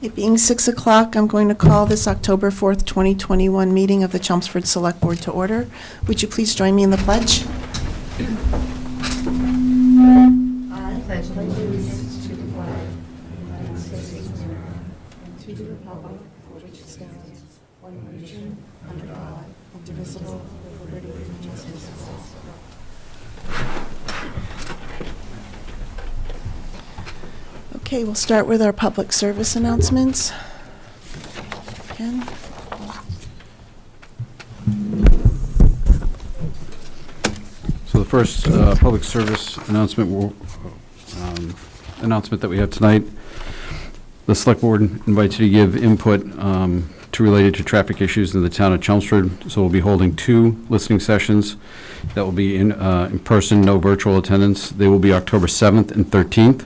It being 6 o'clock, I'm going to call this October 4th, 2021 meeting of the Chelmsford Select Board to order. Would you please join me in the pledge? I pledge allegiance to the flag of the United States of America and to the republic for which it stands, one nation, under God, indivisible, with liberty and justice for all. Okay, we'll start with our public service announcements. Ken? So the first public service announcement that we have tonight, the Select Board invites you to give input related to traffic issues in the town of Chelmsford. So we'll be holding 2 listening sessions that will be in person, no virtual attendance. They will be October 7th and 13th.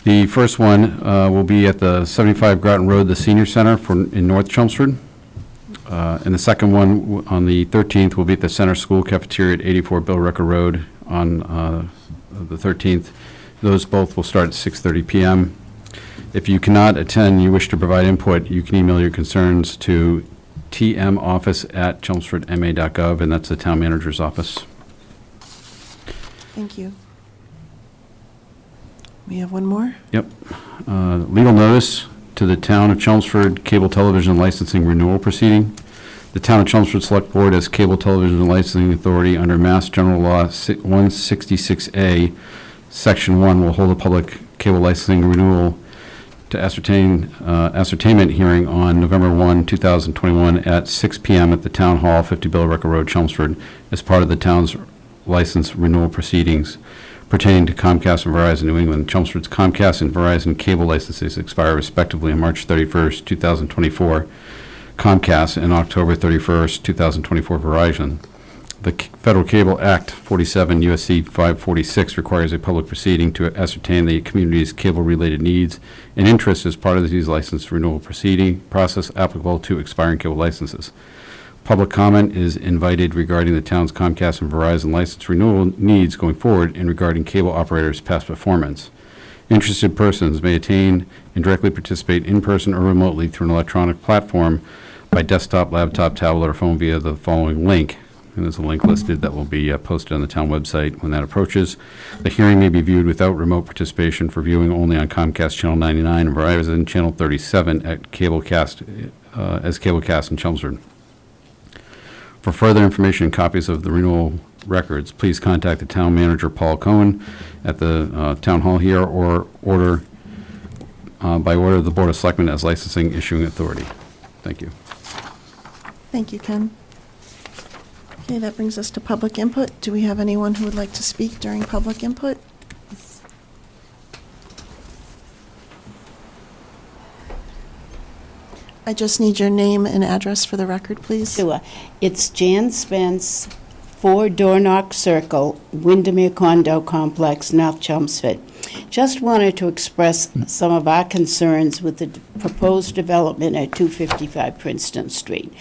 The first one will be at the 75 Groton Road, the Senior Center in North Chelmsford. And the second one on the 13th will be at the Center School Cafeteria at 84 Bill Rucker Road on the 13th. Those both will start at 6:30 p.m. If you cannot attend, you wish to provide input, you can email your concerns to tmoffice@chelmsfordma.gov, and that's the town manager's office. Thank you. We have one more? Yep. Legal notice to the Town of Chelmsford Cable Television Licensing Renewal Proceeding. The Town of Chelmsford Select Board as Cable Television Licensing Authority under Mass General Law 166A, Section 1, will hold a public cable licensing renewal to ascertainment hearing on November 1, 2021 at 6 p.m. at the Town Hall, 50 Bill Rucker Road, Chelmsford, as part of the town's license renewal proceedings pertaining to Comcast and Verizon New England. Chelmsford's Comcast and Verizon cable licenses expire respectively on March 31st, 2024, Comcast, and October 31st, 2024, Verizon. The Federal Cable Act 47 U.S.C. 546 requires a public proceeding to ascertain the community's cable-related needs and interests as part of these license renewal proceeding process applicable to expiring cable licenses. Public comment is invited regarding the town's Comcast and Verizon license renewal needs going forward and regarding cable operators' past performance. Interested persons may attend and directly participate in person or remotely through an electronic platform by desktop, laptop, tablet, or phone via the following link. And there's a link listed that will be posted on the town website when that approaches. The hearing may be viewed without remote participation for viewing only on Comcast Channel 99 and Verizon Channel 37 at Cablecast as Cablecast in Chelmsford. For further information and copies of the renewal records, please contact the town manager, Paul Cohen, at the town hall here, or by order of the Board of Selectmen as licensing issuing authority. Thank you. Thank you, Ken. Okay, that brings us to public input. Do we have anyone who would like to speak during public input? I just need your name and address for the record, please. Sure. It's Jan Spence, 4 Dornock Circle, Windermere Condo Complex, North Chelmsford. Just wanted to express some of our concerns with the proposed development at 255 Princeton Street.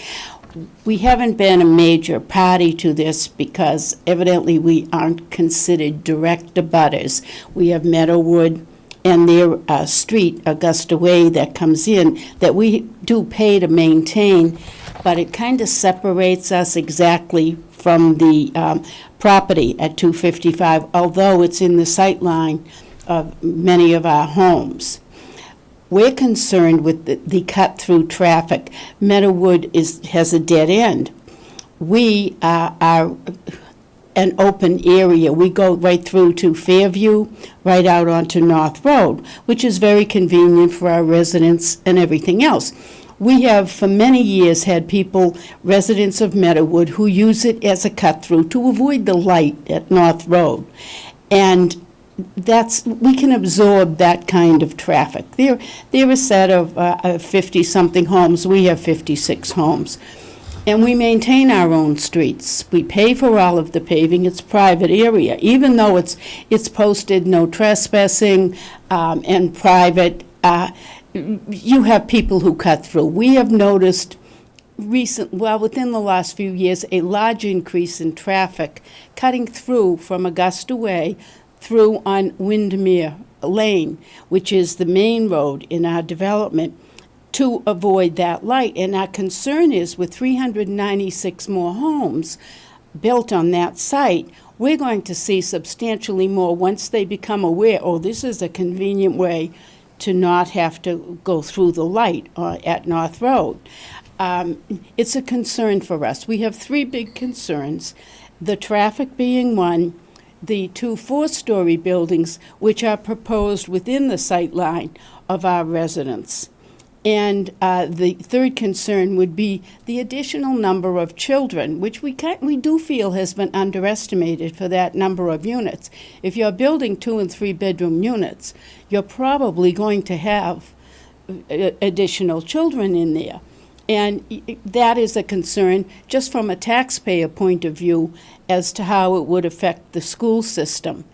We haven't been a major party to this because evidently we aren't considered direct abutters. We have Meadowwood and their street, Augusta Way, that comes in, that we do pay to maintain, but it kind of separates us exactly from the property at 255, although it's in the sight line of many of our homes. We're concerned with the cut-through traffic. Meadowwood has a dead end. We are an open area. We go right through to Fairview, right out onto North Road, which is very convenient for our residents and everything else. We have, for many years, had people, residents of Meadowwood, who use it as a cut-through to avoid the light at North Road. And we can absorb that kind of traffic. They're a set of 50-something homes. We have 56 homes. And we maintain our own streets. We pay for all of the paving. It's private area. Even though it's posted no trespassing and private, you have people who cut through. We have noticed within the last few years, a large increase in traffic cutting through from Augusta Way through on Windermere Lane, which is the main road in our development, to avoid that light. And our concern is with 396 more homes built on that site, we're going to see substantially more once they become aware, oh, this is a convenient way to not have to go through the light at North Road. It's a concern for us. We have three big concerns, the traffic being one, the 2 4-story buildings which are proposed within the sight line of our residents. And the third concern would be the additional number of children, which we do feel has been underestimated for that number of units. If you're building 2 and 3 bedroom units, you're probably going to have additional children in there. And that is a concern just from a taxpayer point of view as to how it would affect the school system.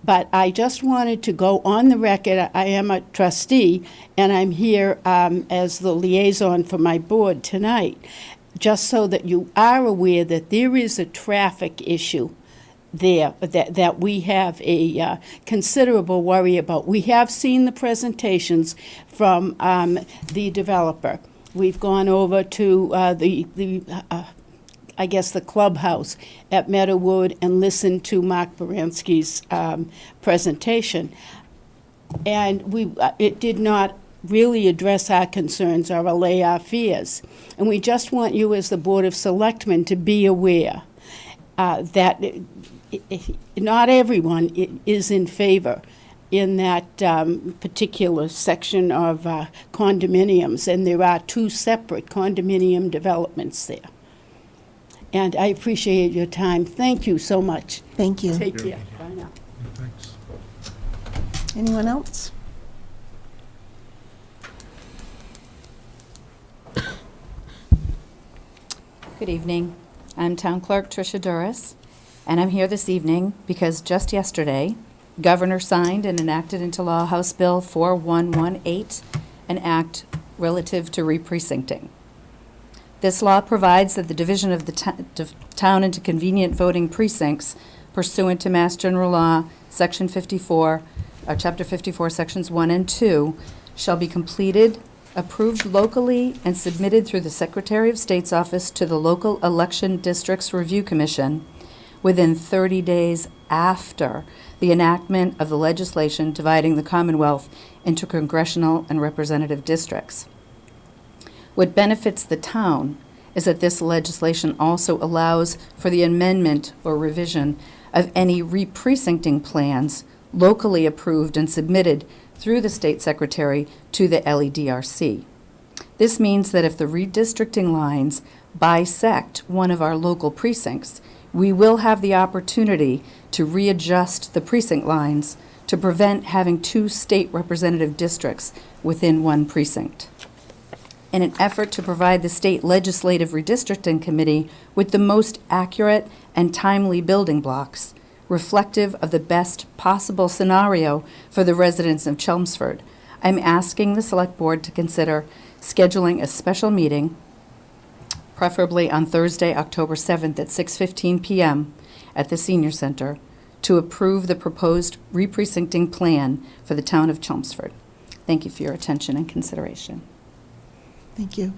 But I just wanted to go on the record. I am a trustee, and I'm here as the liaison for my board tonight, just so that you are aware that there is a traffic issue there that we have a considerable worry about. We have seen the presentations from the developer. We've gone over to I guess the clubhouse at Meadowwood and listened to Mark Baranski's presentation. And it did not really address our concerns or allay our fears. And we just want you as the Board of Selectmen to be aware that not everyone is in favor in that particular section of condominiums, and there are 2 separate condominium developments there. And I appreciate your time. Thank you so much. Thank you. Take care. Bye now. Thanks. Anyone else? Good evening. I'm Town Clerk Tricia Duras, and I'm here this evening because just yesterday, Governor signed and enacted into law House Bill 4118, an act relative to re-precincting. This law provides that the division of the town into convenient voting precincts pursuant to Mass General Law, Section 54, Chapter 54, Sections 1 and 2, shall be completed, approved locally, and submitted through the Secretary of State's office to the Local Election Districts Review Commission within 30 days after the enactment of the legislation dividing the Commonwealth into congressional and representative districts. What benefits the town is that this legislation also allows for the amendment or revision of any re-precincting plans locally approved and submitted through the State Secretary to the LEDRC. This means that if the redistricting lines bisect one of our local precincts, we will have the opportunity to readjust the precinct lines to prevent having 2 state representative districts within one precinct. In an effort to provide the State Legislative Redistricting Committee with the most accurate and timely building blocks, reflective of the best possible scenario for the residents of Chelmsford, I'm asking the Select Board to consider scheduling a special meeting, preferably on Thursday, October 7th at 6:15 p.m. at the Senior Center, to approve the proposed re-precincting plan for the town of Chelmsford. Thank you for your attention and consideration. Thank you.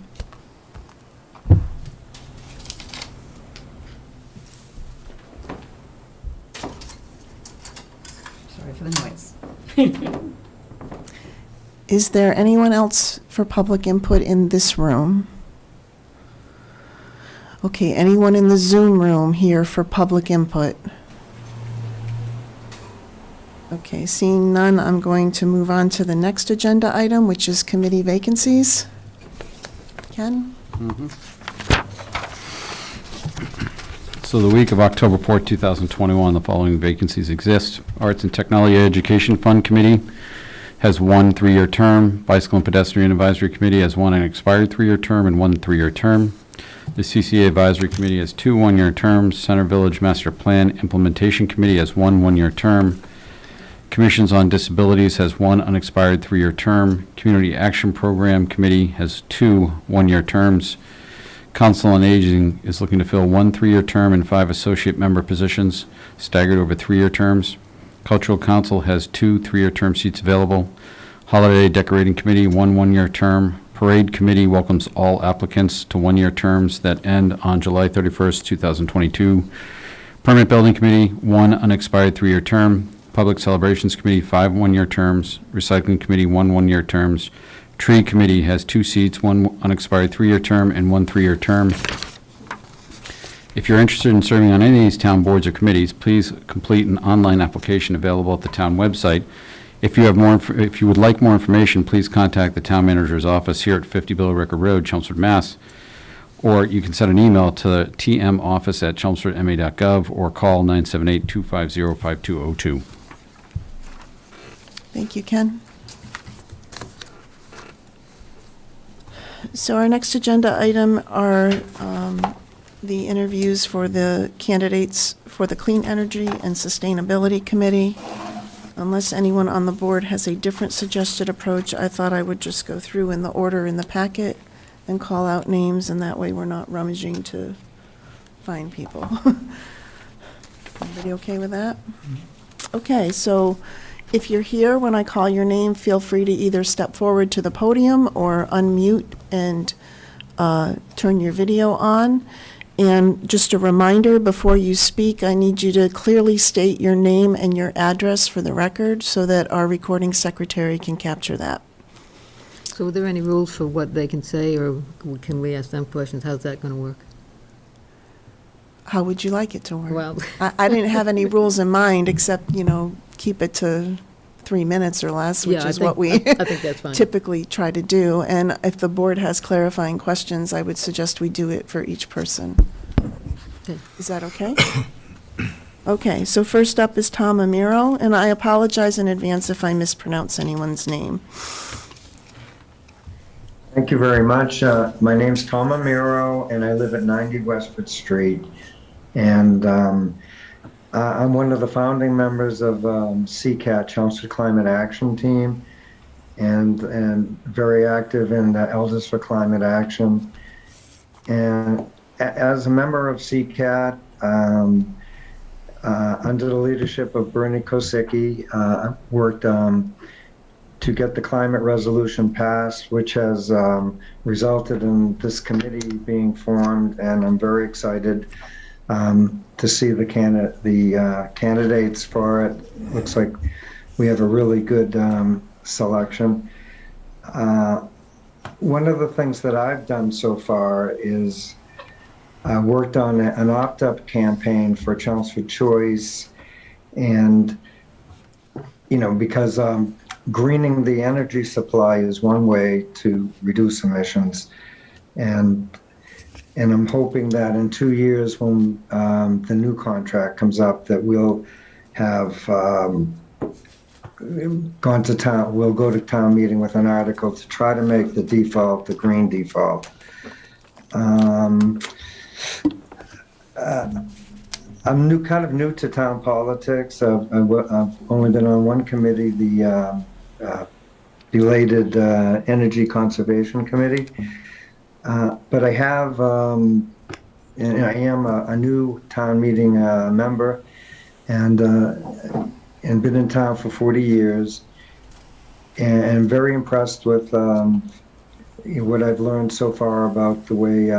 Sorry for the noise. Is there anyone else for public input in this room? Okay, anyone in the Zoom room here for public input? Okay, seeing none, I'm going to move on to the next agenda item, which is committee vacancies. Ken? So the week of October 4th, 2021, the following vacancies exist. Arts and Technology Education Fund Committee has 1 3-year term. Bicycle and Pedestrian Advisory Committee has 1 expired 3-year term and 1 3-year term. The CCA Advisory Committee has 2 1-year terms. Center Village Master Plan Implementation Committee has 1 1-year term. Commissions on Disabilities has 1 unexpired 3-year term. Community Action Program Committee has 2 1-year terms. Council on Aging is looking to fill 1 3-year term and 5 associate member positions, staggered over 3-year terms. Cultural Council has 2 3-year term seats available. Holiday Decorating Committee, 1 1-year term. Parade Committee welcomes all applicants to 1-year terms that end on July 31st, 2022. Permanent Building Committee, 1 unexpired 3-year term. Public Celebrations Committee, 5 1-year terms. Recycling Committee, 1 1-year terms. Tree Committee has 2 seats, 1 unexpired 3-year term and 1 3-year term. If you're interested in serving on any of these town boards or committees, please complete an online application available at the town website. If you would like more information, please contact the town manager's office here at 50 Bill Ricker Road, Chelmsford, Mass. Or you can send an email to tmoffice@chelmsfordma.gov or call 978-250-5202. Thank you, Ken. So our next agenda item are the interviews for the candidates for the Clean Energy and Sustainability Committee. Unless anyone on the board has a different suggested approach, I thought I would just go through in the order in the packet and call out names, and that way we're not rummaging to find people. Everybody okay with that? Okay, so if you're here when I call your name, feel free to either step forward to the podium or unmute and turn your video on. And just a reminder, before you speak, I need you to clearly state your name and your address for the record so that our recording secretary can capture that. So are there any rules for what they can say, or can we ask them questions? How's that going to work? How would you like it to work? Well, I didn't have any rules in mind except, keep it to 3 minutes or less, which yeah, is what we I think that's fine. typically try to do. And if the board has clarifying questions, I would suggest we do it for each person. Okay. Is that okay? Okay, so first up is Tom Amiro, and I apologize in advance if I mispronounce anyone's name. Thank you very much. My name's Tom Amiro, and I live at 90 Westford Street. And I'm one of the founding members of CCAT, Chelmsford Climate Action Team, and very active in the Elders for Climate Action. And as a member of CCAT, under the leadership of Bernie Kosicki, worked to get the climate resolution passed, which has resulted in this committee being formed, and I'm very excited to see the candidates for it. Looks like we have a really good selection. One of the things that I've done so far is worked on an opt-up campaign for Chelmsford Choice, and because greening the energy supply is one way to reduce emissions, and I'm hoping that in 2 years, when the new contract comes up, that we'll have gone to town. We'll go to town meeting with an article to try to make the default the green default. I'm kind of new to town politics. I've only been on one committee, the belated Energy Conservation Committee. But I have, and I am a new town meeting member, and been in town for 40 years, and very impressed with what I've learned so far about the way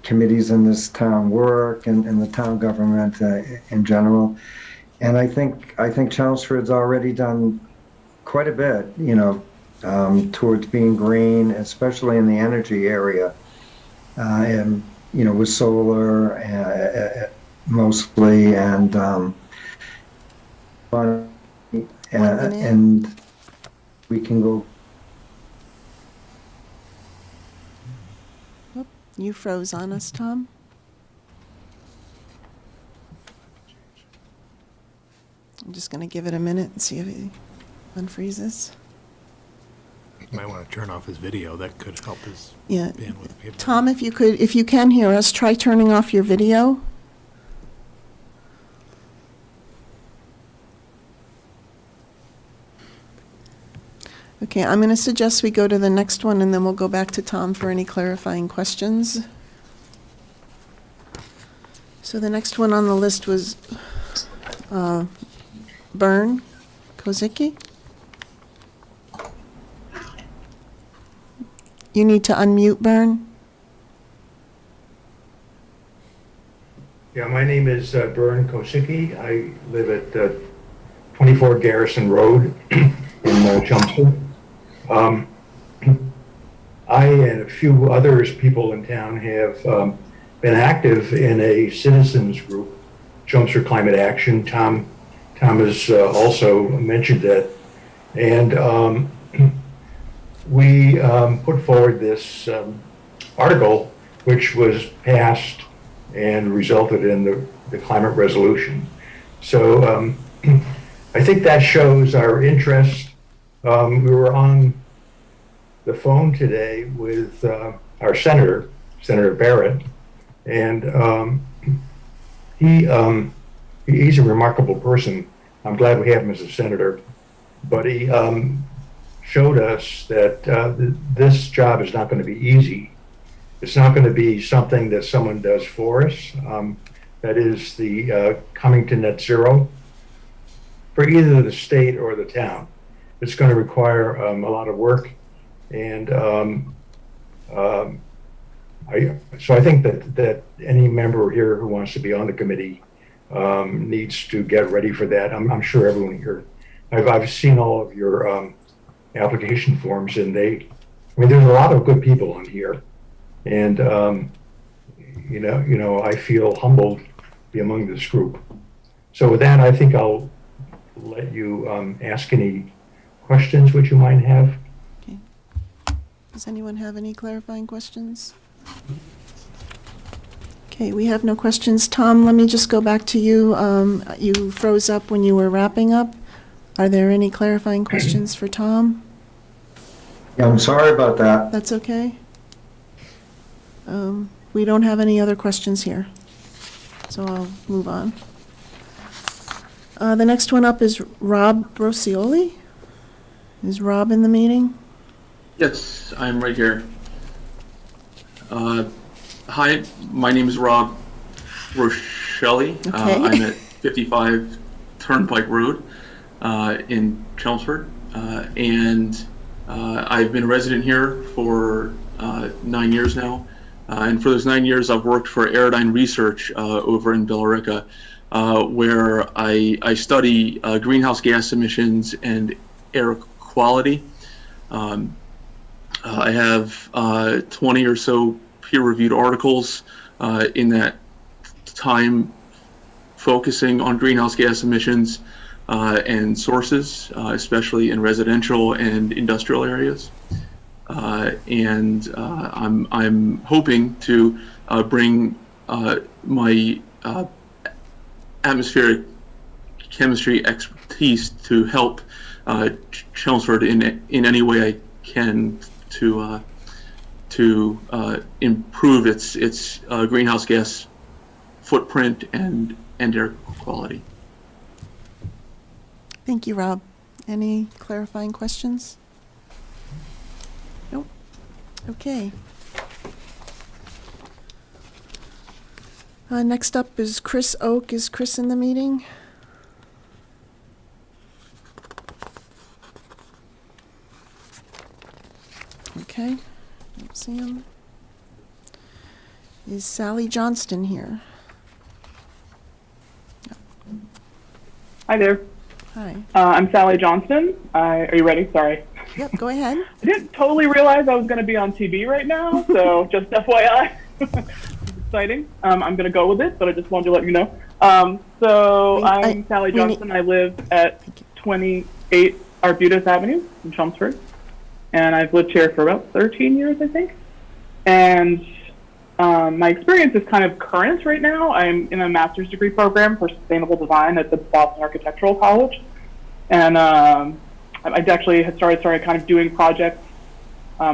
committees in this town work, and the town government in general. And I think Chelmsford's already done quite a bit, towards being green, especially in the energy area, and with solar mostly, and we can go. You froze on us, Tom? I'm just going to give it a minute and see if he unfreezes. You might want to turn off his video. That could help his Yeah. bandwidth. Tom, if you can hear us, try turning off your video. Okay, I'm going to suggest we go to the next one, and then we'll go back to Tom for any clarifying questions. So the next one on the list was Byrne Kozicki. You need to unmute, Byrne. Yeah, my name is Byrne Kosicki. I live at 24 Garrison Road in Chelmsford. I and a few others, people in town, have been active in a citizens group, Chelmsford Climate Action. Tom has also mentioned that. And we put forward this article, which was passed and resulted in the climate resolution. So I think that shows our interest. We were on the phone today with our senator, Senator Barrett, and he's a remarkable person. I'm glad we have him as a senator, but he showed us that this job is not going to be easy. It's not going to be something that someone does for us. That is the coming to net zero for either the state or the town. It's going to require a lot of work. And so I think that any member here who wants to be on the committee needs to get ready for that. I'm sure everyone here, I've seen all of your application forms, and there's a lot of good people on here. And, I feel humbled to be among this group. So with that, I think I'll let you ask any questions which you might have. Okay. Does anyone have any clarifying questions? Okay, we have no questions. Tom, let me just go back to you. You froze up when you were wrapping up. Are there any clarifying questions for Tom? Yeah, I'm sorry about that. That's okay. We don't have any other questions here, so I'll move on. The next one up is Rob Rosioli. Is Rob in the meeting? Yes, I'm right here. Hi, my name is Rob Rosioli. Okay. I'm at 55 Turnpike Road in Chelmsford, and I've been a resident here for 9 years now. And for those 9 years, I've worked for Aerodyne Research over in Billerica, where I study greenhouse gas emissions and air quality. I have 20 or so peer-reviewed articles in that time focusing on greenhouse gas emissions and sources, especially in residential and industrial areas. I'm hoping to bring my atmospheric chemistry expertise to help Chelmsford in any way I can to improve its greenhouse gas footprint and air quality. Thank you, Rob. Any clarifying questions? Nope. Okay. Next up is Chris Oak. Is Chris in the meeting? Okay, don't see him. Is Sally Johnston here? Hi there. Hi. I'm Sally Johnston. Are you ready? Sorry. Yep, go ahead. I didn't totally realize I was going to be on TV right now, so just FYI. It's exciting. I'm going to go with it, but I just wanted to let you know. I'm Sally Johnston. I live at 28 Arbutus Avenue in Chelmsford, and I've lived here for about 13 years, I think. And my experience is kind of current right now. I'm in a master's degree program for sustainable design at the Boston Architectural College. And I actually had started kind of doing projects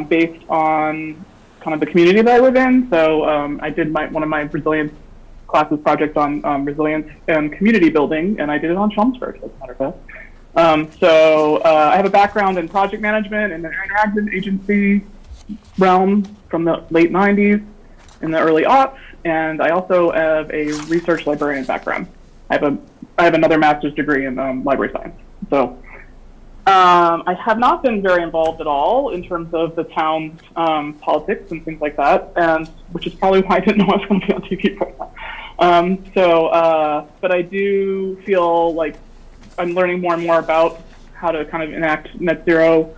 based on kind of the community that I live in. So I did one of my resilience classes project on resilience and community building, and I did it on Chelmsford, as a matter of fact. I have a background in project management in the interactive agency realm from the late 90s and the early aughts, and I also have a research librarian background. I have a I have another master's degree in library science. So I have not been very involved at all in terms of the town's politics and things like that, and which is probably why I didn't know I was going to be on TV right now. But I do feel like I'm learning more and more about how to kind of enact net zero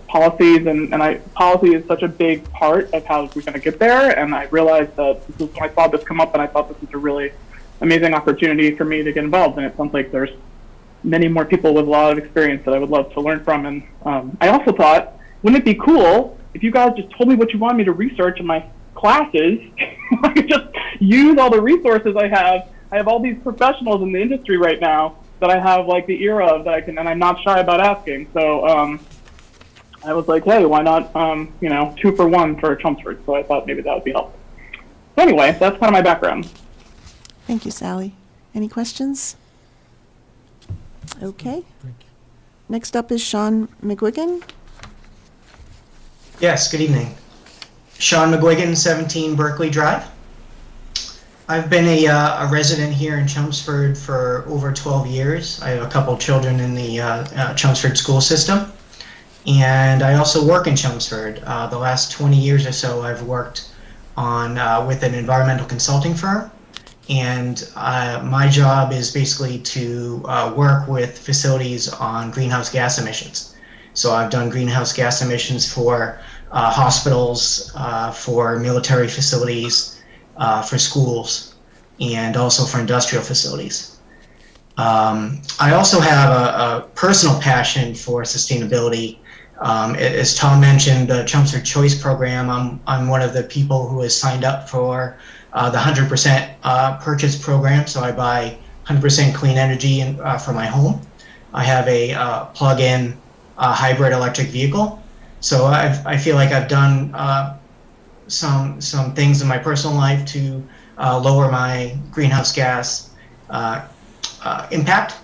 policies, and policy is such a big part of how we're going to get there. And I realized that I saw this come up, and I thought this was a really amazing opportunity for me to get involved. And it sounds like there's many more people with a lot of experience that I would love to learn from. And I also thought, wouldn't it be cool if you guys just told me what you want me to research in my classes? I could just use all the resources I have. I have all these professionals in the industry right now that I have like the ear of that I can, and I'm not shy about asking. So I was like, hey, why not, 2 for 1 for Chelmsford? So I thought maybe that would be helpful. So anyway, that's kind of my background. Thank you, Sally. Any questions? Okay. Next up is Sean McGuigan. Yes, good evening. Sean McGuigan, 17 Berkeley Drive. I've been a resident here in Chelmsford for over 12 years. I have a couple children in the Chelmsford school system, and I also work in Chelmsford. The last 20 years or so, I've worked on with an environmental consulting firm, and my job is basically to work with facilities on greenhouse gas emissions. So I've done greenhouse gas emissions for hospitals, for military facilities, for schools, and also for industrial facilities. I also have a personal passion for sustainability. As Tom mentioned, the Chelmsford Choice program, I'm one of the people who has signed up for the 100% purchase program, so I buy 100% clean energy for my home. I have a plug-in hybrid electric vehicle, so I feel like I've done some things in my personal life to lower my greenhouse gas impact,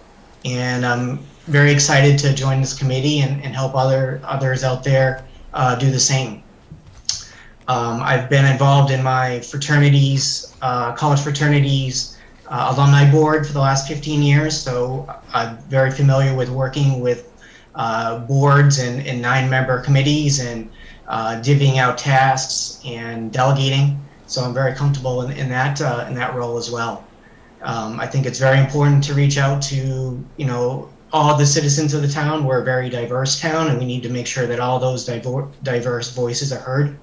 and I'm very excited to join this committee and help others out there do the same. I've been involved in my fraternities, college fraternities, alumni board for the last 15 years, so I'm very familiar with working with boards and 9-member committees and divvying out tasks and delegating. So I'm very comfortable in that role as well. I think it's very important to reach out to all the citizens of the town. We're a very diverse town, and we need to make sure that all those diverse voices are heard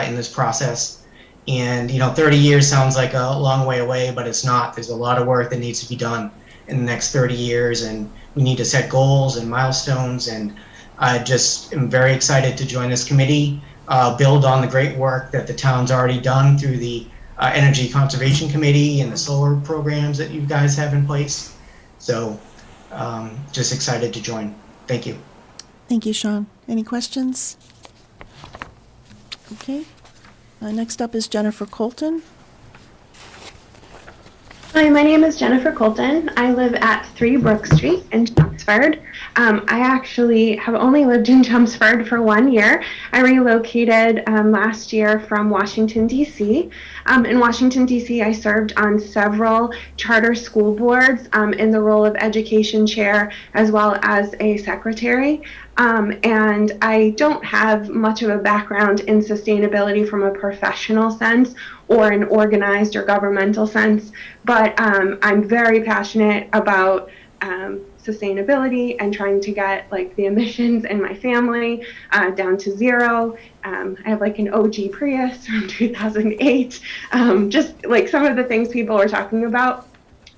in this process. And 30 years sounds like a long way away, but it's not. There's a lot of work that needs to be done in the next 30 years, and we need to set goals and milestones. And I just am very excited to join this committee, build on the great work that the town's already done through the Energy Conservation Committee and the solar programs that you guys have in place. So just excited to join. Thank you. Thank you, Sean. Any questions? Okay. Next up is Jennifer Colton. Hi, my name is Jennifer Colton. I live at 3 Brook Street in Chelmsford. I actually have only lived in Chelmsford for 1 year. I relocated last year from Washington, D.C. In Washington, D.C., I served on several charter school boards in the role of education chair as well as a secretary. And I don't have much of a background in sustainability from a professional sense or an organized or governmental sense, but I'm very passionate about sustainability and trying to get the emissions in my family down to zero. I have an OG Prius from 2008. Just some of the things people are talking about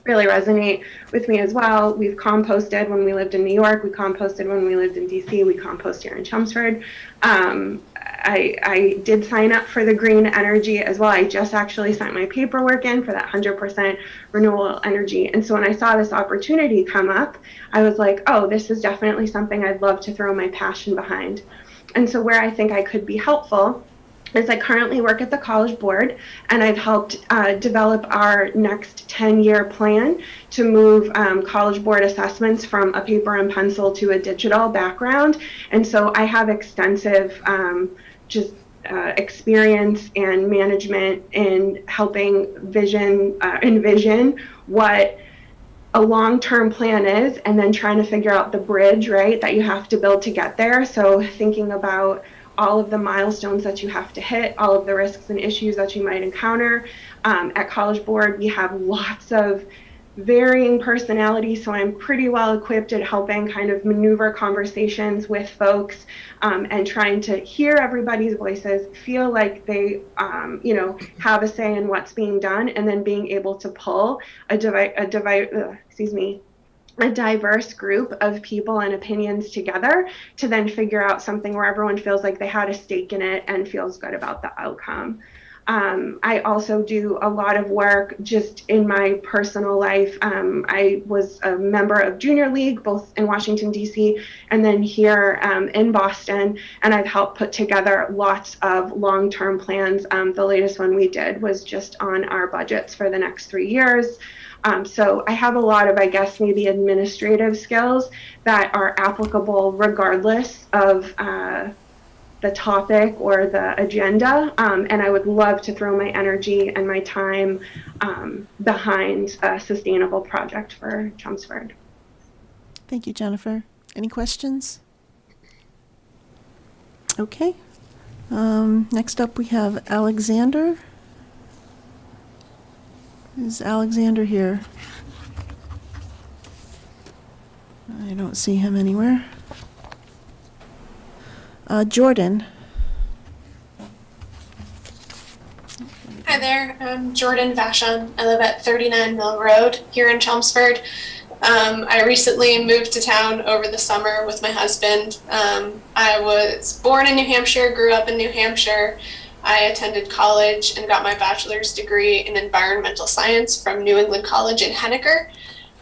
really resonate with me as well. We've composted when we lived in New York, we composted when we lived in DC, we compost here in Chelmsford. I did sign up for the green energy as well. I just actually sent my paperwork in for that 100% renewable energy. And so when I saw this opportunity come up, I was like, oh, this is definitely something I'd love to throw my passion behind. And so where I think I could be helpful is I currently work at the College Board, and I've helped develop our next 10-year plan to move College Board assessments from a paper and pencil to a digital background. And so I have extensive just experience and management in helping envision what a long-term plan is, and then trying to figure out the bridge, right, that you have to build to get there. So thinking about all of the milestones that you have to hit, all of the risks and issues that you might encounter. At College Board, we have lots of varying personalities, so I'm pretty well equipped at helping kind of maneuver conversations with folks, and trying to hear everybody's voices, feel like they have a say in what's being done, and then being able to pull a diverse group of people and opinions together to then figure out something where everyone feels like they had a stake in it and feels good about the outcome. I also do a lot of work just in my personal life. I was a member of Junior League, both in Washington, D.C., and then here in Boston, and I've helped put together lots of long-term plans. The latest one we did was just on our budgets for the next 3 years. So I have a lot of, I guess, maybe administrative skills that are applicable regardless of the topic or the agenda, and I would love to throw my energy and my time behind a sustainable project for Chelmsford. Thank you, Jennifer. Any questions? Okay. Next up, we have Alexander. Is Alexander here? I don't see him anywhere. Jordan. Hi there, I'm Jordan Vashon. I live at 39 Mill Road here in Chelmsford. I recently moved to town over the summer with my husband. I was born in New Hampshire, grew up in New Hampshire. I attended college and got my bachelor's degree in environmental science from New England College in Henniker.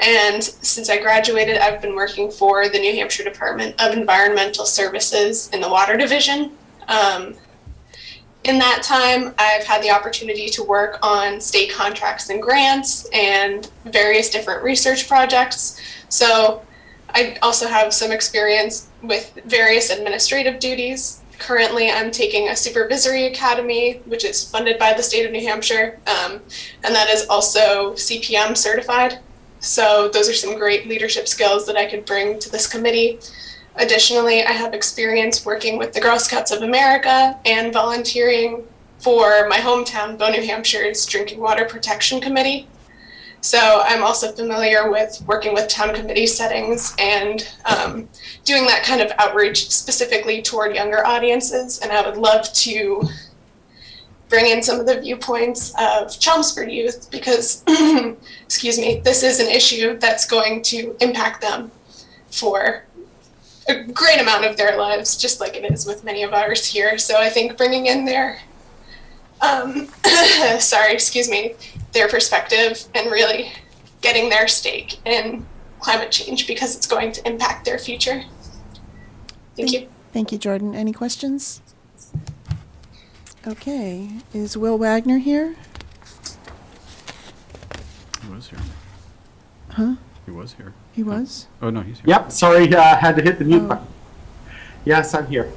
And since I graduated, I've been working for the New Hampshire Department of Environmental Services in the Water Division. In that time, I've had the opportunity to work on state contracts and grants and various different research projects. So I also have some experience with various administrative duties. Currently, I'm taking a supervisory academy, which is funded by the state of New Hampshire, and that is also CPM certified. So those are some great leadership skills that I could bring to this committee. Additionally, I have experience working with the Girl Scouts of America and volunteering for my hometown, Bow, New Hampshire's Drinking Water Protection Committee. So I'm also familiar with working with town committee settings and doing that kind of outreach specifically toward younger audiences. And I would love to bring in some of the viewpoints of Chelmsford youth because, excuse me, this is an issue that's going to impact them for a great amount of their lives, just like it is with many of ours here. So I think bringing in their, their perspective and really getting their stake in climate change because it's going to impact their future. Thank you. Thank you, Jordan. Any questions? Okay. Is Will Wagner here? He was here. Huh? He was here. He was? Oh, no, he's here. Yep, sorry, had to hit the mute button. Yes, I'm here.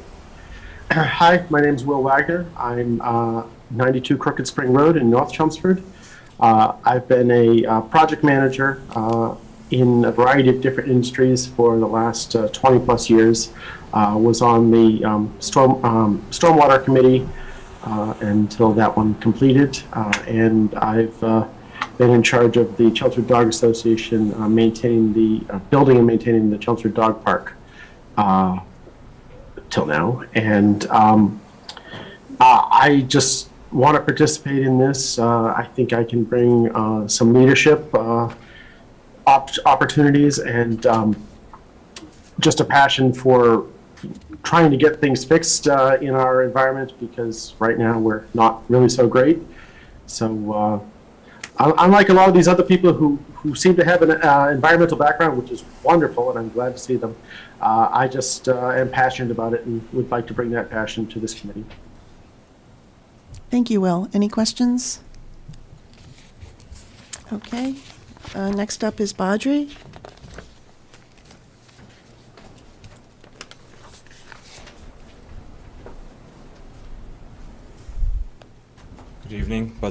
Hi, my name's Will Wagner. I'm 92 Crooked Spring Road in North Chelmsford. I've been a project manager in a variety of different industries for the last 20 plus years. Was on the stormwater committee until that one completed, and I've been in charge of the Chelmsford Dog Association, maintaining the building and maintaining the Chelmsford Dog Park till now. And I just want to participate in this. I think I can bring some leadership opportunities and just a passion for trying to get things fixed in our environment, because right now we're not really so great. So unlike a lot of these other people who seem to have an environmental background, which is wonderful, and I'm glad to see them, I just am passionate about it and would like to bring that passion to this committee. Thank you, Will. Any questions? Okay. Next up is Badri.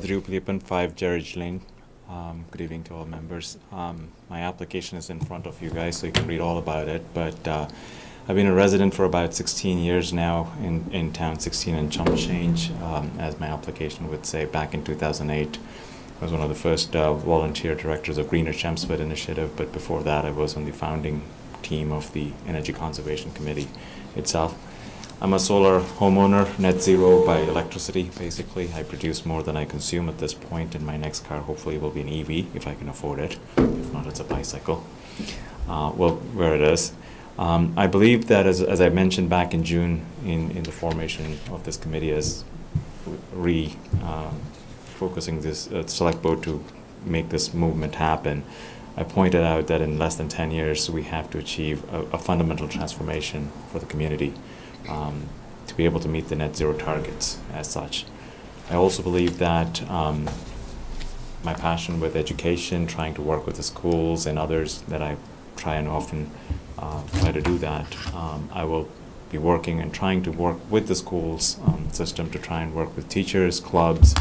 Quadruple 5 Gerridge Lane. Good evening to all members. My application is in front of you guys, so you can read all about it. But I've been a resident for about 16 years now in town, 16 and chump change, as my application would say. Back in 2008, I was one of the first volunteer directors of Greener Chelmsford initiative, but before that I was on the founding team of the Energy Conservation Committee itself. I'm a solar homeowner, net zero by electricity, basically. I produce more than I consume at this point, and my next car hopefully will be an EV, if I can afford it. If not, it's a bicycle. Well, where it is. I believe that, as I mentioned back in June in the formation of this committee, as focusing this select board to make this movement happen, I pointed out that in less than 10 years we have to achieve a fundamental transformation for the community to be able to meet the net zero targets as such. I also believe that my passion with education, trying to work with the schools and others, that I try and often try to do that. I will be working and trying to work with the schools system to try and work with teachers, clubs,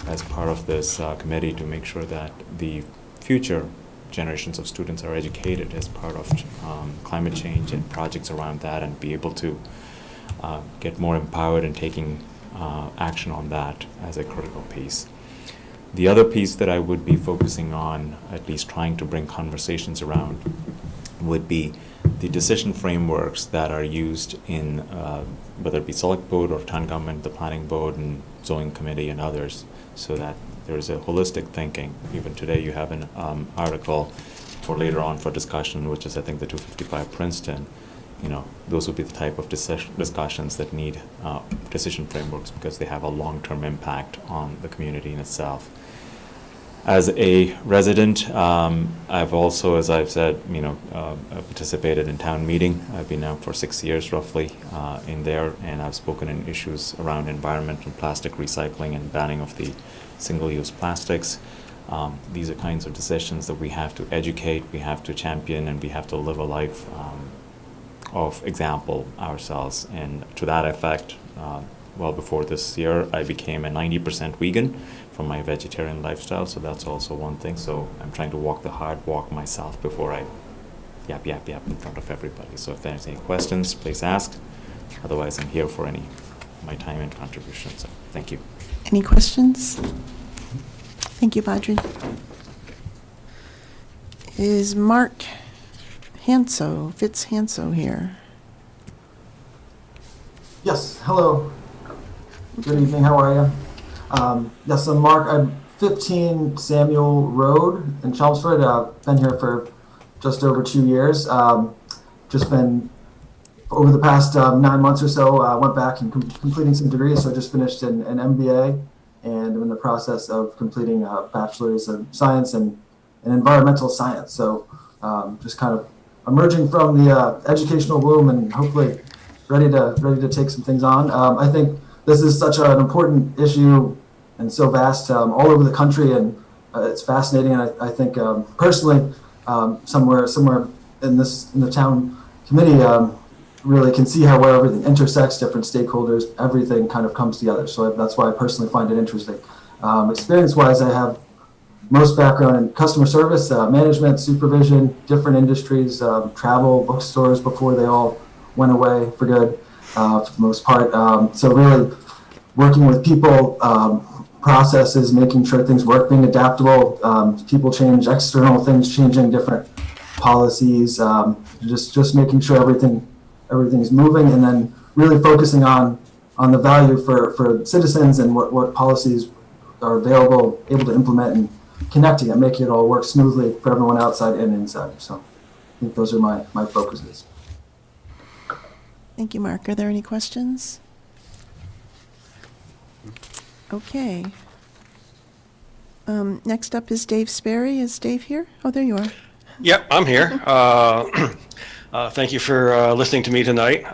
as part of this committee to make sure that the future generations of students are educated as part of climate change and projects around that, and be able to get more empowered in taking action on that as a critical piece. The other piece that I would be focusing on, at least trying to bring conversations around, would be the decision frameworks that are used in whether it be select board or town government, the planning board and zoning committee and others, so that there is a holistic thinking. Even today you have an article for later on for discussion, which is I think the 255 Princeton. You know, those would be the type of discussions that need decision frameworks, because they have a long-term impact on the community in itself. As a resident, I've also, as I've said, participated in town meeting. I've been now for 6 years roughly in there, and I've spoken in issues around environmental plastic recycling and banning of the single-use plastics. These are kinds of decisions that we have to educate, we have to champion, and we have to live a life of example ourselves. And to that effect, well before this year, I became a 90% vegan from my vegetarian lifestyle, so that's also one thing. So I'm trying to walk the hard walk myself before I yap in front of everybody. So if there's any questions, please ask. Otherwise, I'm here for any of my time and contribution. So thank you. Any questions? Thank you, Badri. Is Mark Fitz-Hanso here? Yes, hello. Good evening, how are you? Yes, I'm Mark. I'm 15 Samuel Road in Chelmsford. I've been here for just over 2 years. Just been, over the past 9 months or so, I went back and completing some degrees. So I just finished an MBA, and I'm in the process of completing a bachelor's of science and environmental science. So just kind of emerging from the educational womb and hopefully ready to take some things on. I think this is such an important issue and so vast all over the country, and it's fascinating. And I think personally, somewhere in the town committee, really can see how where everything intersects, different stakeholders, everything kind of comes together. So that's why I personally find it interesting. Experience-wise, I have most background in customer service, management, supervision, different industries, travel, bookstores before they all went away for good, for the most part. So really working with people, processes, making sure things work, being adaptable, people change, external things changing, different policies, just making sure everything's moving, and then really focusing on the value for citizens and what policies are available, able to implement, and connecting and making it all work smoothly for everyone outside and inside. So I think those are my focuses. Thank you, Mark. Are there any questions? Okay. Next up is Dave Sperry. Is Dave here? Oh, there you are. Yep, I'm here. Thank you for listening to me tonight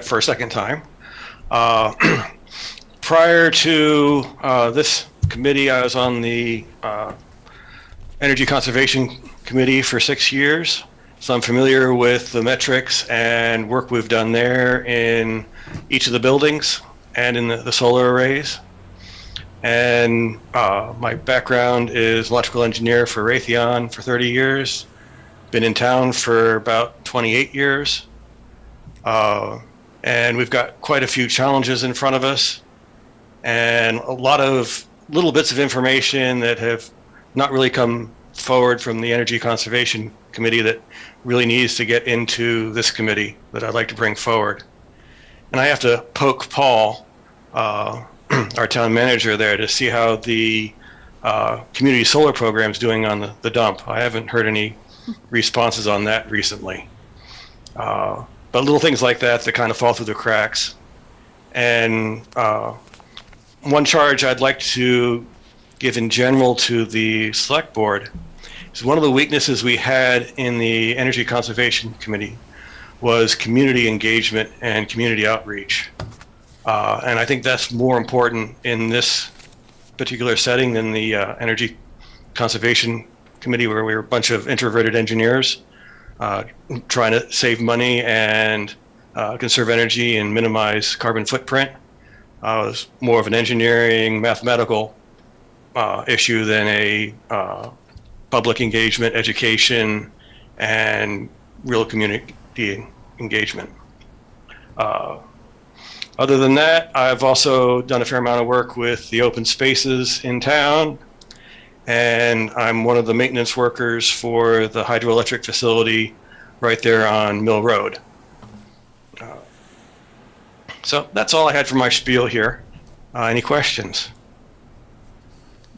for a second time. Prior to this committee, I was on the Energy Conservation Committee for 6 years. So I'm familiar with the metrics and work we've done there in each of the buildings and in the solar arrays. And my background is electrical engineer for Raytheon for 30 years. Been in town for about 28 years. And we've got quite a few challenges in front of us and a lot of little bits of information that have not really come forward from the Energy Conservation Committee that really needs to get into this committee that I'd like to bring forward. And I have to poke Paul, our town manager there, to see how the community solar program is doing on the dump. I haven't heard any responses on that recently. But little things like that kind of fall through the cracks. And one charge I'd like to give in general to the select board is one of the weaknesses we had in the Energy Conservation Committee was community engagement and community outreach. And I think that's more important in this particular setting than the Energy Conservation Committee, where we were a bunch of introverted engineers trying to save money and conserve energy and minimize carbon footprint. It was more of an engineering, mathematical issue than a public engagement, education, and real community engagement. Other than that, I've also done a fair amount of work with the open spaces in town, and I'm one of the maintenance workers for the hydroelectric facility right there on Mill Road. So that's all I had for my spiel here. Any questions?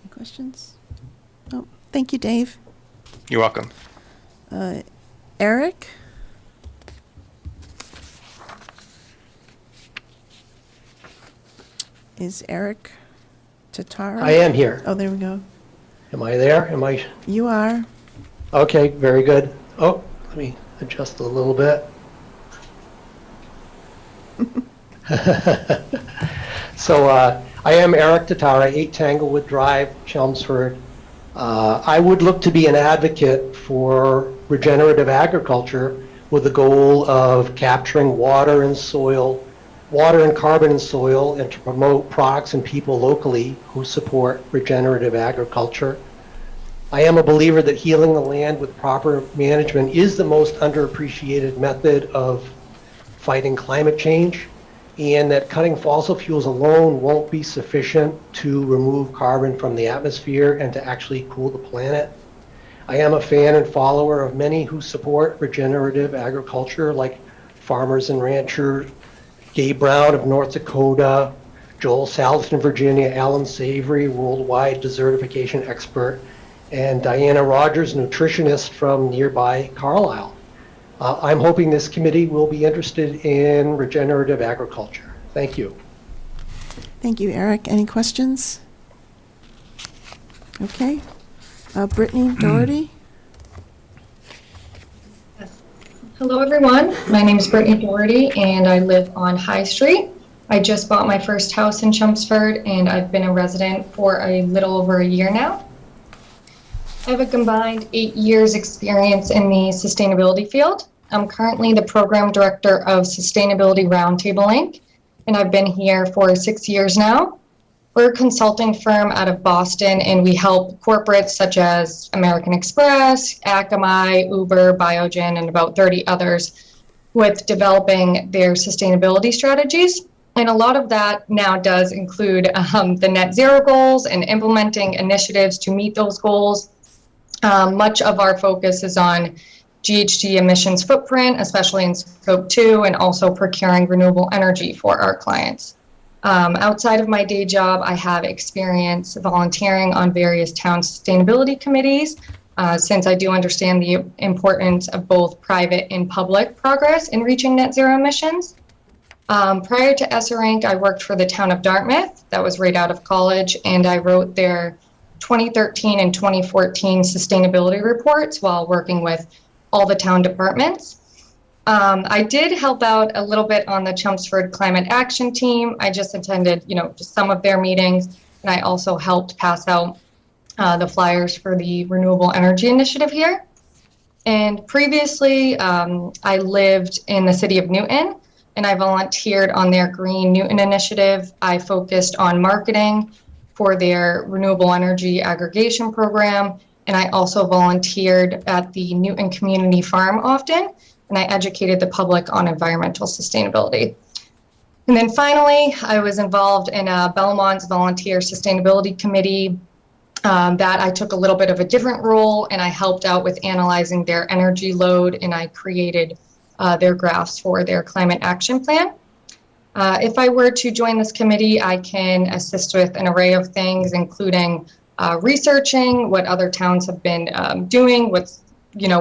Any questions? Oh, thank you, Dave. You're welcome. Eric? Is Eric Tatara? I am here. Oh, there we go. Am I there? Am I? You are. Okay, very good. Oh, let me adjust a little bit. So I am Eric Tatara, 8 Tanglewood Drive, Chelmsford. I would look to be an advocate for regenerative agriculture with the goal of capturing water and carbon in soil, and to promote products and people locally who support regenerative agriculture. I am a believer that healing the land with proper management is the most underappreciated method of fighting climate change, and that cutting fossil fuels alone won't be sufficient to remove carbon from the atmosphere and to actually cool the planet. I am a fan and follower of many who support regenerative agriculture, like farmers and ranchers, Gabe Brown of North Dakota, Joel Salton, Virginia, Alan Savory, worldwide desertification expert, and Diana Rogers, nutritionist from nearby Carlisle. I'm hoping this committee will be interested in regenerative agriculture. Thank you. Thank you, Eric. Any questions? Okay. Brittany Doherty? Hello, everyone. My name is Brittany Doherty, and I live on High Street. I just bought my first house in Chelmsford, and I've been a resident for a little over a year now. I have a combined 8 years experience in the sustainability field. I'm currently the program director of Sustainability Roundtable Inc., and I've been here for 6 years now. We're a consulting firm out of Boston, and we help corporates such as American Express, Akamai, Uber, Biogen, and about 30 others with developing their sustainability strategies. And a lot of that now does include the net zero goals and implementing initiatives to meet those goals. Much of our focus is on GHG emissions footprint, especially in scope 2, and also procuring renewable energy for our clients. Outside of my day job, I have experience volunteering on various town sustainability committees, since I do understand the importance of both private and public progress in reaching net zero emissions. Prior to SRANK, I worked for the town of Dartmouth. That was right out of college, and I wrote their 2013 and 2014 sustainability reports while working with all the town departments. I did help out a little bit on the Chelmsford Climate Action Team. I just attended, just some of their meetings, and I also helped pass out the flyers for the Renewable Energy Initiative here. And previously, I lived in the city of Newton, and I volunteered on their Green Newton Initiative. I focused on marketing for their renewable energy aggregation program. And I also volunteered at the Newton Community Farm often, and I educated the public on environmental sustainability. And then finally, I was involved in Belmont's Volunteer Sustainability Committee that I took a little bit of a different role, and I helped out with analyzing their energy load, and I created their graphs for their climate action plan. If I were to join this committee, I can assist with an array of things, including researching what other towns have been doing, what's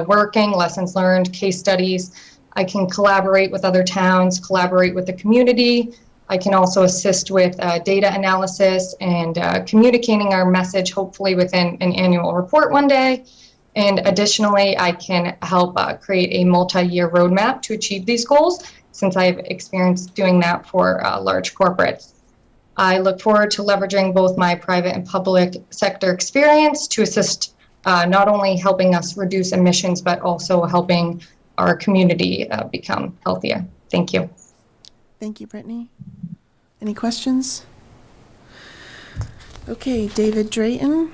working, lessons learned, case studies. I can collaborate with other towns, collaborate with the community. I can also assist with data analysis and communicating our message, hopefully within an annual report one day. And additionally, I can help create a multi-year roadmap to achieve these goals, since I've experienced doing that for large corporates. I look forward to leveraging both my private and public sector experience to assist not only helping us reduce emissions, but also helping our community become healthier. Thank you. Thank you, Brittany. Any questions? Okay, David Drayton.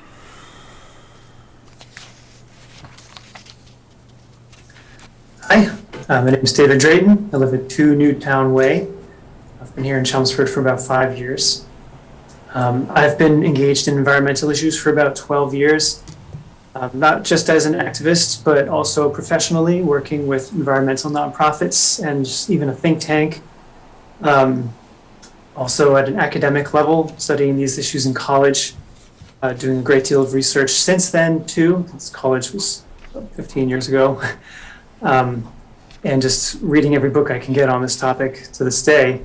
Hi, my name is David Drayton. I live at 2 Newtown Way. I've been here in Chelmsford for about 5 years. I've been engaged in environmental issues for about 12 years, not just as an activist, but also professionally, working with environmental nonprofits and just even a think tank. Also at an academic level, studying these issues in college, doing a great deal of research since then too, since college was 15 years ago. And just reading every book I can get on this topic to this day.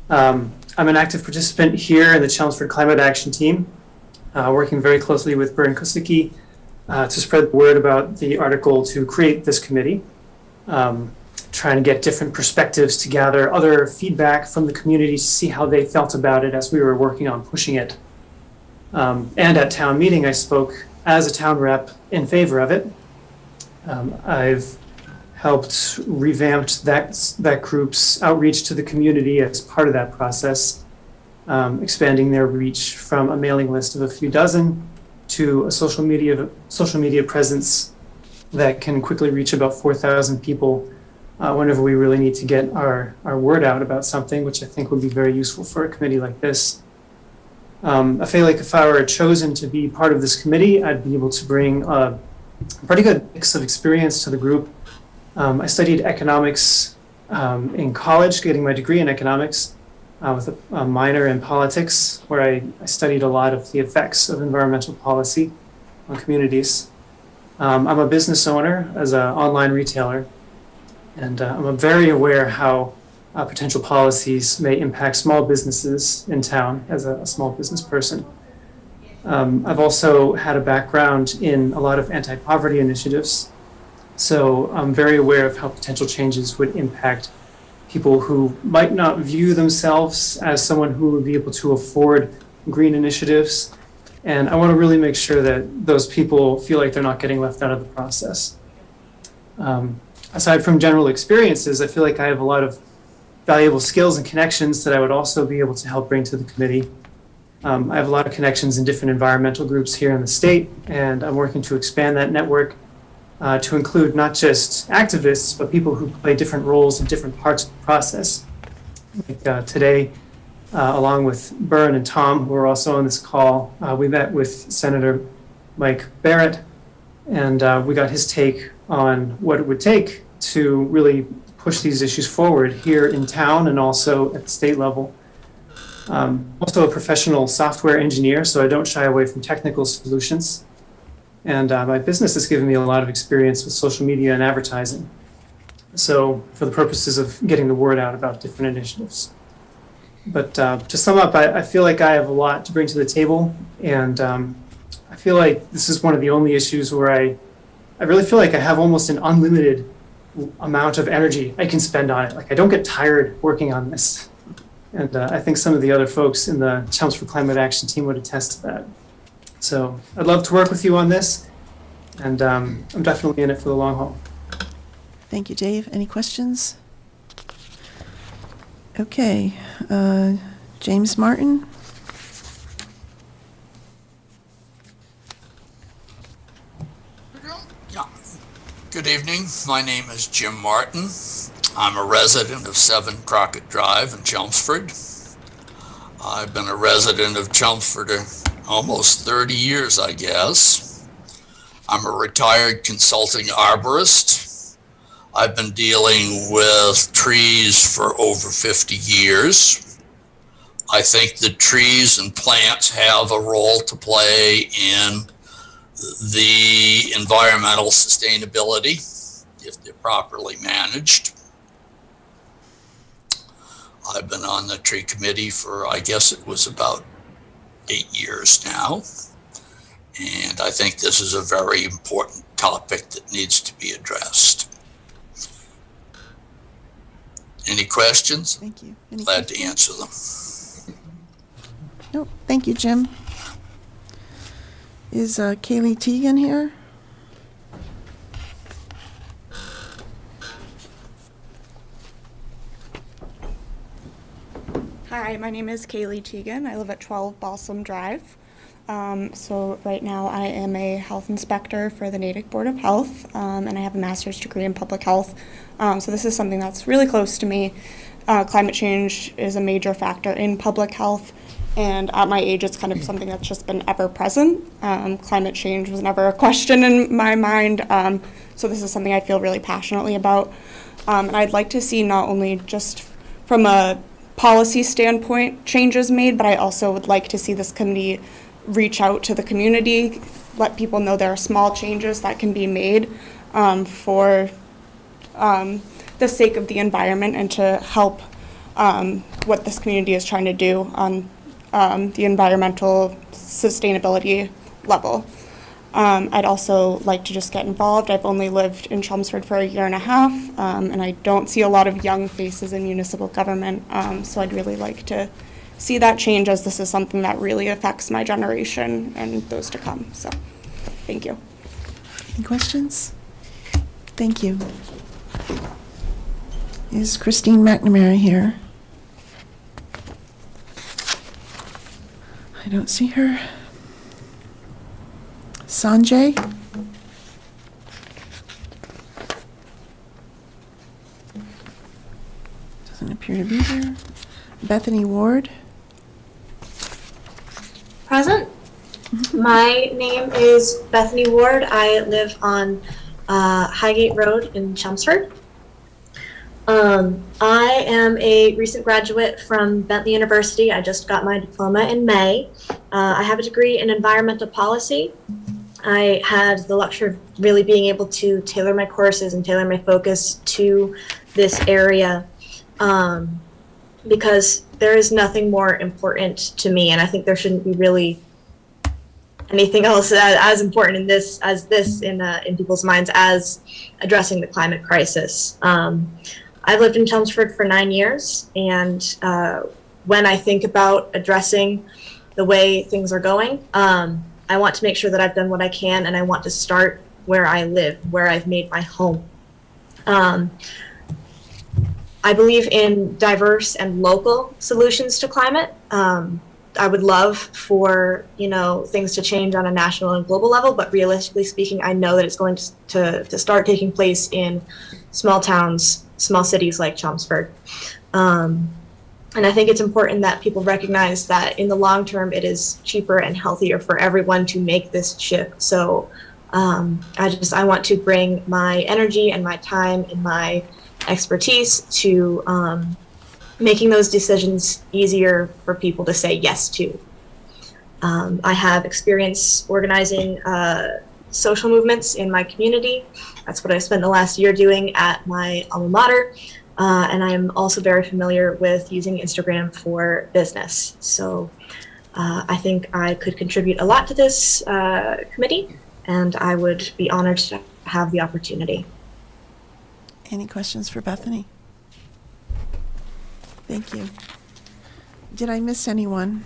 I'm an active participant here in the Chelmsford Climate Action Team, working very closely with Bern Kosicki to spread the word about the article to create this committee, trying to get different perspectives to gather other feedback from the community to see how they felt about it as we were working on pushing it. And at town meeting, I spoke as a town rep in favor of it. I've helped revamp that group's outreach to the community as part of that process, expanding their reach from a mailing list of a few dozen to a social media presence that can quickly reach about 4,000 people whenever we really need to get our word out about something, which I think would be very useful for a committee like this. I feel like if I were chosen to be part of this committee, I'd be able to bring a pretty good mix of experience to the group. I studied economics in college, getting my degree in economics with a minor in politics, where I studied a lot of the effects of environmental policy on communities. I'm a business owner as an online retailer, and I'm very aware how potential policies may impact small businesses in town as a small business person. I've also had a background in a lot of anti-poverty initiatives, so I'm very aware of how potential changes would impact people who might not view themselves as someone who would be able to afford green initiatives. And I want to really make sure that those people feel like they're not getting left out of the process. Aside from general experiences, I feel like I have a lot of valuable skills and connections that I would also be able to help bring to the committee. I have a lot of connections in different environmental groups here in the state, and I'm working to expand that network to include not just activists, but people who play different roles in different parts of the process. Like today, along with Bern and Tom, who are also on this call, we met with Senator Mike Barrett, and we got his take on what it would take to really push these issues forward here in town and also at the state level. Also a professional software engineer, so I don't shy away from technical solutions. And my business has given me a lot of experience with social media and advertising. So for the purposes of getting the word out about different initiatives. But to sum up, I feel like I have a lot to bring to the table. And I feel like this is one of the only issues where I really feel like I have almost an unlimited amount of energy I can spend on it. Like I don't get tired working on this. And I think some of the other folks in the Chelmsford Climate Action Team would attest to that. So I'd love to work with you on this, and I'm definitely in it for the long haul. Thank you, Dave. Any questions? Okay, James Martin. Yeah. Good evening. My name is Jim Martin. I'm a resident of 7 Crockett Drive in Chelmsford. I've been a resident of Chelmsford almost 30 years, I guess. I'm a retired consulting arborist. I've been dealing with trees for over 50 years. I think that trees and plants have a role to play in the environmental sustainability if they're properly managed. I've been on the tree committee for, I guess it was about 8 years now. And I think this is a very important topic that needs to be addressed. Any questions? Thank you. Glad to answer them. No, thank you, Jim. Is Kaylee Teagan here? Hi, my name is Kaylee Teagan. I live at 12 Balsam Drive. So right now I am a health inspector for the Natick Board of Health, and I have a master's degree in public health. So this is something that's really close to me. Climate change is a major factor in public health, and at my age it's kind of something that's just been ever present. Climate change was never a question in my mind, so this is something I feel really passionately about. And I'd like to see not only just from a policy standpoint changes made, but I also would like to see this committee reach out to the community, let people know there are small changes that can be made for the sake of the environment and to help what this community is trying to do on the environmental sustainability level. I'd also like to just get involved. I've only lived in Chelmsford for 1.5 years, and I don't see a lot of young faces in municipal government, so I'd really like to see that change, as this is something that really affects my generation and those to come. So, thank you. Any questions? Thank you. Is Christine McNamara here? I don't see her. Sanjay? Doesn't appear to be here. Bethany Ward? Present. My name is Bethany Ward. I live on Highgate Road in Chelmsford. I am a recent graduate from Bentley University. I just got my diploma in May. I have a degree in environmental policy. I had the luxury of really being able to tailor my courses and tailor my focus to this area, because there is nothing more important to me, and I think there shouldn't be really anything else as important in this in people's minds as addressing the climate crisis. I've lived in Chelmsford for 9 years, and when I think about addressing the way things are going, I want to make sure that I've done what I can, and I want to start where I live, where I've made my home. I believe in diverse and local solutions to climate. I would love for things to change on a national and global level, but realistically speaking, I know that it's going to start taking place in small towns, small cities like Chelmsford. And I think it's important that people recognize that in the long term, it is cheaper and healthier for everyone to make this shift. So I want to bring my energy and my time and my expertise to making those decisions easier for people to say yes to. I have experience organizing social movements in my community. That's what I spent the last year doing at my alma mater. And I am also very familiar with using Instagram for business. So I think I could contribute a lot to this committee, and I would be honored to have the opportunity. Any questions for Bethany? Thank you. Did I miss anyone?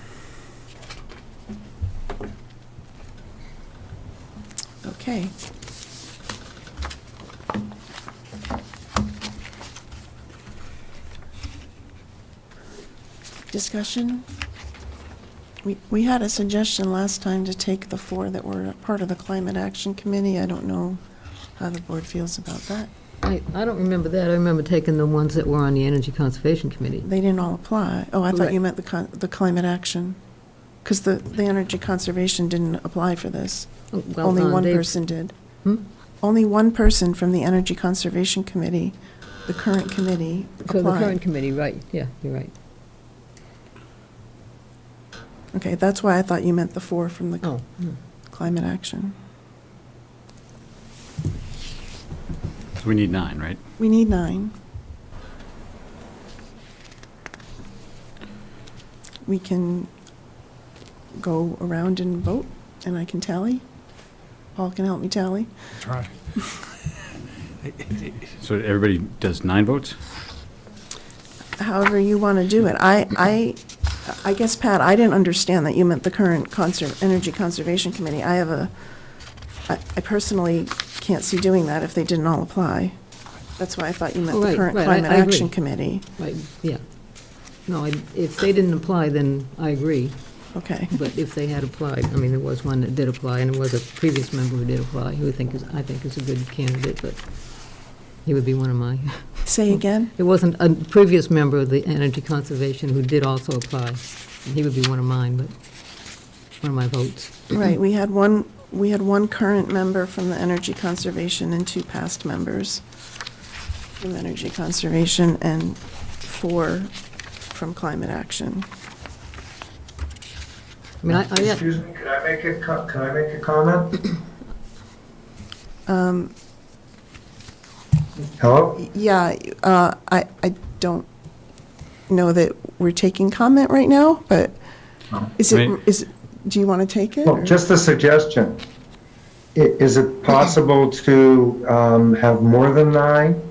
Okay. Discussion? We had a suggestion last time to take the 4 that were part of the Climate Action Committee. I don't know how the board feels about that. I don't remember that. I remember taking the ones that were on the Energy Conservation Committee. They didn't all apply. Oh, I thought Right. you meant the Climate Action. Because the Energy Conservation didn't apply for this. Well, Only one Dave- person did. Hmm? Only one person from the Energy Conservation Committee, the current committee, So the applied. current committee, right, yeah, you're right. Okay, that's why I thought you meant the 4 from the Oh, Climate Action. So we need 9, right? We need 9. We can go around and vote, and I can tally. Paul can help me tally. Try. So everybody does 9 votes? However you want to do it. I guess, Pat, I didn't understand that you meant the current Energy Conservation Committee. I personally can't see doing that if they didn't all apply. That's why I thought you meant the Right, current right, Climate I agree. Action Committee. Right, yeah. No, if they didn't apply, then I agree. Okay. But if they had applied, I mean, there was one that did apply, and there was a previous member who did apply, who I think is a good candidate, but he would be one of my. Say again? There wasn't a previous member of the Energy Conservation who did also apply. And he would be one of mine, but one of my votes. Right, we had one current member from the Energy Conservation and 2 past members from Energy Conservation and 4 from Climate Action. I mean, Excuse me, can I make a comment? Hello? Yeah, I don't know that we're taking comment right now, but do you want to take it? Well, or- just a suggestion. Is it possible to have more than 9?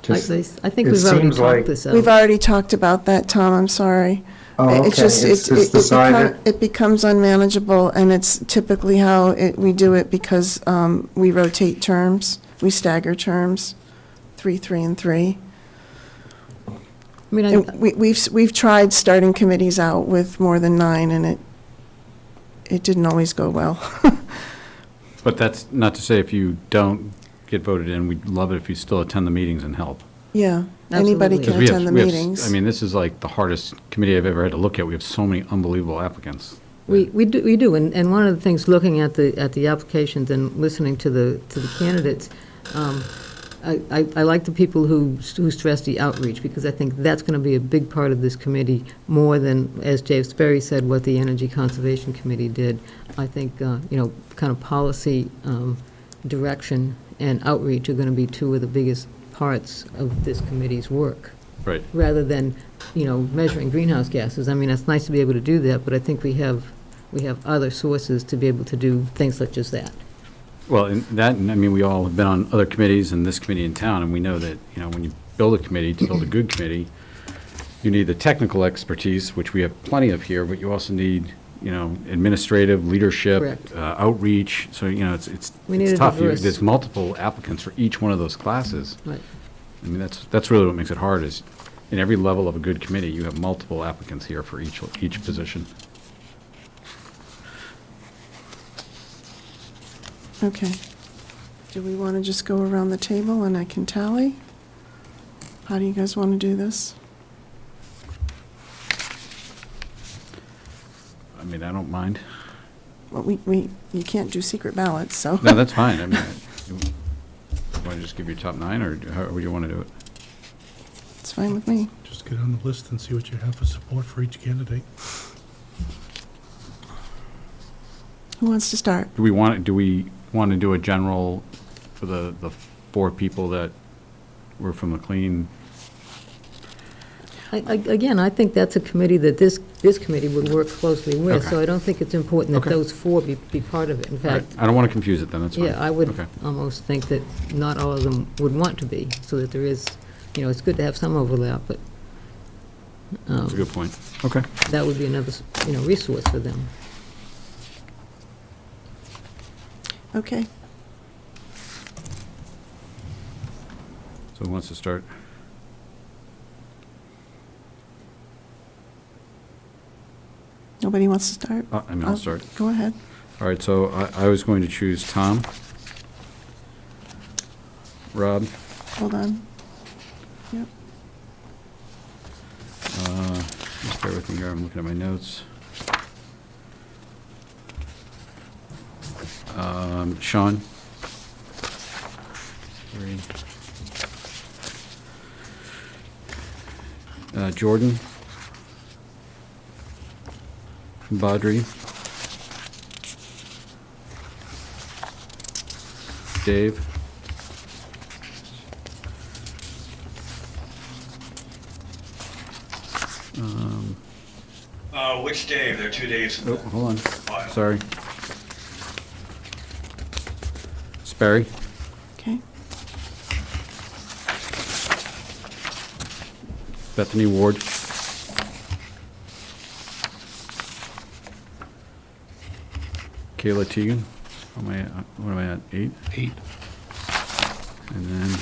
I think it we've already seems like- talked this out. We've already talked about that, Tom, I'm sorry. Oh, It's okay, just, it's decided? it becomes unmanageable, and it's typically how we do it because we rotate terms, we stagger terms, 3, 3, and 3. I mean, And we've tried starting committees out with more than 9, and it didn't always go well. But that's not to say if you don't get voted in, we'd love it if you still attend the meetings and help. Yeah, anybody can attend the meetings. I mean, this is like the hardest committee I've ever had to look at. We have so many unbelievable applicants. We do, and one of the things, looking at the applications and listening to the candidates, I like the people who stress the outreach, because I think that's going to be a big part of this committee, more than, as Dave Sperry said, what the Energy Conservation Committee did. I think, kind of policy direction and outreach are going to be 2 of the biggest parts of this committee's work. Right. Rather than, measuring greenhouse gases. I mean, it's nice to be able to do that, but I think we have other sources to be able to do things such as that. Well, I mean, we all have been on other committees and this committee in town, and we know that, when you build a committee, to build a good committee, you need the technical expertise, which we have plenty of here, but you also need, administrative, leadership, Correct. Outreach. So, it's We need a tough. diverse- There's multiple applicants for each one of those classes. Right. I mean, that's really what makes it hard, is in every level of a good committee, you have multiple applicants here for each position. Okay. Do we want to just go around the table and I can tally? How do you guys want to do this? I mean, I don't mind. Well, you can't do secret ballots, so. No, that's fine. I mean, you want to just give your top 9, or how would you want to do it? It's fine with me. Just get on the list and see what you have for support for each candidate. Who wants to start? Do we want to do a general for the 4 people that were from the clean? Again, I think that's a committee that this committee would work closely with, Okay. so I don't think it's important that Okay. those 4 be part of it. In All right, fact, I don't want to confuse it then, that's fine. yeah, I would Okay. almost think that not all of them would want to be, so that there is, it's good to have some overlap, but That's a good point. Okay. that would be another, resource for them. Okay. So who wants to start? Nobody wants to start? I'll start. Go ahead. All right, so I was going to choose Tom. Rob. Hold on. Yep. Just bear with me here, I'm looking at my notes. Sean. 3. Jordan. Badri. Dave. Which Dave? There are two Daves. Oh, hold on. Sorry. Sperry. Okay. Bethany Ward. Kayla Teagan. What am I at? 8? 8. And then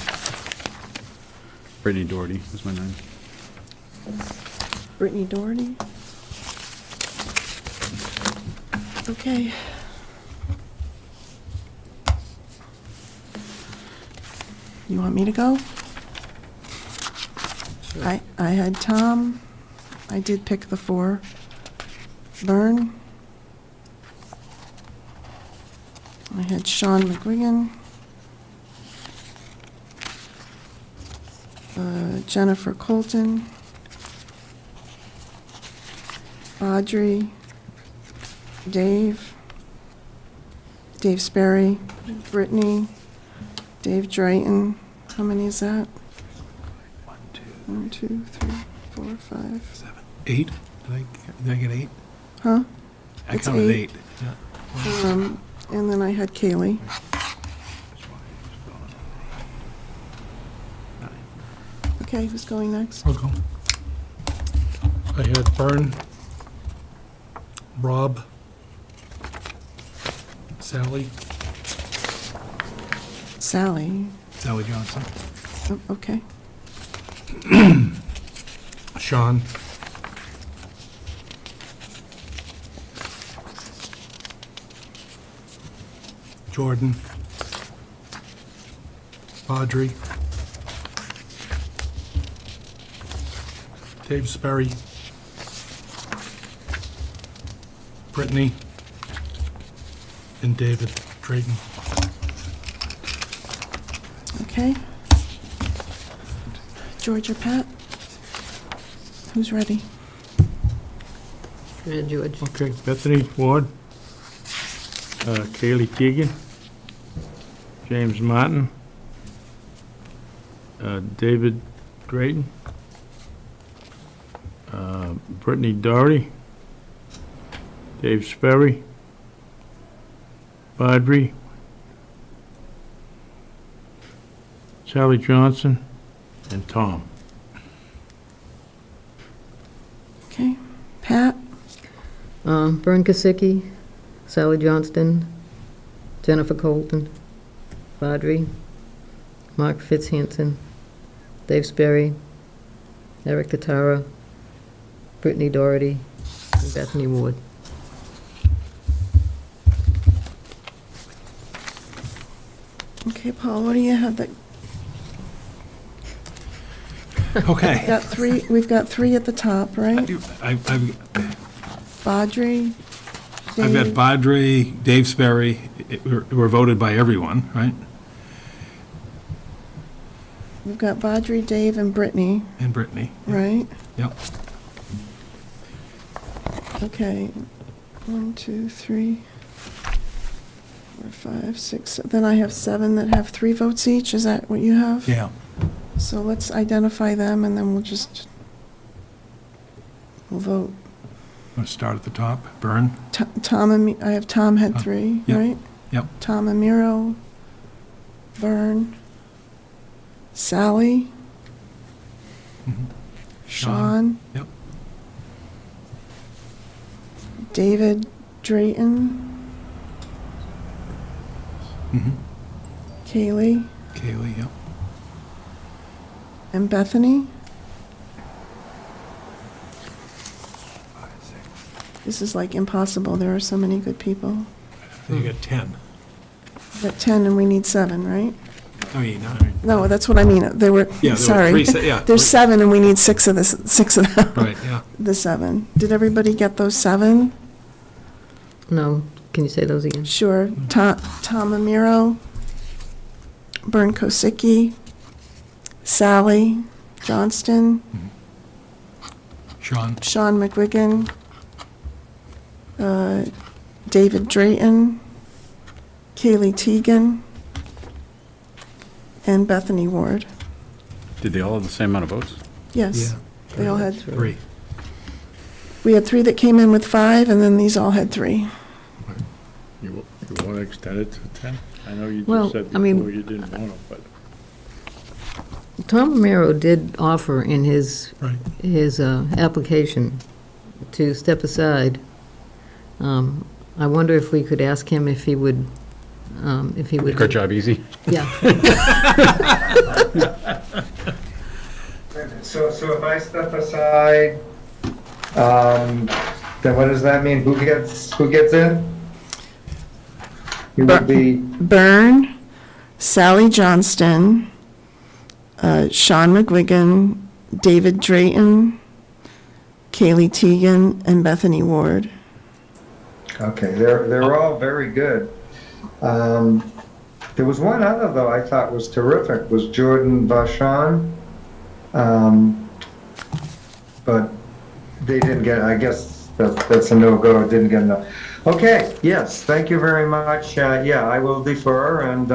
Brittany Doherty was my 9. Brittany Doherty. Okay. You want me to go? I had Tom. I did pick the 4. Vern. I had Sean McGuigan. Jennifer Colton. Audrey. Dave Sperry, Brittany, Dave Drayton. How many is that? 1, 2, 3, 4, 5, 7, 8. Did I get 8? Huh? I It's counted 8. 8. Yeah. And then I had Kaylee. Okay, who's going next? I'll go. I had Byrne, Rob, Sally Oh, Johnson, okay. Sean, Jordan, Audrey, Dave Sperry, Brittany, and David Drayton. Okay. George or Pat? Who's ready? Go ahead, George. Okay, Bethany Ward, Kaylee Teagan, James Martin, David Drayton, Brittany Doherty, Dave Sperry, Badri, Sally Johnson, and Tom. Okay. Pat? Vern Kosicki, Sally Johnston, Jennifer Colton, Badri, Mark Fitzhanson, Dave Sperry, Eric Tatara, Brittany Doherty, and Bethany Ward. Okay, Paul, what do you have that? Okay. We've got three at the top, right? Badri, I've got Dave. Badri, Dave Sperry, were voted by everyone, right? We've got Badri, Dave, and Brittany, And Brittany. right? Yep. Okay. 1, 2, 3, 4, 5, 6. Then I have 7 that have 3 votes each. Is that what you have? Yeah. So let's identify them, and then we'll vote. Let's start at the top. Byrne. Tom and me, I have Tom had 3, yep. right? Yep. Tom Amiro, Vern, Sally, Sean. Yep. David Drayton, Kaylee, Yep. and Bethany. This is like impossible. There are so many good people. You got 10. We got 10 and we need 7, right? I mean, 9. No, that's what I mean. There were, Yeah, there were sorry. three, yeah. There's 7 and we need 6 of them. Right, yeah. The 7. Did everybody get those 7? No, can you say those again? Sure. Tom Amiro, Bern Kosicki, Sally Johnston, Sean. Sean McGuigan, David Drayton, Kaylee Teagan, and Bethany Ward. Did they all have the same amount of votes? Yes, they all had 3. We had 3 that came in with 5, and then these all had 3. You want to extend it to 10? I know you Well, just said I mean- before you didn't want to, but. Tom Romero did offer in his application to step aside. I wonder if we could ask him if he would. Make our job easy. Yeah. So if I step aside, then what does that mean? Who gets in? It would be Byrne, Sally Johnston, Sean McGuigan, David Drayton, Kaylee Teagan, and Bethany Ward. okay. They're all very good. There was one other though I thought was terrific. Was Jordan Vachon, but they didn't get. I guess that's a no-go. Didn't get enough. Okay. Yes. Thank you very much. Yeah, I will defer and.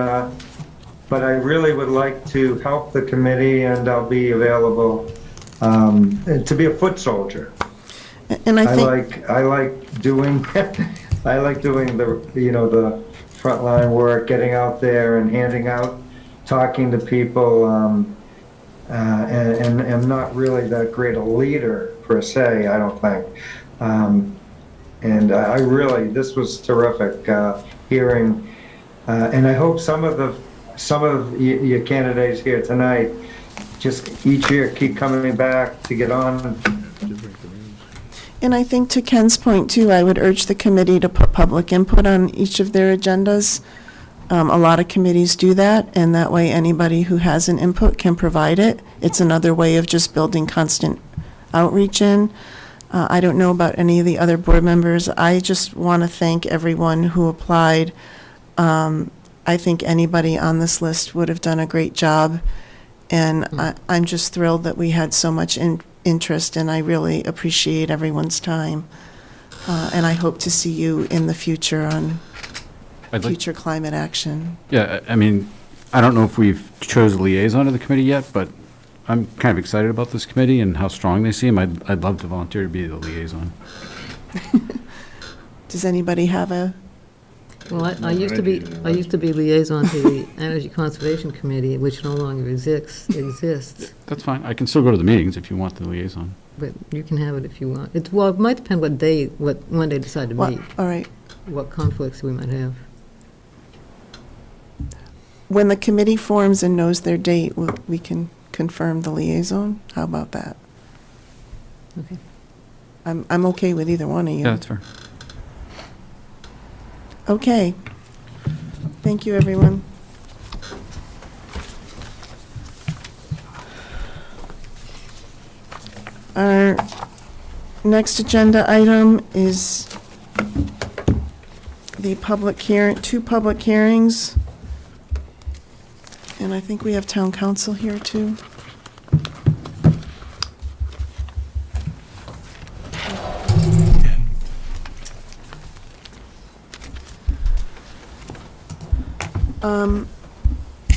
But I really would like to help the committee, and I'll be available to be a foot soldier. And I think I like doing I like doing the the frontline work, getting out there and handing out, talking to people, and I'm not really that great a leader per se. I don't think. And I really, this was terrific hearing, and I hope some of your candidates here tonight just each year keep coming back to get on. And I think to Ken's point too, I would urge the committee to put public input on each of their agendas. A lot of committees do that, and that way anybody who has an input can provide it. It's another way of just building constant outreach in. I don't know about any of the other board members. I just want to thank everyone who applied. I think anybody on this list would have done a great job, and I'm just thrilled that we had so much interest, and I really appreciate everyone's time. And I hope to see you in the future on future climate action. Yeah, I mean, I don't know if we've chose a liaison to the committee yet, but I'm kind of excited about this committee and how strong they seem. I'd love to volunteer to be the liaison. Does anybody have a? Well, I used to be liaison to the Energy Conservation Committee, which no longer exists. That's fine. I can still go to the meetings if you want the liaison. But you can have it if you want. It might depend when they decide to meet. All right. What conflicts we might have. When the committee forms and knows their date, we can confirm the liaison. How about that? Okay. I'm okay with either one of you. Yeah, that's fair. Okay. Thank you, everyone. Our next agenda item is the two public hearings. And I think we have town council here too.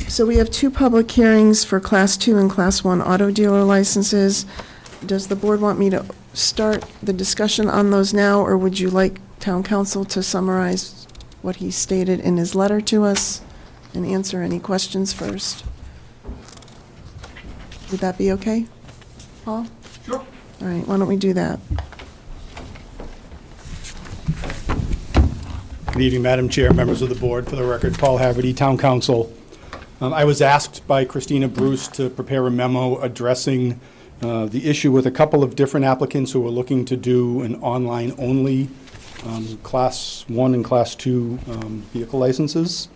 So we have two public hearings for Class 2 and Class 1 auto dealer licenses. Does the board want me to start the discussion on those now, or would you like town council to summarize what he stated in his letter to us and answer any questions first? Would that be okay, Paul? Sure. All right, why don't we do that? Good evening, Madam Chair, members of the board. For the record, Paul Haverty, Town Council. I was asked by Christina Bruce to prepare a memo addressing the issue with a couple of different applicants who were looking to do an online-only Class 1 and Class 2 vehicle licenses.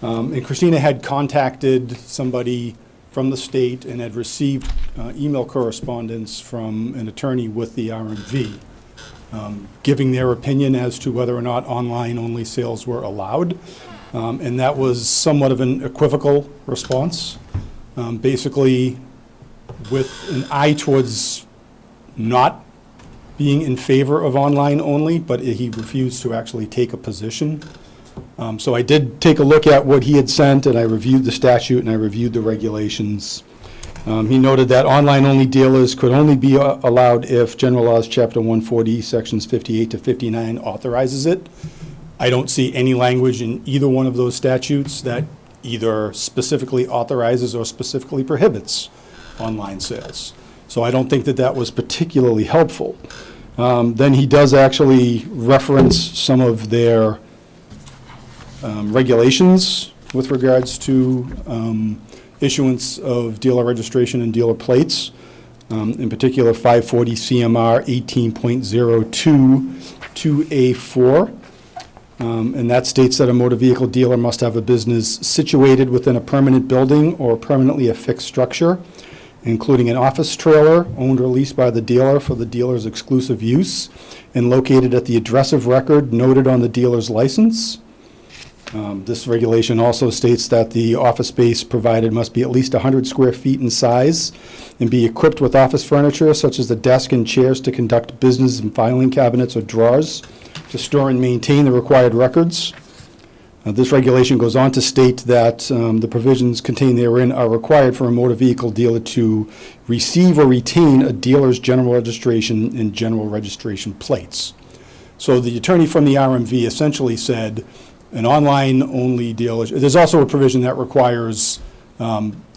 And Christina had contacted somebody from the state and had received email correspondence from an attorney with the RMV, giving their opinion as to whether or not online-only sales were allowed. And that was somewhat of an equivocal response. Basically, with an eye towards not being in favor of online only, but he refused to actually take a position. So I did take a look at what he had sent, and I reviewed the statute and I reviewed the regulations. He noted that online-only dealers could only be allowed if General Laws, Chapter 140, Sections 58 to 59 authorizes it. I don't see any language in either one of those statutes that either specifically authorizes or specifically prohibits online sales. So I don't think that that was particularly helpful. Then he does actually reference some of their regulations with regards to issuance of dealer registration and dealer plates. In particular, 540 CMR 18.02 2A4. And that states that a motor vehicle dealer must have a business situated within a permanent building or permanently affixed structure, including an office trailer owned or leased by the dealer for the dealer's exclusive use, and located at the address of record noted on the dealer's license. This regulation also states that the office space provided must be at least 100 square feet in size and be equipped with office furniture such as the desk and chairs to conduct business and filing cabinets or drawers to store and maintain the required records. This regulation goes on to state that the provisions contained therein are required for a motor vehicle dealer to receive or retain a dealer's general registration and general registration plates. So the attorney from the RMV essentially said an online-only dealer, there's also a provision that requires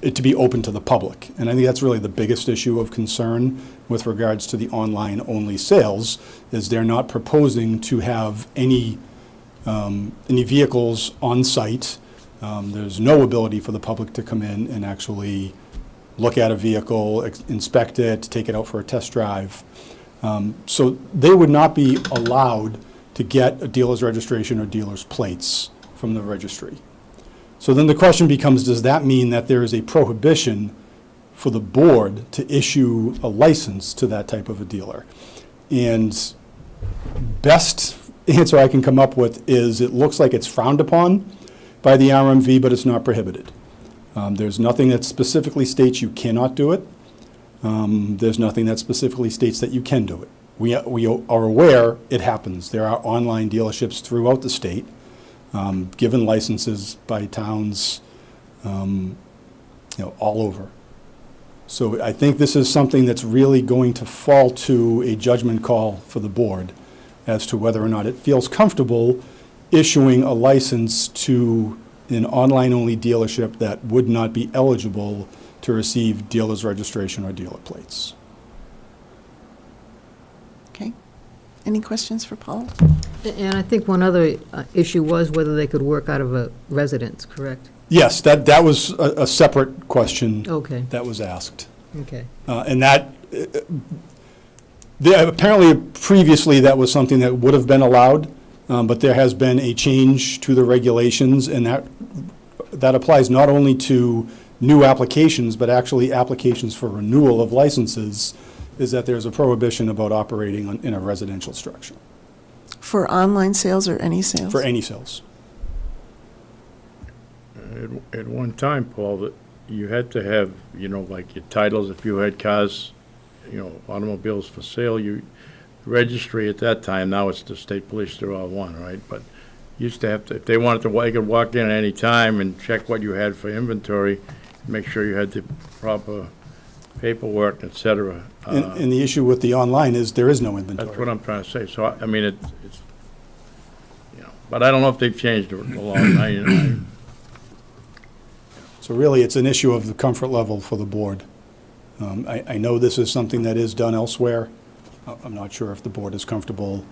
it to be open to the public. And I think that's really the biggest issue of concern with regards to the online-only sales, is they're not proposing to have any vehicles on site. There's no ability for the public to come in and actually look at a vehicle, inspect it, take it out for a test drive. So they would not be allowed to get a dealer's registration or dealer's plates from the registry. So then the question becomes, does that mean that there is a prohibition for the board to issue a license to that type of a dealer? And best answer I can come up with is it looks like it's frowned upon by the RMV, but it's not prohibited. There's nothing that specifically states you cannot do it. There's nothing that specifically states that you can do it. We are aware it happens. There are online dealerships throughout the state, given licenses by towns, all over. So I think this is something that's really going to fall to a judgment call for the board as to whether or not it feels comfortable issuing a license to an online-only dealership that would not be eligible to receive dealer's registration or dealer plates. Okay. Any questions for Paul? And I think one other issue was whether they could work out of a residence, correct? Yes, that was a separate question that was asked. Okay. And that, apparently previously that was something that would have been allowed, but there has been a change to the regulations, and that applies not only to new applications, but actually applications for renewal of licenses, is that there's a prohibition about operating in a residential structure. For online sales or any sales? For any sales. At one time, Paul, that you had to have, like your titles, if you had cars, automobiles for sale, registry at that time, now it's the state police, they're all one, right? But used to have to, if they wanted to, they could walk in at any time and check what you had for inventory, make sure you had the proper paperwork, et cetera. And the issue with the online is there is no inventory. That's what I'm trying to say. So, I mean, it's, but I don't know if they've changed the law. So really, it's an issue of the comfort level for the board. I know this is something that is done elsewhere. I'm not sure if the board is comfortable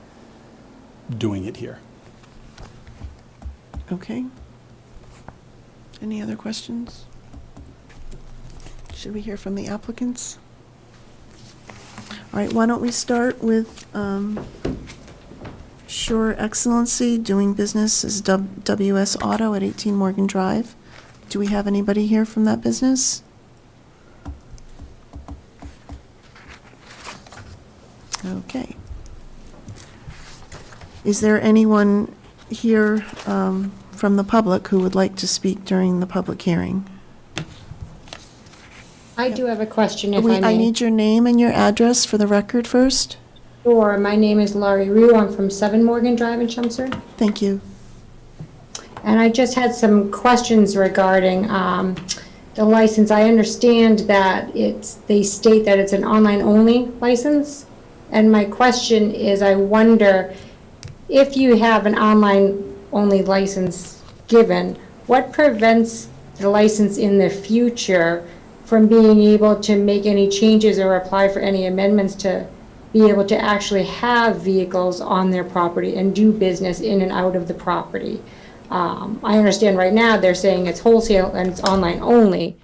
doing it here. Okay. Any other questions? Should we hear from the applicants? All right, why don't we start with Sure Excellency, doing business as WS Auto at 18 Morgan Drive. Do we have anybody here from that business? Okay. Is there anyone here from the public who would like to speak during the public hearing? I do have a question, if I may. I need your name and your address for the record first. Sure. My name is Laurie Rue. I'm from 7 Morgan Drive in Chelmsford. Thank you. And I just had some questions regarding the license. I understand that they state that it's an online-only license. And my question is, I wonder, if you have an online-only license given, what prevents the license in the future from being able to make any changes or apply for any amendments to be able to actually have vehicles on their property and do business in and out of the property? I understand right now they're saying it's wholesale and it's online only,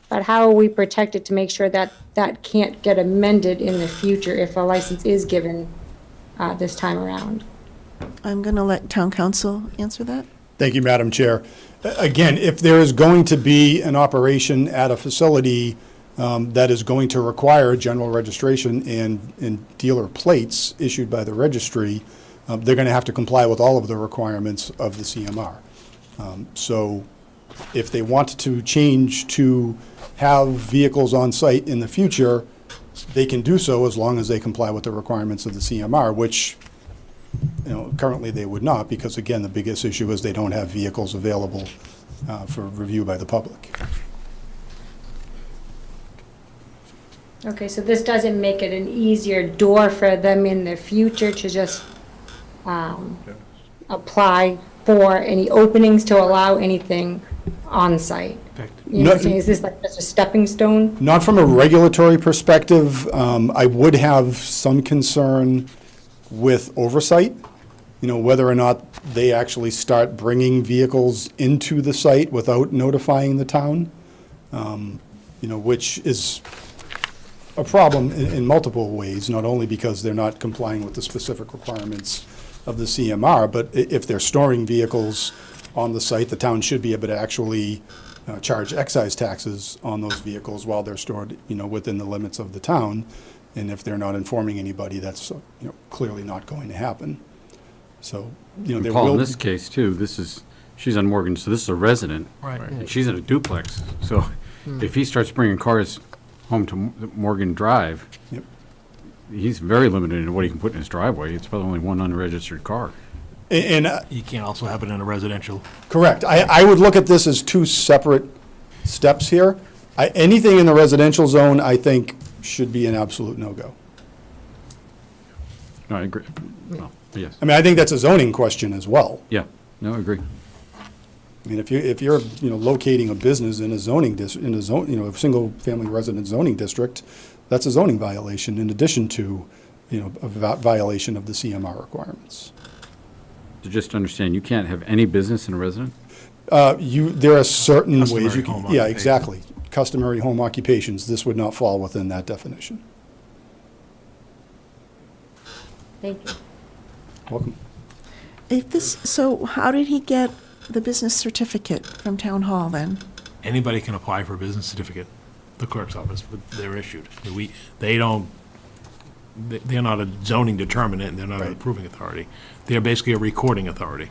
but how are we protected to make sure that that can't get amended in the future if a license is given this time around? I'm going to let town council answer that. Thank you, Madam Chair. Again, if there is going to be an operation at a facility that is going to require general registration and dealer plates issued by the registry, they're going to have to comply with all of the requirements of the CMR. So if they want to change to have vehicles on site in the future, they can do so as long as they comply with the requirements of the CMR, which currently they would not, because again, the biggest issue is they don't have vehicles available for review by the public. Okay, so this doesn't make it an easier door for them in the future to just apply for any openings to allow anything on site? You know what I'm saying? Is this like just a stepping stone? Not from a regulatory perspective. I would have some concern with oversight, whether or not they actually start bringing vehicles into the site without notifying the town, which is a problem in multiple ways, not only because they're not complying with the specific requirements of the CMR, but if they're storing vehicles on the site, the town should be able to actually charge excise taxes on those vehicles while they're stored, within the limits of the town. And if they're not informing anybody, that's clearly not going to happen. So, there Paul, will in this case too, she's on Morgan, so this is a resident. Right. And she's in a duplex. So if he starts bringing cars home to Morgan Drive, Yep. he's very limited in what he can put in his driveway. It's probably only one unregistered car. And You can't also have it in a residential. correct. I would look at this as two separate steps here. Anything in the residential zone, I think, should be an absolute no-go. No, I agree. Well, yes. I mean, I think that's a zoning question as well. Yeah, no, I agree. I mean, if you're locating a business in a a single-family resident zoning district, that's a zoning violation in addition to, a violation of the CMR requirements. To just understand, you can't have any business in a resident? There are certain ways Customary you home can, yeah, occupation. exactly. Customary home occupations, this would not fall within that definition. Thank you. Welcome. So how did he get the business certificate from town hall then? Anybody can apply for a business certificate, the clerk's office, but they're issued. They're not a zoning determinant, and they're not an approving authority. They're basically a recording authority.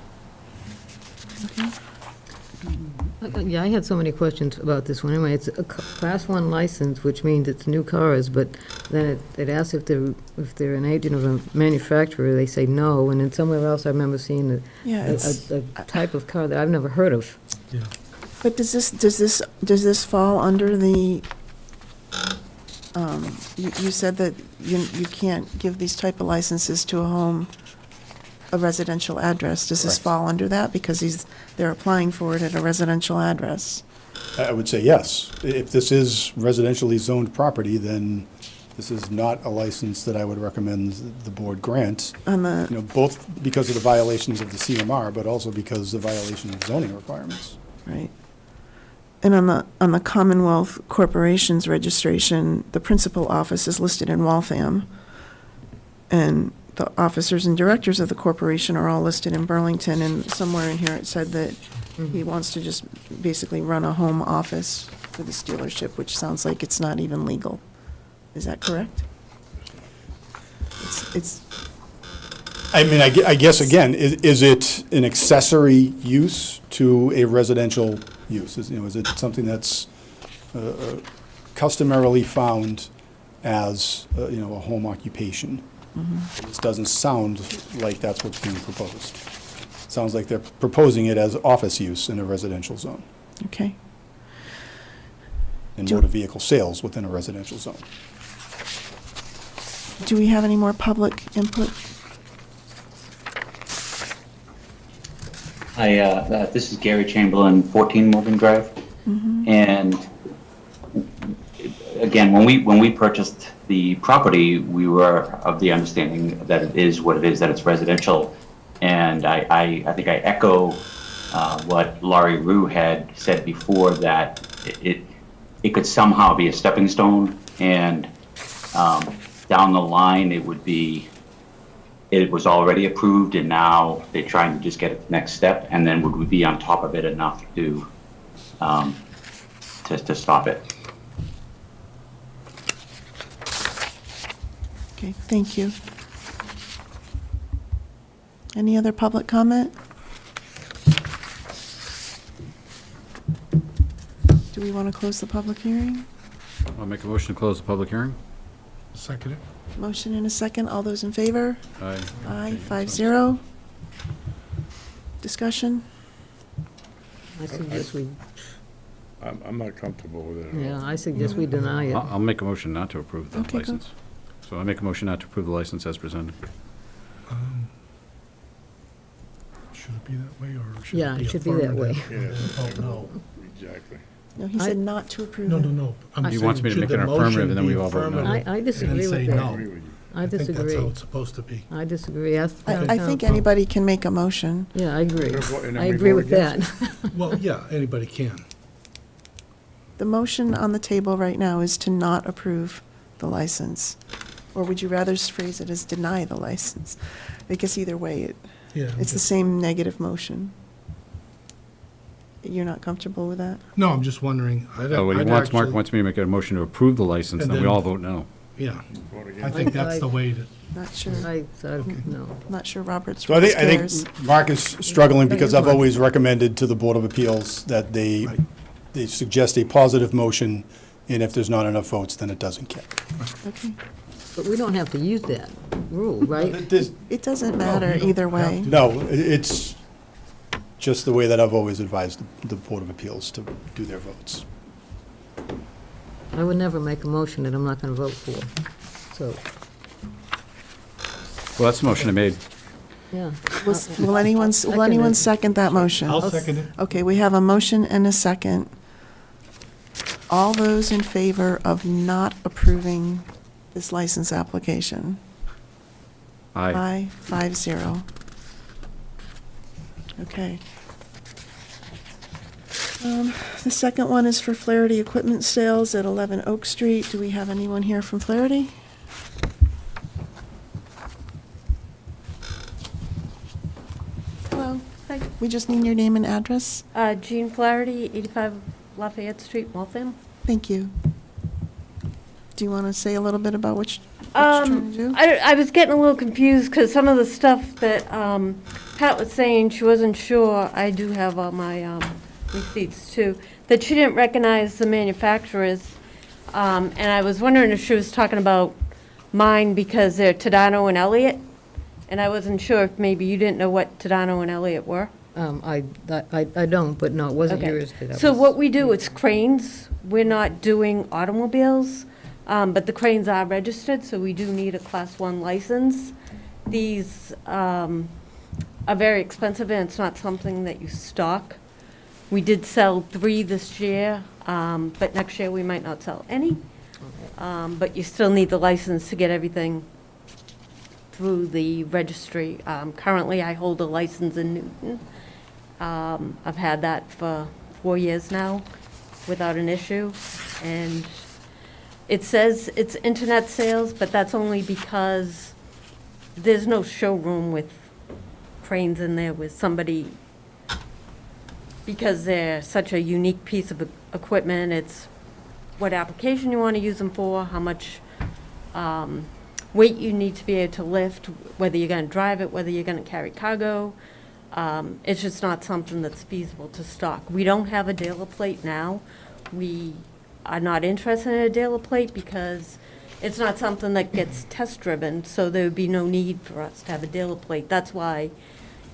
Yeah, I had so many questions about this one. Anyway, it's a Class 1 license, which means it's new cars, but then it asks if they're an agent of a manufacturer, they say no, and then somewhere else I remember seeing a type of car that I've never heard of. Yeah. But does this fall under the, you said that you can't give these type of licenses to a residential address. Does this Correct. fall under that? Because they're applying for it at a residential address. I would say yes. If this is residentially zoned property, then this is not a license that I would recommend the board grant. Both because of the violations of the CMR, but also because of the violation of zoning requirements. Right. And on the Commonwealth Corporations registration, the principal office is listed in Waltham. and the officers and directors of the corporation are all listed in Burlington, and somewhere in here it said that he wants to just basically run a home office for this dealership, which sounds like it's not even legal. Is that correct? It's I mean, I guess, again, is it an accessory use to a residential use? Is it something that's customarily found as, a home occupation? This doesn't sound like that's what's being proposed. Sounds like they're proposing it as office use in a residential zone. Okay. And motor vehicle sales within a residential zone. Do we have any more public input? Hi, this is Gary Chamberlain, 14 Morgan Drive. And again, when we purchased the property, we were of the understanding that it is what it is, that it's residential. And I think I echo what Laurie Rue had said before, that it could somehow be a stepping stone, and down the line it was already approved, and now they're trying to just get it to the next step, and then would we be on top of it enough to stop it? Okay, thank you. Any other public comment? Do we want to close the public hearing? I'll make a motion to close the public hearing. Second it. Motion and a second. All those in favor? Aye. Aye, 5-0. Discussion? I suggest we, I'm not comfortable with it at all. yeah, I suggest we deny it. I'll make a motion not to approve the Okay, go. license. So I make a motion not to approve the license as presented. Should it be that way, or should Yeah, it be it should be that way. affirmative? Oh, no. Exactly. No, he said not to approve No, it. no, no. I'm He saying, wants me to should make the an affirmative, motion and then we be all vote no. affirmative I disagree and with say that. no? agree with you. I think that's disagree. how it's supposed to be. I disagree. Ask the I think town- anybody can make a motion. Yeah, I agree. And then I we agree vote with that. against Well, yeah, anybody can. The motion on the table right now is to not approve the license. Or would you rather phrase it as deny the license? I guess either way, Yeah. it's the same negative motion. You're not comfortable with that? No, I'm just wondering. Oh, what he wants, Mark wants me to make a motion to approve the license, And then we then- all vote no. Yeah, Vote I against think it. that's the way to. Not sure. No. Not sure Robert's So I rules think cares. Mark is struggling because I've Mark. always recommended to the Board of Appeals that they suggest a positive motion, and if there's not enough votes, then it doesn't count. Okay. But we don't have to use that rule, right? It doesn't matter you don't either have way. No, it's just the way that I've always advised the Board of Appeals to do their votes. I would never make a motion that I'm not going to vote for. So, Well, that's the motion I made. yeah. Will anyone second that motion? I'll second it. Okay, we have a motion and a second. All those in favor of not approving this license application? Aye. Aye, 5-0. Okay. The second one is for Flaherty Equipment Sales at 11 Oak Street. Do we have anyone here from Flaherty? Hello. Hi. We just need your name and address. Jean Flaherty, 85 Lafayette Street, Waltham. Thank you. Do you want to say a little bit about what you're trying to do? I was getting a little confused because some of the stuff that Pat was saying, she wasn't sure. I do have all my receipts too, that she didn't recognize the manufacturers. And I was wondering if she was talking about mine because they're Tadano and Elliott. And I wasn't sure if maybe you didn't know what Tadano and Elliott were. I don't, but no, it wasn't Okay. yours. that I So was- what we do, it's cranes. We're not doing automobiles, but the cranes are registered, so we do need a Class 1 license. These are very expensive, and it's not something that you stock. We did sell 3 this year, but next year we might not sell any. But you still need the license to get everything through the registry. Currently, I hold a license in Newton. I've had that for 4 years now without an issue. And it says it's internet sales, but that's only because there's no showroom with cranes in there with somebody, because they're such a unique piece of equipment. It's what application you want to use them for, how much weight you need to be able to lift, whether you're going to drive it, whether you're going to carry cargo. It's just not something that's feasible to stock. We don't have a dealer plate now. We are not interested in a dealer plate because it's not something that gets test driven, so there would be no need for us to have a dealer plate. That's why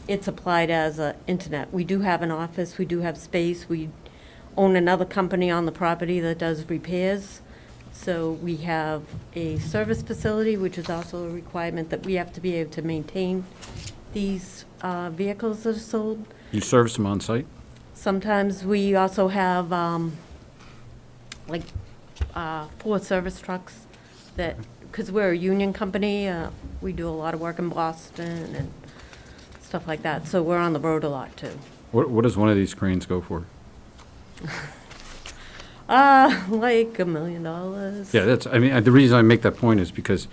it's applied as a internet. We do have an office, we do have space, we own another company on the property that does repairs. So we have a service facility, which is also a requirement that we have to be able to maintain these vehicles that are sold. You service them on site? Sometimes we also have 4 service trucks that, because we're a union company, we do a lot of work in Boston and stuff like that. So we're on the road a lot too. What does one of these cranes go for? Like $1 million. Yeah, I mean, the reason I make that point is because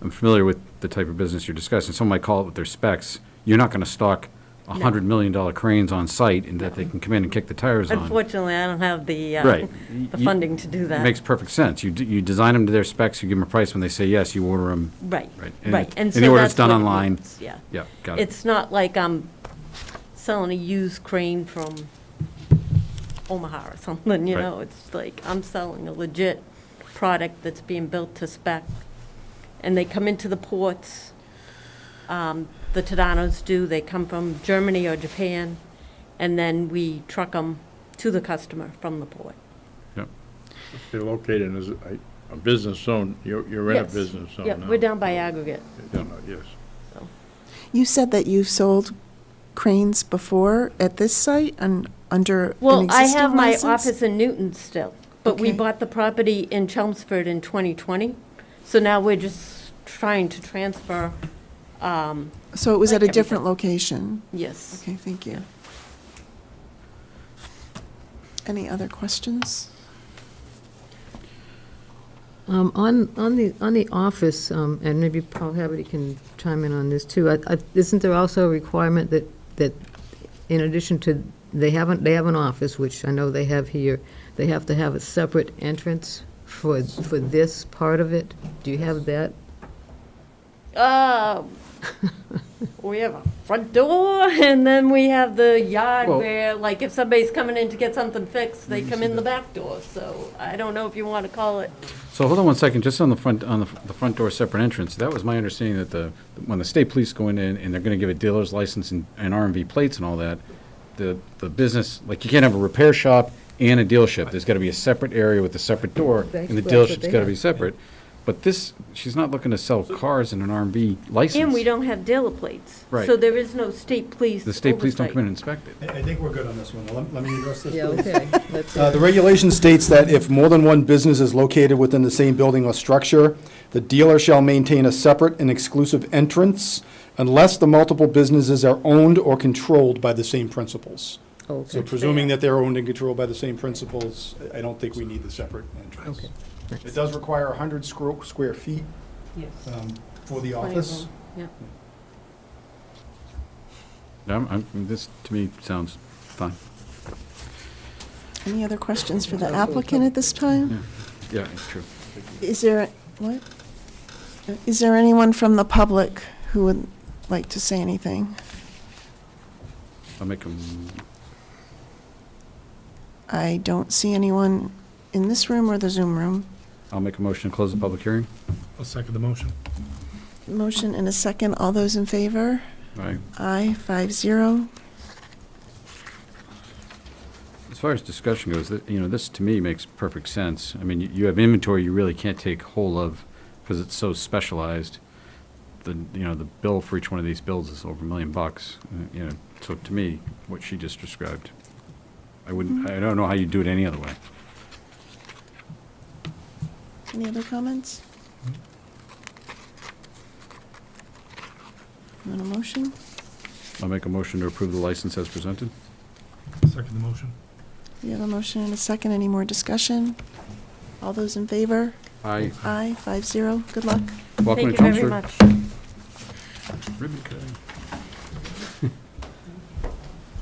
I'm familiar with the type of business you're discussing. Some might call it with their specs. You're not going to stock $100 million cranes on site and that they can come in and kick the tires on. Unfortunately, I don't have the Right. the funding to do that. It makes perfect sense. You design them to their specs, you give them a price. When they say yes, you order them. Right, Right. right. And so the order's that's done what it online. means, Yeah. Yeah, got it. It's not like I'm selling a used crane from Omaha or something, you Right. know? It's like I'm selling a legit product that's being built to spec. And they come into the ports, the Tadanos do, they come from Germany or Japan, and then we truck them to the customer from the port. Yep. They're located as a business zone. You're in a Yes. business zone Yeah, now. we're down by Aggregate. Yes. You said that you've sold cranes before at this site and under an Well, I existing have my license? office in Newton still, but we Okay. bought the property in Chelmsford in 2020. So now we're just trying to transfer. So it was at a everything. different location? Yes. Okay, thank you. Any other questions? On the office, and maybe Paul Haverty can chime in on this too, isn't there also a requirement that in addition to, they have an office, which I know they have here, they have to have a separate entrance for this part of it? Do you have that? We have a front door, and then we have the yard Well- where, like, if somebody's coming in to get something fixed, they come in the back door. So I don't know if you want to call it. So hold on one second, just on the front door separate entrance, that was my understanding that when the state police go in and they're gonna give a dealer's license and RMV plates and all that, the business, like, you can't have a repair shop and a dealership. There's gotta be a separate area with a separate door, and the That's what dealership's they gotta have. be separate. But this, she's not looking to sell cars in an RMV license. And we don't have dealer plates. Right. So there is no state police The state police don't oversight. come in and inspect it. I think we're good on this one. Let me address this, Yeah, please. okay. Let's, The regulation states that if more than one business is located within the same building or structure, the dealer shall maintain a separate and exclusive entrance unless the multiple businesses are owned or controlled by the same principals. Okay. So presuming that they're owned and controlled by the same principals, I don't think we need the separate entrance. Okay. It does require 100 square feet Yes. for the Plenty of office. room, Yeah, this, to me, sounds fine. Any other questions for the applicant at this time? Yeah, it's true. Is there, what? Is there anyone from the public who would like to say anything? I'll make them, I don't see anyone in this room or the Zoom room. I'll make a motion to close the public hearing. I'll second the motion. Motion and a second. All those in favor? Aye. Aye, 5-0. As far as discussion goes, this to me makes perfect sense. I mean, you have inventory you really can't take hold of because it's so specialized. The bill for each one of these builds is over $1 million. So to me, what she just described, I don't know how you do it any other way. Any other comments? You want a motion? I'll make a motion to approve the license as presented. Second the motion. We have a motion and a second. Any more discussion? All those in favor? Aye. Aye, 5-0. Good luck. Welcome Thank to you very Chelmsford. much. Ribbon cutting.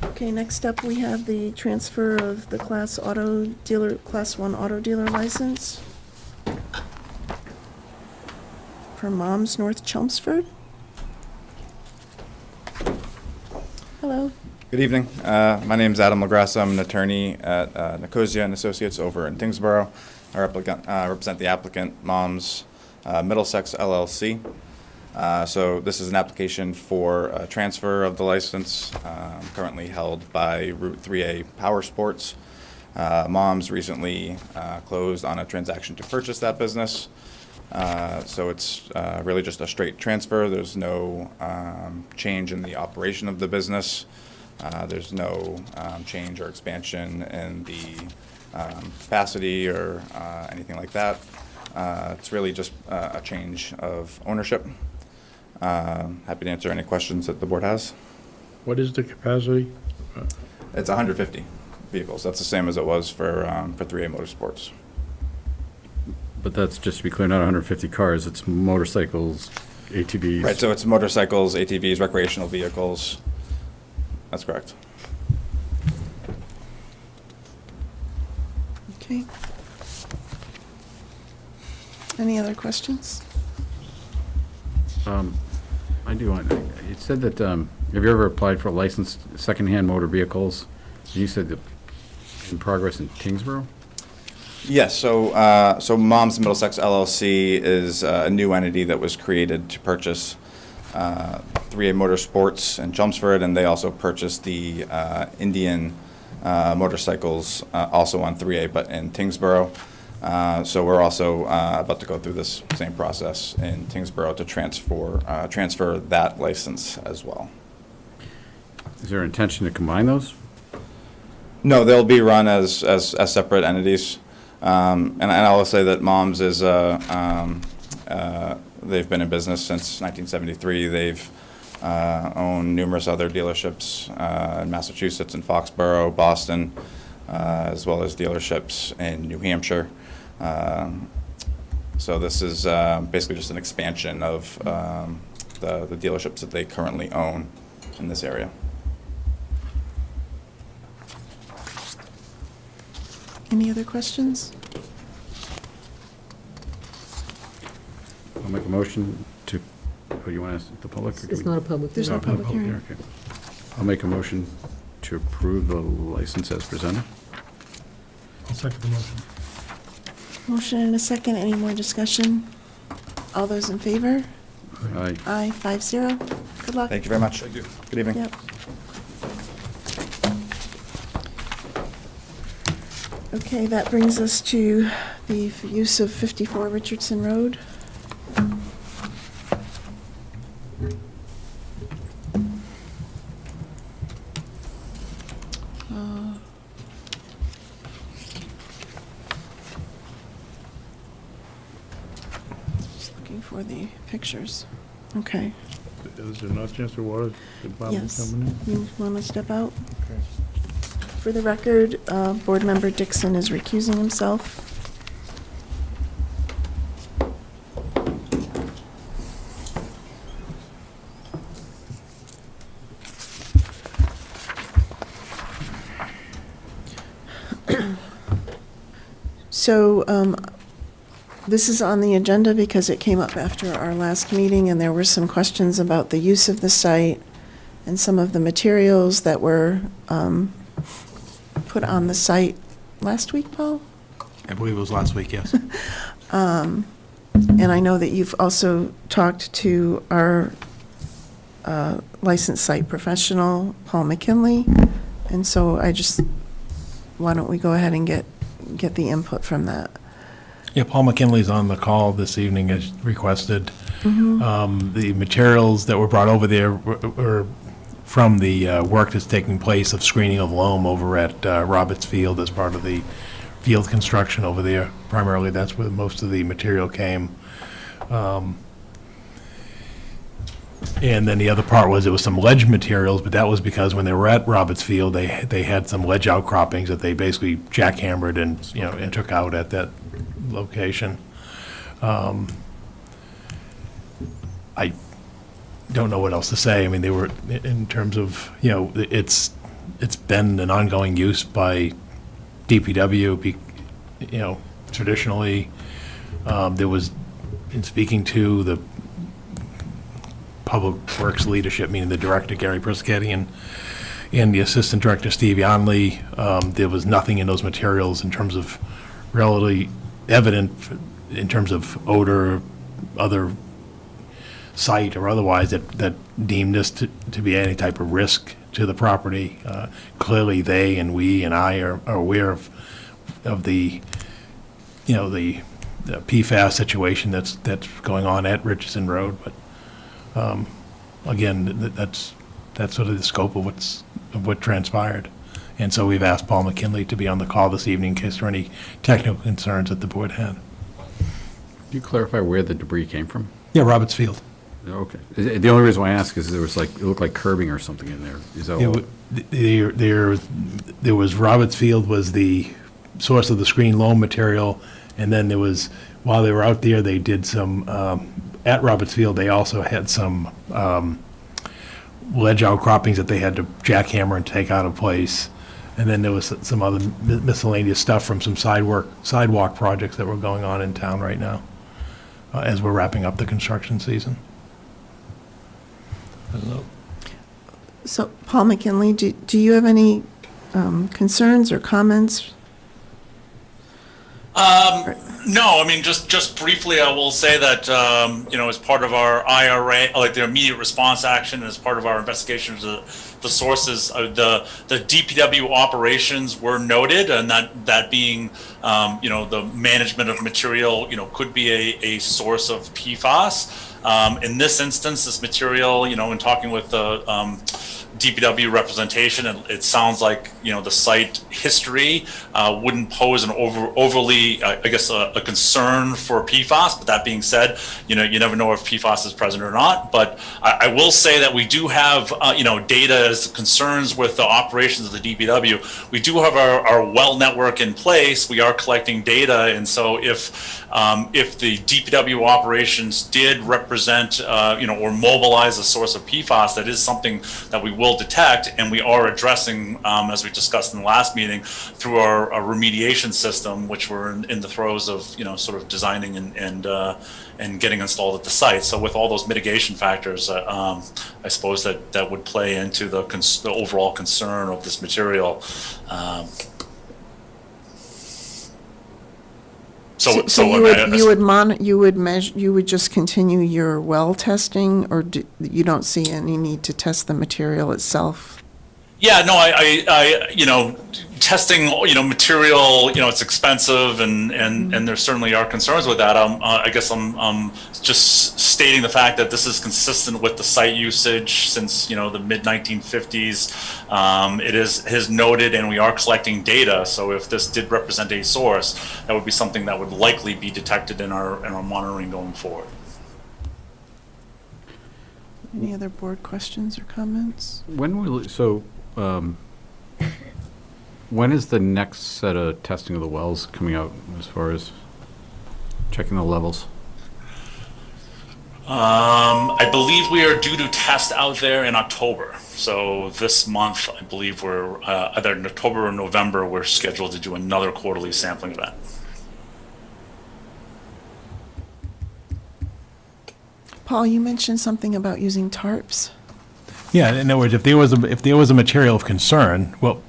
Okay, next up, we have the transfer of the Class 1 auto dealer license for Moms North Chelmsford. Hello. Good evening. My name is Adam LaGrassa. I'm an attorney at Nicosia and Associates over in Tingsboro. I represent the applicant, Moms Middlesex LLC. So this is an application for a transfer of the license currently held by Route 3A Power Sports. Moms recently closed on a transaction to purchase that business. So it's really just a straight transfer. There's no change in the operation of the business. There's no change or expansion in the capacity or anything like that. It's really just a change of ownership. Happy to answer any questions that the board has. What is the capacity? It's 150 vehicles. That's the same as it was for 3A Motorsports. But that's, just to be clear, not 150 cars, it's motorcycles, ATVs. Right, so it's motorcycles, ATVs, recreational vehicles. That's correct. Okay. Any other questions? I do want, it said that, have you ever applied for a licensed secondhand motor vehicles? You said that in progress in Tingsboro? Yes, so Moms Middlesex LLC is a new entity that was created to purchase 3A Motorsports in Chelmsford, and they also purchased the Indian motorcycles also on 3A, but in Tingsboro. So we're also about to go through this same process in Tingsboro to transfer that license as well. Is there intention to combine those? No, they'll be run as separate entities. And I'll say that Moms is they've been in business since 1973. They've owned numerous other dealerships in Massachusetts and Foxborough, Boston, as well as dealerships in New Hampshire. So this is basically just an expansion of the dealerships that they currently own in this area. Any other questions? I'll make a motion to, oh, you want to ask the public? or do It's we- not a public There's no hearing. public hearing. Okay. I'll make a motion to approve the license as presented. I'll second the motion. Motion and a second. Any more discussion? All those in favor? Aye. Aye, 5-0. Good luck. Thank you very much. Thank you. Good evening. Yep. Okay, that brings us to the use of 54 Richardson Road. Just looking for the pictures. Okay. Is there not chance for water? Yes. You want to step out? For the record, Board Member Dixon is recusing himself. So, this is on the agenda because it came up after our last meeting, and there were some questions about the use of the site and some of the materials that were put on the site last week, Paul? I believe it was last week, yes. And I know that you've also talked to our licensed site professional, Paul McKinley, and so why don't we go ahead and get the input from that? Yeah, Paul McKinley's on the call this evening as requested. The materials that were brought over there were from the work that's taking place of screening of loam over at Roberts Field as part of the field construction over there. Primarily, that's where most of the material came. And then the other part was there was some ledge materials, but that was because when they were at Roberts Field, they had some ledge outcroppings that they basically jackhammered and took out at that location. don't know what else to say. I mean, they were, in terms of, it's been an ongoing use by DPW, traditionally. There was, in speaking to the Public Works leadership, meaning the director, Gary Prisketti, and the assistant director, Steve Yonley, there was nothing in those materials in terms of relatively evident, in terms of odor, other site or otherwise, that deemed this to be any type of risk to the property. Clearly, they and we and I are aware of the PFAS situation that's going on at Richardson Road, but again, that's sort of the scope of what transpired. And so we've asked Paul McKinley to be on the call this evening in case there are any technical concerns that the board had. Can you clarify where the debris came from? Yeah, Roberts Field. Okay. The only reason why I ask is there was it looked like curbing or something in there. Is that all? There was Roberts Field was the source of the screen loam material, and then there was, while they were out there, they did some, at Roberts Field, they also had some ledge outcroppings that they had to jackhammer and take out of place. And then there was some other miscellaneous stuff from some sidewalk projects that were going on in town right now, as we're wrapping up the construction season. I don't know. So, Paul McKinley, do you have any concerns or comments? No, I mean, just briefly, I will say that, as part of our IRA, like the immediate response action, as part of our investigation of the sources, the DPW operations were noted, and that being, the management of material, could be a source of PFAS. In this instance, this material, in talking with the DPW representation, it sounds like the site history wouldn't pose an overly, I guess, a concern for PFAS. But that being said, you never know if PFAS is present or not. But I will say that we do have data as concerns with the operations of the DPW. We do have our well network in place. We are collecting data, and so if the DPW operations did represent or mobilize a source of PFAS, that is something that we will detect, and we are addressing, as we discussed in the last meeting, through our remediation system, which we're in the throes of, sort of designing and getting installed at the site. So with all those mitigation factors, I suppose that would play into the overall concern of this material. You would just continue your well testing, or you don't see any need to test the material itself? Yeah, no, I testing, material, it's expensive, and there certainly are concerns with that. I guess I'm just stating the fact that this is consistent with the site usage since, the mid-1950s. It is noted, and we are collecting data. So if this did represent a source, that would be something that would likely be detected in our monitoring going forward. Any other board questions or comments? When is the next set of testing of the wells coming out as far as checking the levels? I believe we are due to test out there in October. So this month, I believe we're either in October or November, we're scheduled to do another quarterly sampling event. Paul, you mentioned something about using tarps. Yeah, in other words, if there was a material of concern, well,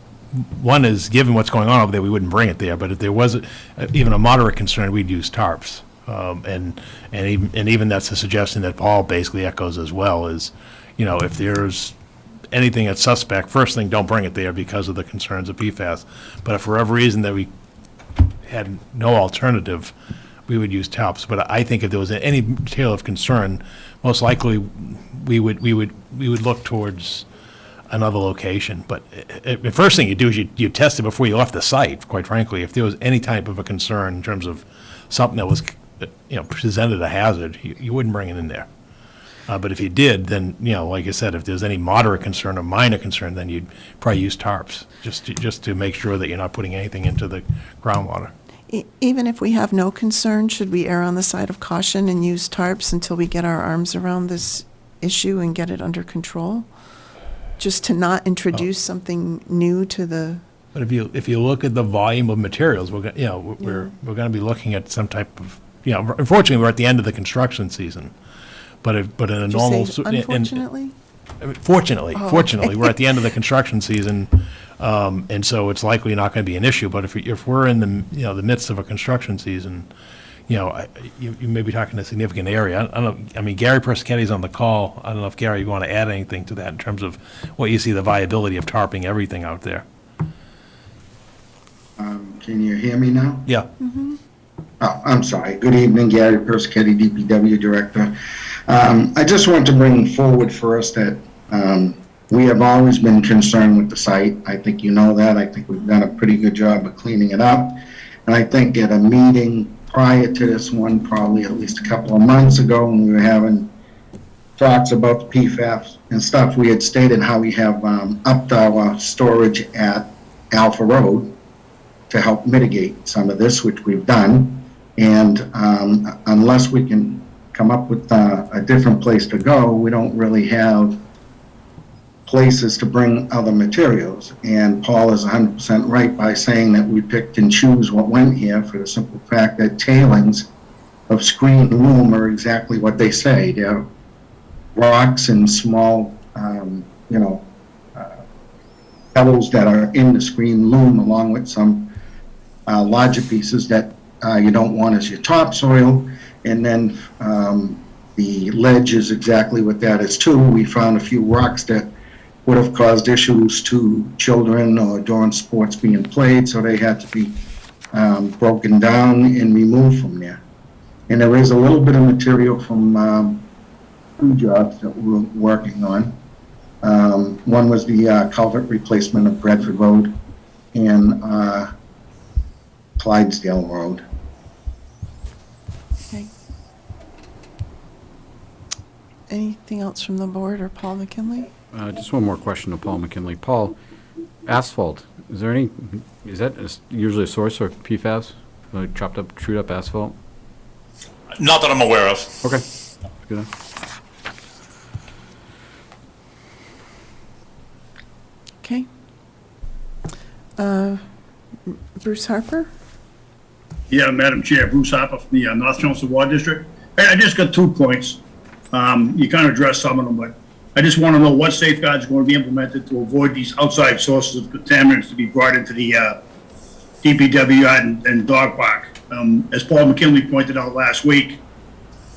one is, given what's going on over there, we wouldn't bring it there. But if there was even a moderate concern, we'd use tarps. And even that's a suggestion that Paul basically echoes as well. Is, if there's anything that's suspect, first thing, don't bring it there because of the concerns of PFAS. But if for whatever reason that we had no alternative, we would use tarps. But I think if there was any material of concern, most likely we would look towards another location. But the first thing you do is you test it before you left the site, quite frankly. If there was any type of a concern in terms of something that was, presented a hazard, you wouldn't bring it in there. But if you did, then, like I said, if there's any moderate concern or minor concern, then you'd probably use tarps just to make sure that you're not putting anything into the groundwater. Even if we have no concern, should we err on the side of caution and use tarps until we get our arms around this issue and get it under control? Just to not introduce something new to the, But if you look at the volume of materials, we're going to be looking at some type of, unfortunately, we're at the end of the construction season. But in a did normal. you say unfortunately? Fortunately, Oh, fortunately, okay. we're at the end of the construction season, and so it's likely not going to be an issue. But if we're in the midst of a construction season, you may be talking a significant area. I don't know. I mean, Gary Persicchetti's on the call. I don't know if Gary, you want to add anything to that in terms of what you see the viability of tarping everything out there. Can you hear me now? Yeah. Oh, I'm sorry. Good evening, Gary Persichetti, DPW Director. I just want to bring forward for us that we have always been concerned with the site. I think you know that. I think we've done a pretty good job of cleaning it up. And I think at a meeting prior to this one, probably at least a couple of months ago, when we were having talks about the PFAS and stuff, we had stated how we have upped our storage at Alpha Road to help mitigate some of this, which we've done. And unless we can come up with a different place to go, we don't really have places to bring other materials. And Paul is 100% right by saying that we picked and choose what went here for the simple fact that tailings of screen loom are exactly what they say. They're rocks and small, pebbles that are in the screen loom, along with some larger pieces that you don't want as your topsoil. And then the ledge is exactly what that is too. We found a few rocks that would have caused issues to children or during sports being played, so they had to be broken down and removed from there. And there is a little bit of material from two jobs that we're working on. One was the culvert replacement of Bradford Road and Clydesdale Road. Okay. Anything else from the board or Paul McKinley? Just one more question to Paul McKinley. Paul, asphalt, is that usually a source of PFAS, like chewed up asphalt? Not that I'm aware of. Okay, good. Okay. Bruce Harper? Yeah, Madam Chair, Bruce Harper from the North Chelmsford Ward District. I just got 2 points. You kind of addressed some of them, but I just want to know what safeguards are going to be implemented to avoid these outside sources of contaminants to be brought into the DPW yard and dog park. As Paul McKinley pointed out last week,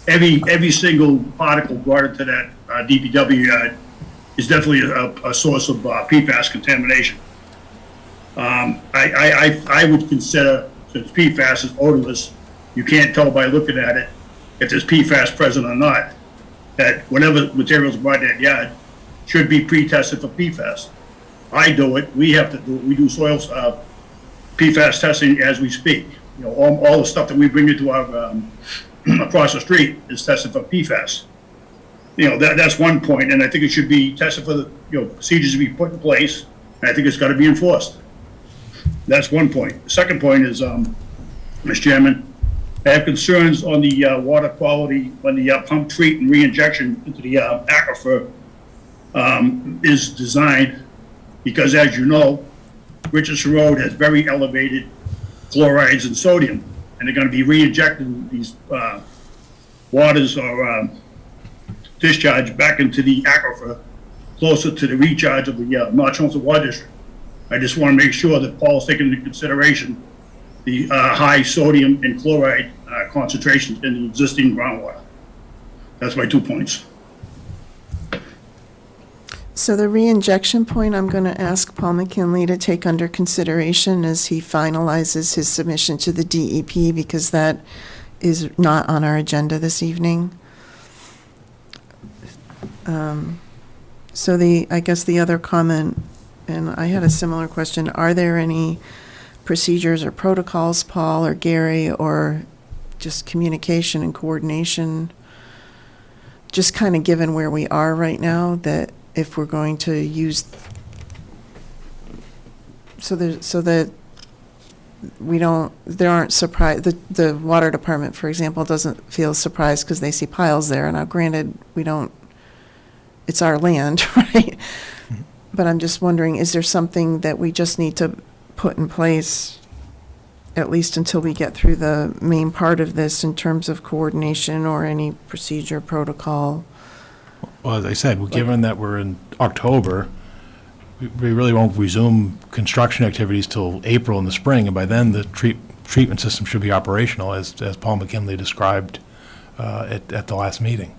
every single particle brought into that DPW yard is definitely a source of PFAS contamination. I would consider, since PFAS is odorless, you can't tell by looking at it if there's PFAS present or not, that whatever materials brought in that yard should be pre-tested for PFAS. I do it, we have to do it, we do soil PFAS testing as we speak. All the stuff that we bring into our, across the street is tested for PFAS. That's one point, and I think it should be tested for the, procedures to be put in place, and I think it's gotta be enforced. That's one point. The second point is, Mr. Chairman, I have concerns on the water quality when the pump treat and re-injection into the aquifer is designed, because as you know, Richardson Road has very elevated chlorides and sodium, and they're going to be re-injecting these waters or discharge back into the aquifer closer to the recharge of the North Chelmsford Water District. I just want to make sure that Paul's taking into consideration the high sodium and chloride concentrations in the existing groundwater. That's my 2 points. So the re-injection point, I'm going to ask Paul McKinley to take under consideration as he finalizes his submission to the DEP, because that is not on our agenda this evening. So I guess the other comment, and I had a similar question, are there any procedures or protocols, Paul or Gary, or just communication and coordination, just kind of given where we are right now, that if we're going to use, so that we don't, there aren't surprise, the water department, for example, doesn't feel surprised because they see piles there. Now, granted, we don't it's our land, right? But I'm just wondering, is there something that we just need to put in place, at least until we get through the main part of this, in terms of coordination or any procedure, protocol? Well, as I said, given that we're in October, we really won't resume construction activities till April in the spring, and by then the treatment system should be operational, as Paul McKinley described at the last meeting.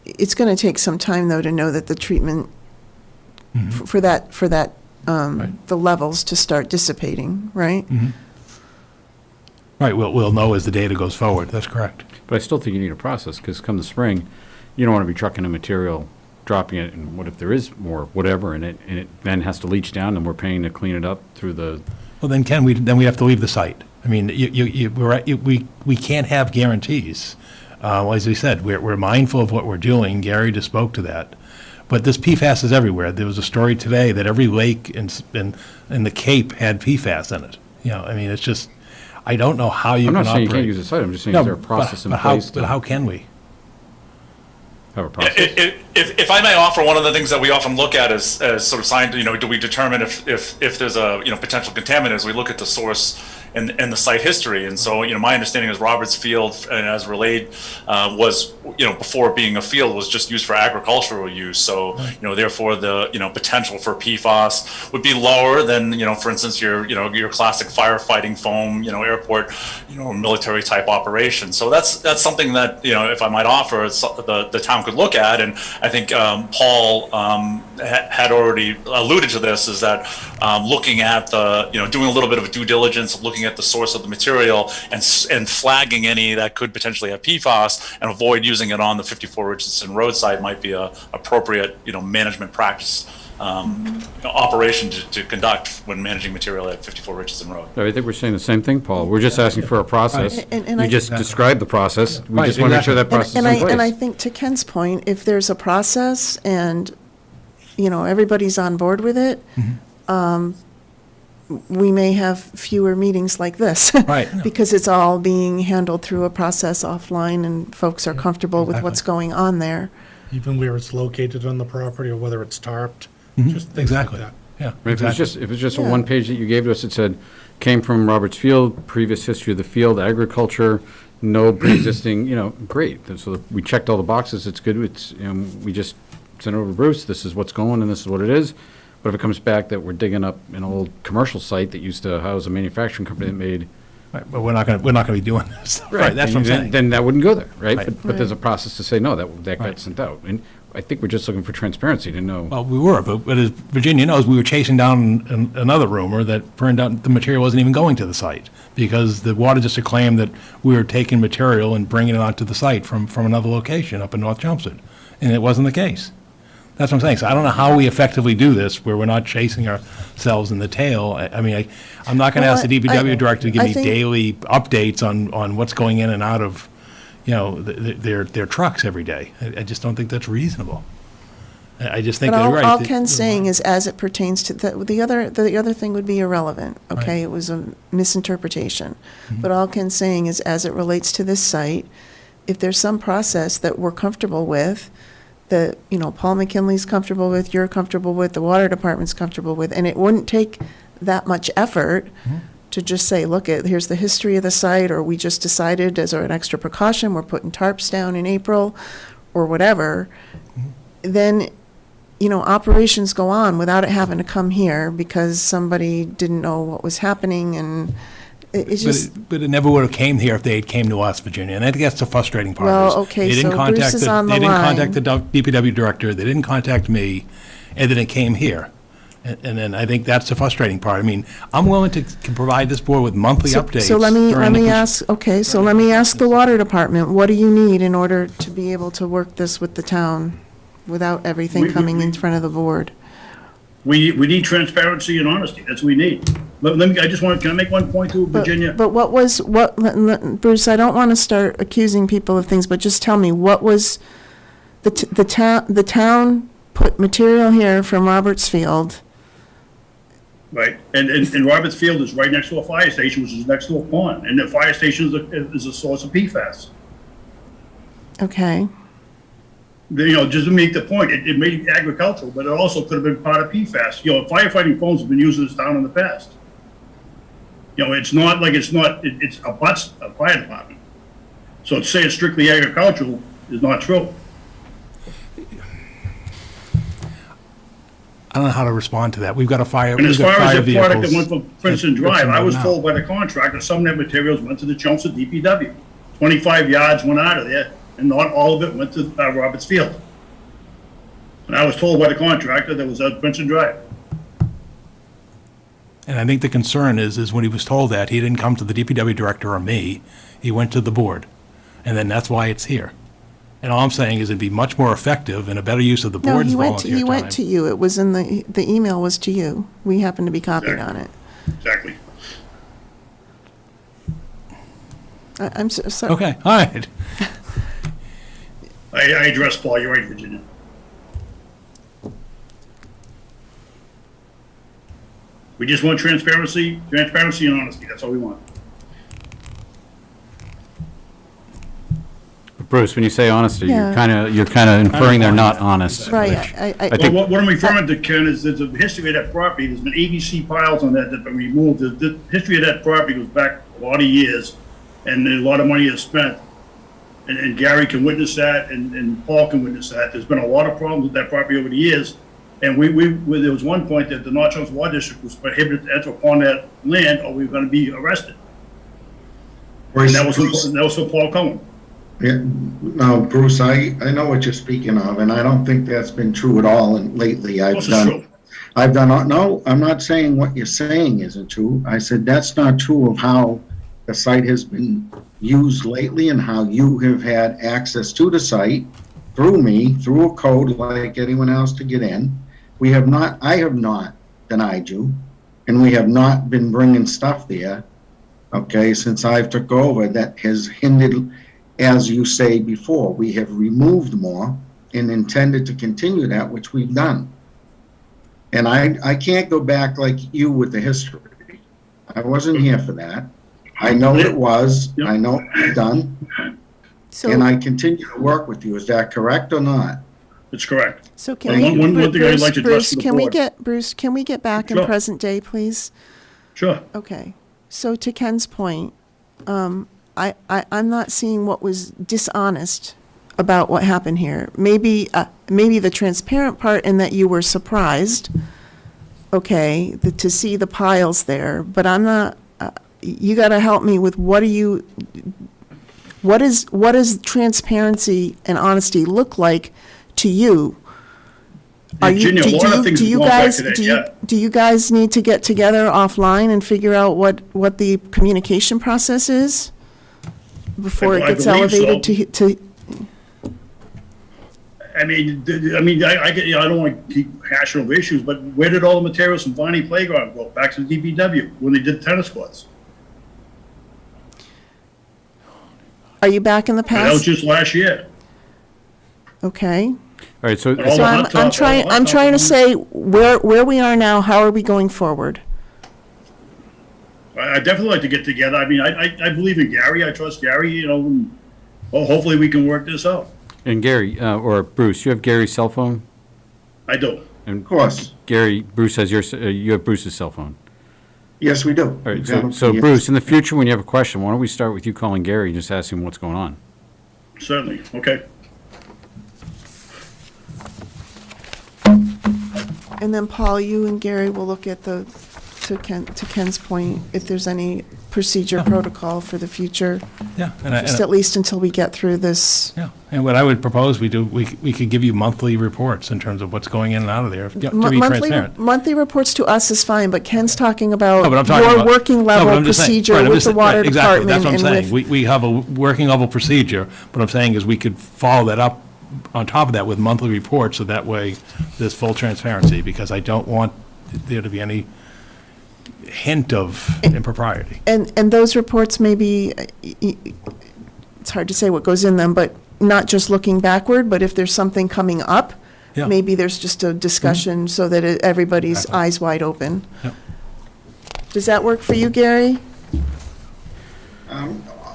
It's going to take some time, though, to know that the treatment for that the levels to start dissipating, right? Right, we'll know as the data goes forward, that's correct. But I still think you need a process, because come the spring, you don't want to be trucking in material, dropping it, and what if there is more whatever in it, and it then has to leach down, and we're paying to clean it up through the... Well, then we have to leave the site. I mean, we can't have guarantees. As we said, we're mindful of what we're doing. Gary just spoke to that. But this PFAS is everywhere. There was a story today that every lake in the Cape had PFAS in it. You know, I mean, it's just, I don't know how you can operate. I'm not saying you can't use the site, I'm just saying, is there a process in place? But how can we? Have a process? If I may offer, one of the things that we often look at is sort of science, do we determine if there's a, potential contaminant as we look at the source and the site history. And so, my understanding is Roberts Field, and as relayed, was, before being a field, was just used for agricultural use. So, therefore the, potential for PFAS would be lower than, for instance, your classic firefighting foam, airport, military type operation. So that's something that, if I might offer, the town could look at. And I think Paul had already alluded to this, is that looking at the, doing a little bit of a due diligence, looking at the source of the material and flagging any that could potentially have PFAS, and avoid using it on the 54 Richardson Road site might be a appropriate, management practice operation to conduct when managing material at 54 Richardson Road. I think we're saying the same thing, Paul. We're just asking for a process. And we I- just described the process. We Right, just want to make sure that process is in place. And I think, to Ken's point, if there's a process and, everybody's on board with it, we may have fewer meetings like this. Right. Because it's all being handled through a process offline, and folks are comfortable with what's going on there. Even where it's located on the property, or whether it's tarped, just things Exactly. like that. Yeah. If it was just a Yeah. one page that you gave to us, it said, came from Roberts Field, previous history of the field, agriculture, no pre-existing, great. And so we checked all the boxes, it's good, we just sent it over to Bruce, this is what's going and this is what it is. But if it comes back that we're digging up an old commercial site that used to house a manufacturing company that made... Right, but we're not gonna be doing this. Right, that's what I'm saying. Then that wouldn't go there, right? Right. But there's a process to say, no, that got sent out. And I think we're just looking for transparency to know. Well, we were, but as Virginia knows, we were chasing down another rumor that turned out the material wasn't even going to the site, because the water district claimed that we were taking material and bringing it onto the site from another location up in North Chelmsford, and it wasn't the case. That's what I'm saying. So I don't know how we effectively do this, where we're not chasing ourselves in the tail. I'm not going to ask the DPW director to give me daily updates on what's going in and out of, their trucks every day. I just don't think that's reasonable. I just think But they're right. all Ken's saying is, as it pertains to, the other thing would be irrelevant, okay? It was a misinterpretation. But all Ken's saying is, as it relates to this site, if there's some process that we're comfortable with, that, Paul McKinley's comfortable with, you're comfortable with, the water department's comfortable with, and it wouldn't take that much effort to just say, look, here's the history of the site, or we just decided as an extra precaution, we're putting tarps down in April, or whatever, then, operations go on without it having to come here because somebody didn't know what was happening, and it's just... But it never would have came here if they had came to us, Virginia, and I think that's the frustrating part. Well, is okay, they didn't so contact Bruce is on the They didn't line. contact the DPW director, they didn't contact me, and then it came here. And then I think that's the frustrating part. I'm willing to provide this board with monthly updates. So let me during the ask, okay, so let me ask the water department, what do you need in order to be able to work this with the town without everything coming in front of the board? We need transparency and honesty. That's what we need. Can I make one point to Virginia? But Bruce, I don't want to start accusing people of things, but just tell me, what was, the town put material here from Roberts Field. Right, and Roberts Field is right next to a fire station, which is next to a pond, and the fire station is a source of PFAS. Okay. Just to make the point, it made it agricultural, but it also could have been part of PFAS. Firefighting foams have been used in this town in the past. It's not like it's abuts a fire department. So to say it's strictly agricultural is not true. I don't know how to respond to that. We've got a fire. And as we've got far as fire the product that vehicles went from Princeton that Drive, I was now. told by the contractor some of that materials went to the Chelmsford DPW. 25 yards went out of there, and not all of it went to Roberts Field. And I was told by the contractor that was at Princeton Drive. And I think the concern is when he was told that, he didn't come to the DPW director or me. He went to the board. And then that's why it's here. And all I'm saying is it'd be much more effective and a better use of the No, board's he volunteer time. he went to you. It was in the email was to you. We happened to be copied on it. Exactly. I'm so sorry. Okay, all right. I addressed Paul, you're right, Virginia. We just want transparency and honesty. That's all we want. Bruce, when you say honesty, Yeah. you're kind of inferring they're not honest. Right. I think What I'm referring to, Ken, is there's a history of that property. There's been ABC piles on that have been removed. The history of that property goes back a lot of years, and a lot of money is spent. And Gary can witness that, and Paul can witness that. There's been a lot of problems with that property over the years. And there was one point that the North Chelmsford Water District was prohibited to enter upon that land, or we were going to be arrested. And that was for Paul Cohen. Yeah, no, Bruce, I know what you're speaking of, and I don't think that's been true at all. And lately, no, I'm not saying what you're saying isn't true. I said that's not true of how the site has been used lately and how you have had access to the site through me, through a code like anyone else to get in. I have not denied you, and we have not been bringing stuff there, okay, since I've took over that has hindered. As you say before, we have removed more and intended to continue that, which we've done. And I can't go back like you with the history. I wasn't here for that. I know it was. I know it's done. And I continue to work with you. Is that correct or not? It's correct. So can one thing I'd like to address Bruce, to the can we board. get back in present day, please? Sure. Okay. So to Ken's point, I'm not seeing what was dishonest about what happened here. Maybe the transparent part in that you were surprised, okay, to see the piles there, but I'm not, you got to help me with what does transparency and honesty look like to you? Virginia, a lot of things have gone back to that, yeah. Do you guys need to get together offline and figure out what the communication process is before it gets elevated to? I don't want to keep hashing over issues, but where did all the materials from Bonnie Playground go? Back to the DPW when they did tennis courts. Are you back in the past? That was just last year. Okay. All right, so I'm trying to say where we are now. How are we going forward? I definitely like to get together. I mean, I believe in Gary. I trust Gary. And, well, hopefully we can work this out. And Gary, or Bruce, you have Gary's cell phone? I do. And of course. Gary, Bruce has you have Bruce's cell phone? Yes, we do. All right, so yes. Bruce, in the future, when you have a question, why don't we start with you calling Gary and just ask him what's going on? Certainly. Okay. And then Paul, you and Gary will look at to Ken's point, if there's any procedure protocol for the future. Yeah. Just at least until we get through this. Yeah, and what I would propose we could give you monthly reports in terms of what's going in and out of there, to be transparent. Monthly reports to us is fine, but Ken's talking about No, but I'm talking your about- working level I'm just saying, procedure right, I'm with just the saying- water right, exactly, department. that's what I'm and saying. We have a working level procedure, but I'm saying is we could follow that up on top of that with monthly reports, so that way there's full transparency, because I don't want there to be any hint of impropriety. And those reports may be, it's hard to say what goes in them, but not just looking backward, but if there's something coming up, Yeah. maybe there's just a discussion so that everybody's eyes wide open. Yep. Does that work for you, Gary?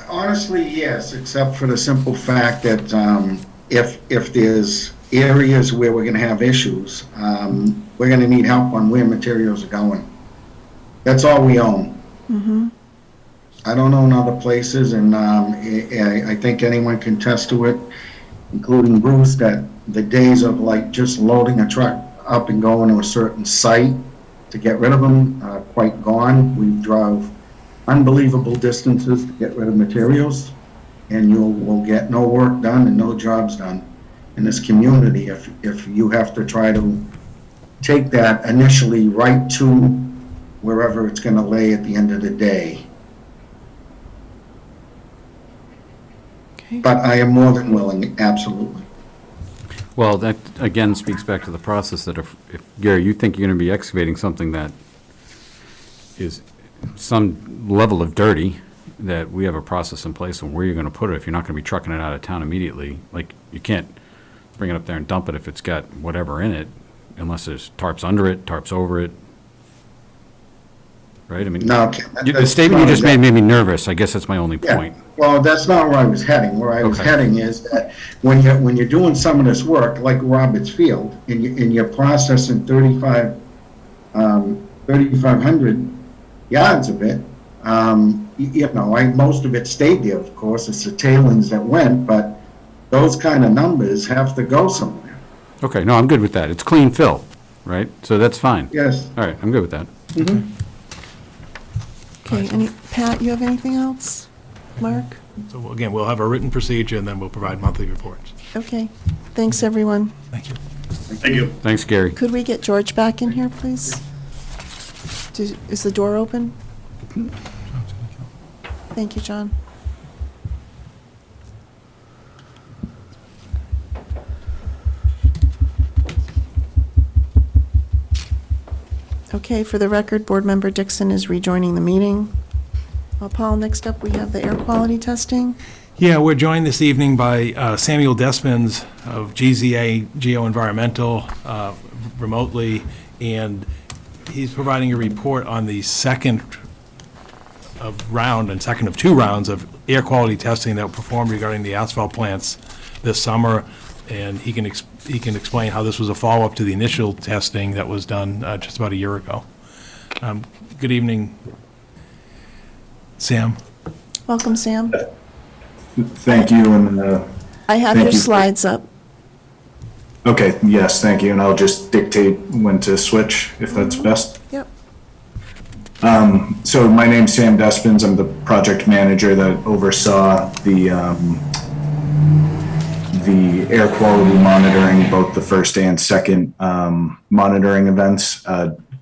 Honestly, yes, except for the simple fact that if there's areas where we're gonna have issues, we're gonna need help on where materials are going. That's all we own. Mm-hmm. I don't own other places, and I think anyone can attest to it, including Bruce, that the days of like just loading a truck up and going to a certain site to get rid of them are quite gone. We drove unbelievable distances to get rid of materials, and you will get no work done and no jobs done in this community if you have to try to take that initially right to wherever it's going to lay at the end of the day. Okay. But I am more than willing, absolutely. Well, that again speaks back to the process that if Gary, you think you're going to be excavating something that is some level of dirty, that we have a process in place on where you're going to put it. If you're not going to be trucking it out of town immediately, like you can't bring it up there and dump it if it's got whatever in it, unless there's tarps under it, tarps over it. Right? I mean, No, the statement you just made me nervous. I guess that's my only Yeah. point. Well, that's not where I was heading. Where I was Okay. heading is that when you're doing some of this work, like Roberts Field, and you're processing 3,500 yards of it, most of it stayed there, of course. It's the tailings that went, but those kind of numbers have to go somewhere. Okay, no, I'm good with that. It's clean fill, right? So that's fine. Yes. All right, I'm good with that. Mhm. Okay, Pat, you have anything else? Mark? So again, we'll have a written procedure, and then we'll provide monthly reports. Okay, thanks, everyone. Thank you. Thank you. Thanks, Gary. Could we get George back in here, please? Is the door open? Thank you, John. Okay, for the record, Board Member Dixon is rejoining the meeting. Paul, next up, we have the air quality testing. Yeah, we're joined this evening by Samuel Despins of GZA Geo-Environmental remotely, and he's providing a report on the second of two rounds of air quality testing that were performed regarding the asphalt plants this summer, and he can explain how this was a follow-up to the initial testing that was done just about a year ago. Good evening, Sam. Welcome, Sam. Thank you, and I have thank your you. slides up. Okay, yes, thank you, and I'll just dictate when to switch, if that's best. Yep. So my name's Sam Despins. I'm the project manager that oversaw the air quality monitoring, both the first and second monitoring events.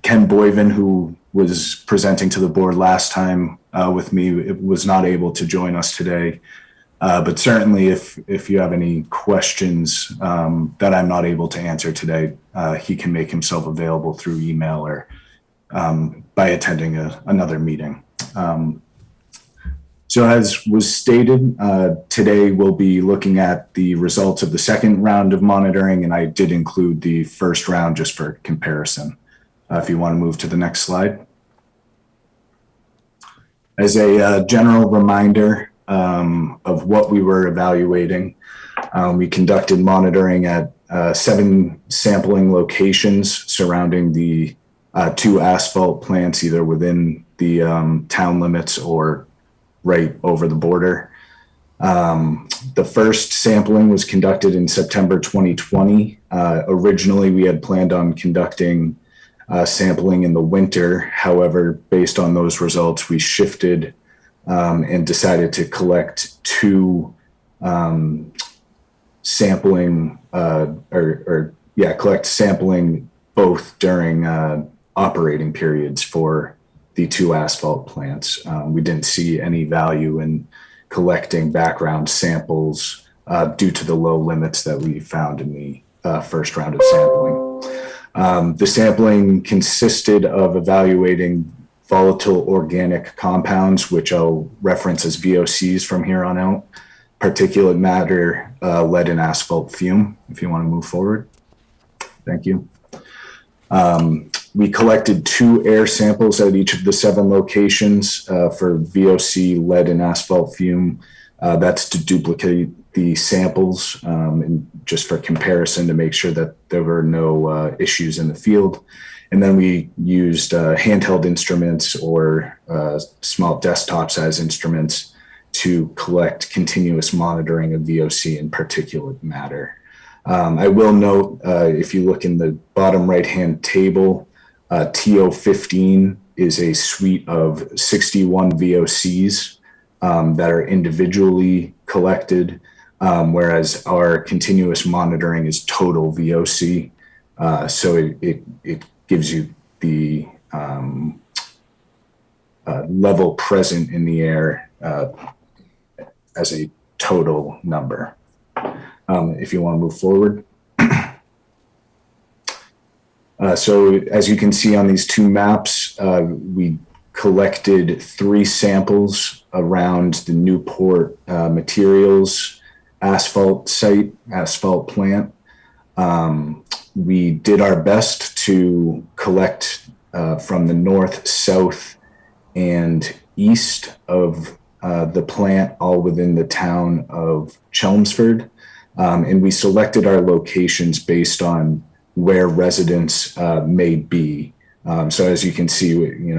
Ken Boyven, who was presenting to the board last time with me, was not able to join us today. But certainly if you have any questions that I'm not able to answer today, he can make himself available through email or by attending another meeting. So as was stated, today we'll be looking at the results of the second round of monitoring, and I did include the first round just for comparison. If you want to move to the next slide. As a general reminder of what we were evaluating, we conducted monitoring at 7 sampling locations surrounding the 2 asphalt plants, either within the town limits or right over the border. The first sampling was conducted in September 2020. Originally, we had planned on conducting sampling in the winter. However, based on those results, we shifted and decided to collect 2 sampling collect sampling both during operating periods for the 2 asphalt plants. We didn't see any value in collecting background samples due to the low limits that we found in the first round of sampling. The sampling consisted of evaluating volatile organic compounds, which I'll reference as VOCs from here on out, particulate matter, lead and asphalt fume, if you want to move forward. Thank you. We collected 2 air samples at each of the 7 locations for VOC, lead and asphalt fume. That's to duplicate the samples and just for comparison to make sure that there were no issues in the field. And then we used handheld instruments or small desktop size instruments to collect continuous monitoring of VOC and particulate matter. I will note, if you look in the bottom right-hand table, TO15 is a suite of 61 VOCs that are individually collected, whereas our continuous monitoring is total VOC. So it gives you the level present in the air as a total number. If you want to move forward. So as you can see on these two maps, we collected 3 samples around the Newport Materials asphalt site, asphalt plant. We did our best to collect from the north, south, and east of the plant, all within the town of Chelmsford. And we selected our locations based on where residents may be. So as you can see,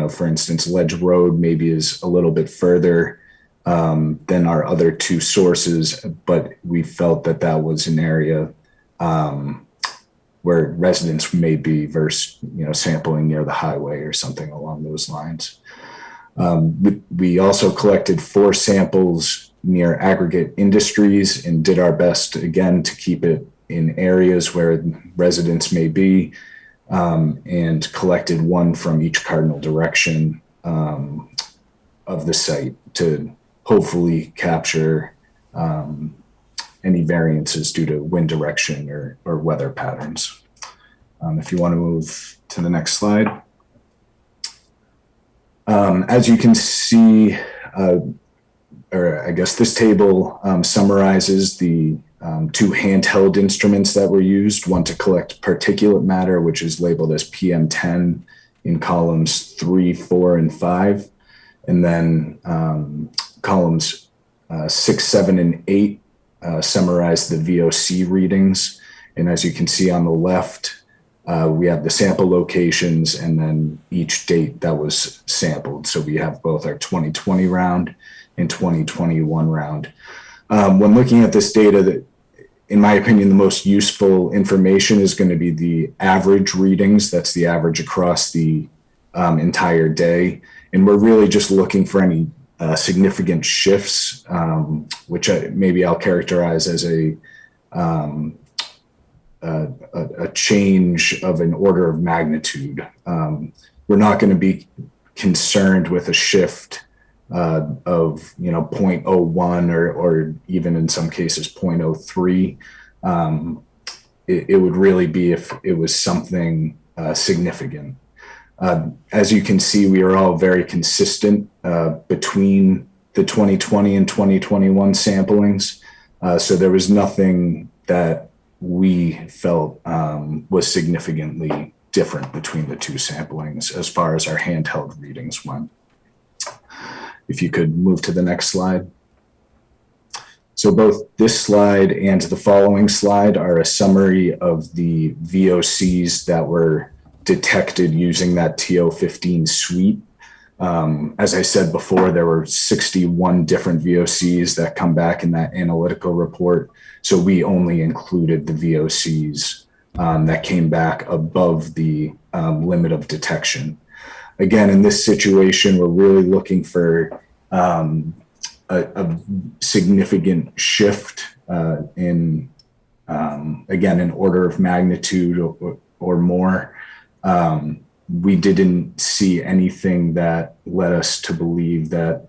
for instance, Ledge Road maybe is a little bit further than our other 2 sources, but we felt that that was an area where residents may be versus, sampling near the highway or something along those lines. We also collected 4 samples near Aggregate Industries and did our best, again, to keep it in areas where residents may be, and collected 1 from each cardinal direction of the site to hopefully capture any variances due to wind direction or weather patterns. If you want to move to the next slide. As you can see, or I guess this table summarizes the 2 handheld instruments that were used, one to collect particulate matter, which is labeled as PM10 in columns 3, 4, and 5. And then columns 6, 7, and 8 summarize the VOC readings. And as you can see on the left, we have the sample locations and then each date that was sampled. So we have both our 2020 round and 2021 round. When looking at this data, in my opinion, the most useful information is going to be the average readings. That's the average across the entire day. And we're really just looking for any significant shifts, which maybe I'll characterize as a change of an order of magnitude. We're not going to be concerned with a shift of 0.01 or even in some cases 0.03. It would really be if it was something significant. As you can see, we are all very consistent between the 2020 and 2021 samplings. So there was nothing that we felt was significantly different between the 2 samplings as far as our handheld readings went. If you could move to the next slide. So both this slide and the following slide are a summary of the VOCs that were detected using that TO15 suite. As I said before, there were 61 different VOCs that come back in that analytical report. So we only included the VOCs that came back above the limit of detection. Again, in this situation, we're really looking for a significant shift in, again, an order of magnitude or more. We didn't see anything that led us to believe that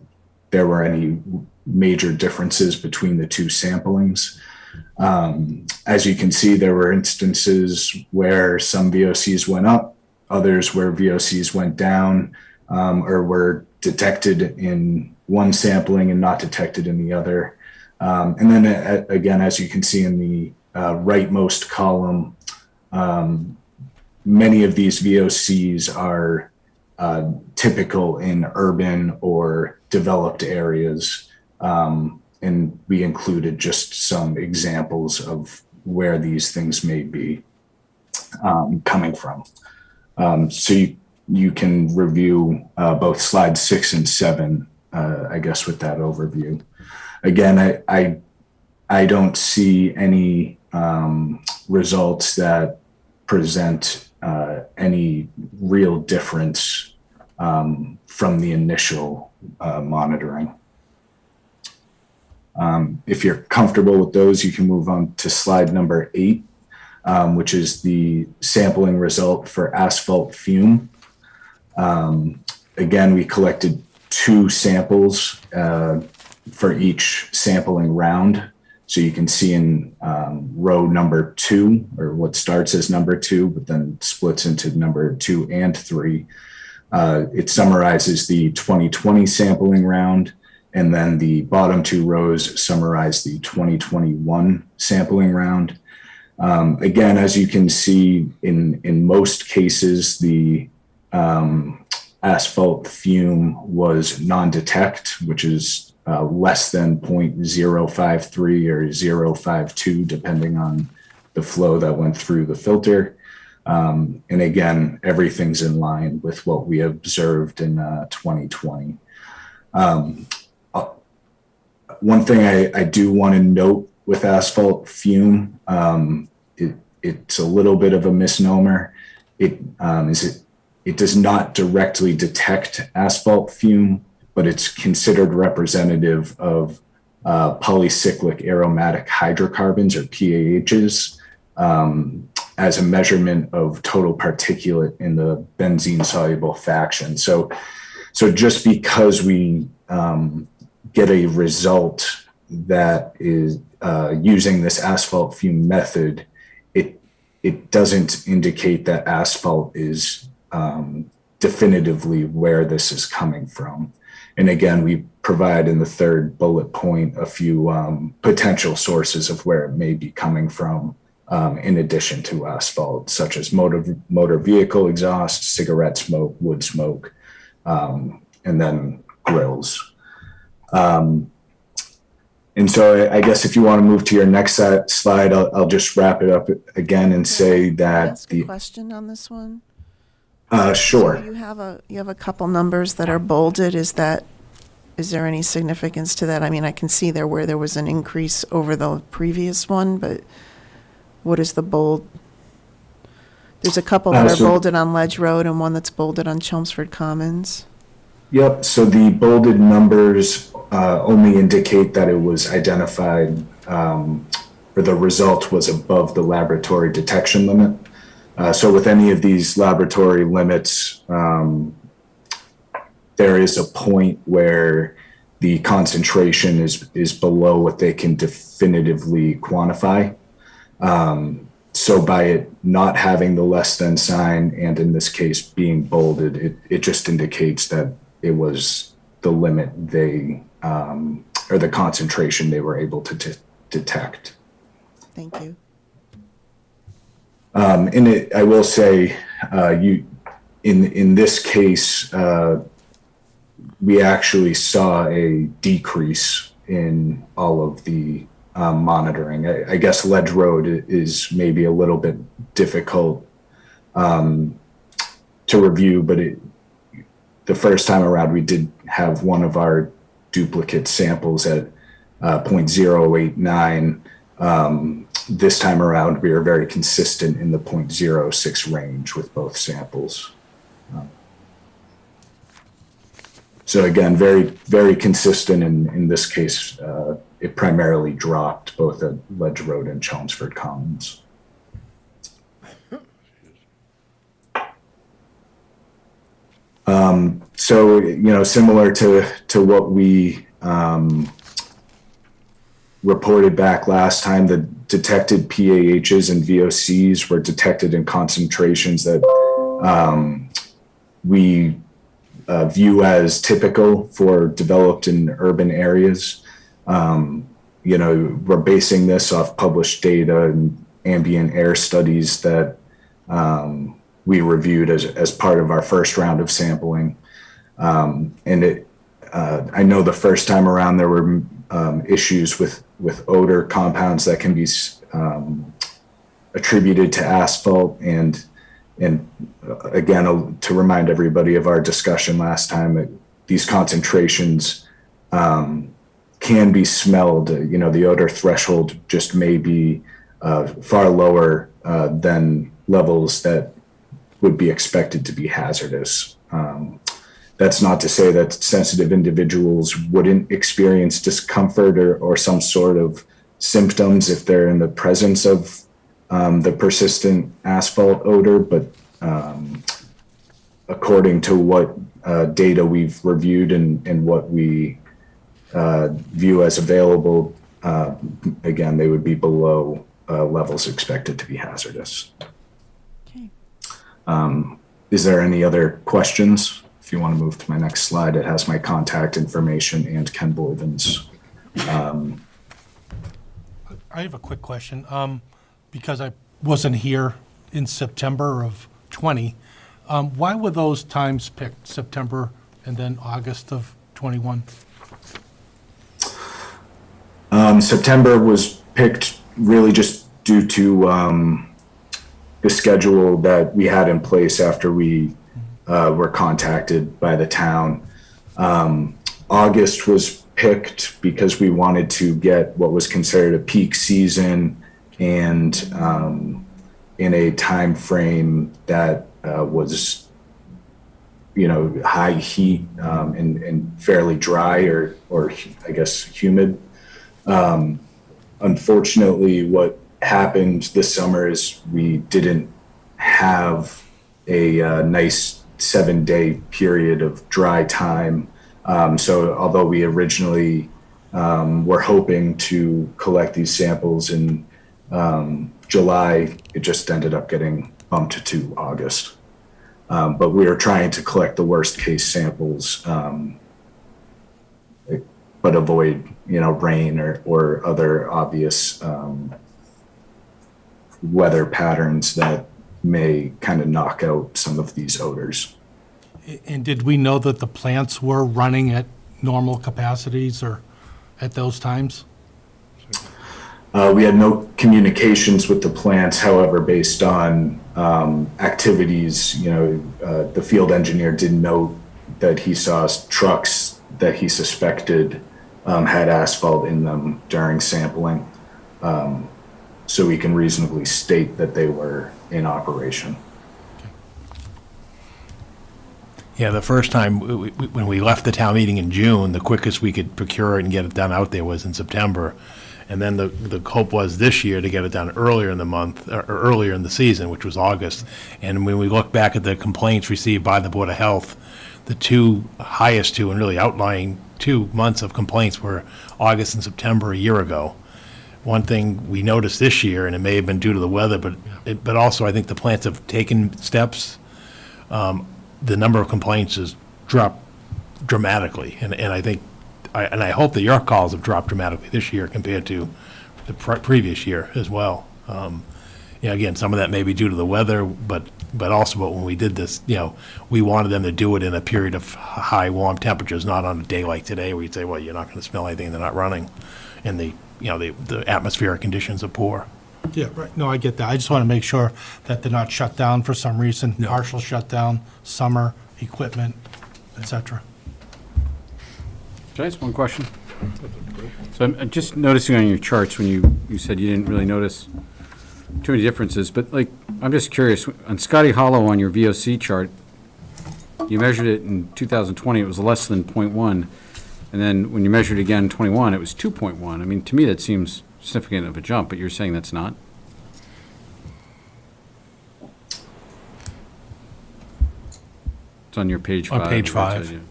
there were any major differences between the 2 samplings. As you can see, there were instances where some VOCs went up, others where VOCs went down, or were detected in one sampling and not detected in the other. And then again, as you can see in the rightmost column, many of these VOCs are typical in urban or developed areas. And and we included just some examples of where these things may be coming from. So you can review both slides 6 and 7, I guess, with that overview. Again, I don't see any results that present any real difference from the initial monitoring. If you're comfortable with those, you can move on to slide number 8, which is the sampling result for asphalt fume. Again, we collected 2 samples for each sampling round. So you can see in row number 2, or what starts as number 2, but then splits into number 2 and 3. It summarizes the 2020 sampling round, and then the bottom 2 rows summarize the 2021 sampling round. Again, as you can see, in most cases, the asphalt fume was non-detect, which is less than 0.053 or 0.052, depending on the flow that went through the filter. And again, everything's in line with what we observed in 2020. One thing I do want to note with asphalt fume, it's a little bit of a misnomer. It does not directly detect asphalt fume, but it's considered representative of polycyclic aromatic hydrocarbons, or PAHs, as a measurement of total particulate in the benzene soluble fraction. So just because we get a result that is using this asphalt fume method, it doesn't indicate that asphalt is definitively where this is coming from. And again, we provide in the 3rd bullet point a few potential sources of where it may be coming from, in addition to asphalt, such as motor vehicle exhaust, cigarette smoke, wood smoke, and then grills. And so I guess if you want to move to your next slide, I'll just wrap it up again and say that Can I ask a question on this one? Sure. So you have a couple numbers that are bolded. Is there any significance to that? I mean, I can see there where there was an increase over the previous one, but what is the bold? There's a couple that are bolded on Ledge Road and one that's bolded on Chelmsford Commons. Yep. So the bolded numbers only indicate that it was identified, or the result was above the laboratory detection limit. So with any of these laboratory limits, there is a point where the concentration is below what they can definitively quantify. So by it not having the less than sign, and in this case being bolded, it just indicates that it was the limit they, or the concentration they were able to detect. Thank you. And I will say, in this case, we actually saw a decrease in all of the monitoring. I guess Ledge Road is maybe a little bit difficult to review, but the first time around we did have one of our duplicate samples at 0.089. This time around, we are very consistent in the 0.06 range with both samples. So again, very, very consistent. In this case, it primarily dropped both at Ledge Road and Chelmsford Commons. So, similar to what we reported back last time, the detected PAHs and VOCs were detected in concentrations that we view as typical for developed and urban areas. We're basing this off published data and ambient air studies that we reviewed as part of our first round of sampling. I know the first time around there were issues with odor compounds that can be attributed to asphalt. And again, to remind everybody of our discussion last time, these concentrations can be smelled. You know, the odor threshold just may be far lower than levels that would be expected to be hazardous. That's not to say that sensitive individuals wouldn't experience discomfort or some sort of symptoms if they're in the presence of the persistent asphalt odor, but according to what data we've reviewed and what we view as available, again, they would be below levels expected to be hazardous. Okay. Is there any other questions? If you want to move to my next slide, it has my contact information and Ken Boyvin's. I have a quick question. Because I wasn't here in September of 20, why were those times picked, September and then August of 21? September was picked really just due to the schedule that we had in place after we were contacted by the town. August was picked because we wanted to get what was considered a peak season and in a time frame that was, you know, high heat and fairly dry or I guess humid. Unfortunately, what happened this summer is we didn't have a nice 7-day period of dry time. So although we originally were hoping to collect these samples in July, it just ended up getting bumped to August. But we were trying to collect the worst case samples, but avoid, you know, rain or other obvious weather patterns that may kind of knock out some of these odors. And did we know that the plants were running at normal capacities or at those times? We had no communications with the plants. However, based on activities, you know, the field engineer did note that he saw trucks that he suspected had asphalt in them during sampling. So we can reasonably state that they were in operation. Yeah, the first time, when we left the town meeting in June, the quickest we could procure it and get it done out there was in September. And then the hope was this year to get it done earlier in the month, or earlier in the season, which was August. And when we look back at the complaints received by the Board of Health, the highest two and really outlying 2 months of complaints were August and September a year ago. One thing we noticed this year, and it may have been due to the weather, but also I think the plants have taken steps. The number of complaints has dropped dramatically, and I think, I hope that your calls have dropped dramatically this year compared to the previous year as well. You know, again, some of that may be due to the weather, but also, when we did this, you know, we wanted them to do it in a period of high warm temperatures, not on a day like today where you'd say, well, you're not going to smell anything, they're not running, and the atmospheric conditions are poor. Yeah, right. No, I get that. I just want to make sure that they're not shut down for some reason, partial shutdown, summer, equipment, et cetera. Can I ask one question? So I'm just noticing on your charts when you said you didn't really notice too many differences, but like, I'm just curious, on Scotty Hollow on your VOC chart, you measured it in 2020, it was less than 0.1, and then when you measured it again in 21, it was 2.1. I mean, to me, that seems significant of a jump, but you're saying that's not? It's on your page 5. On page 5.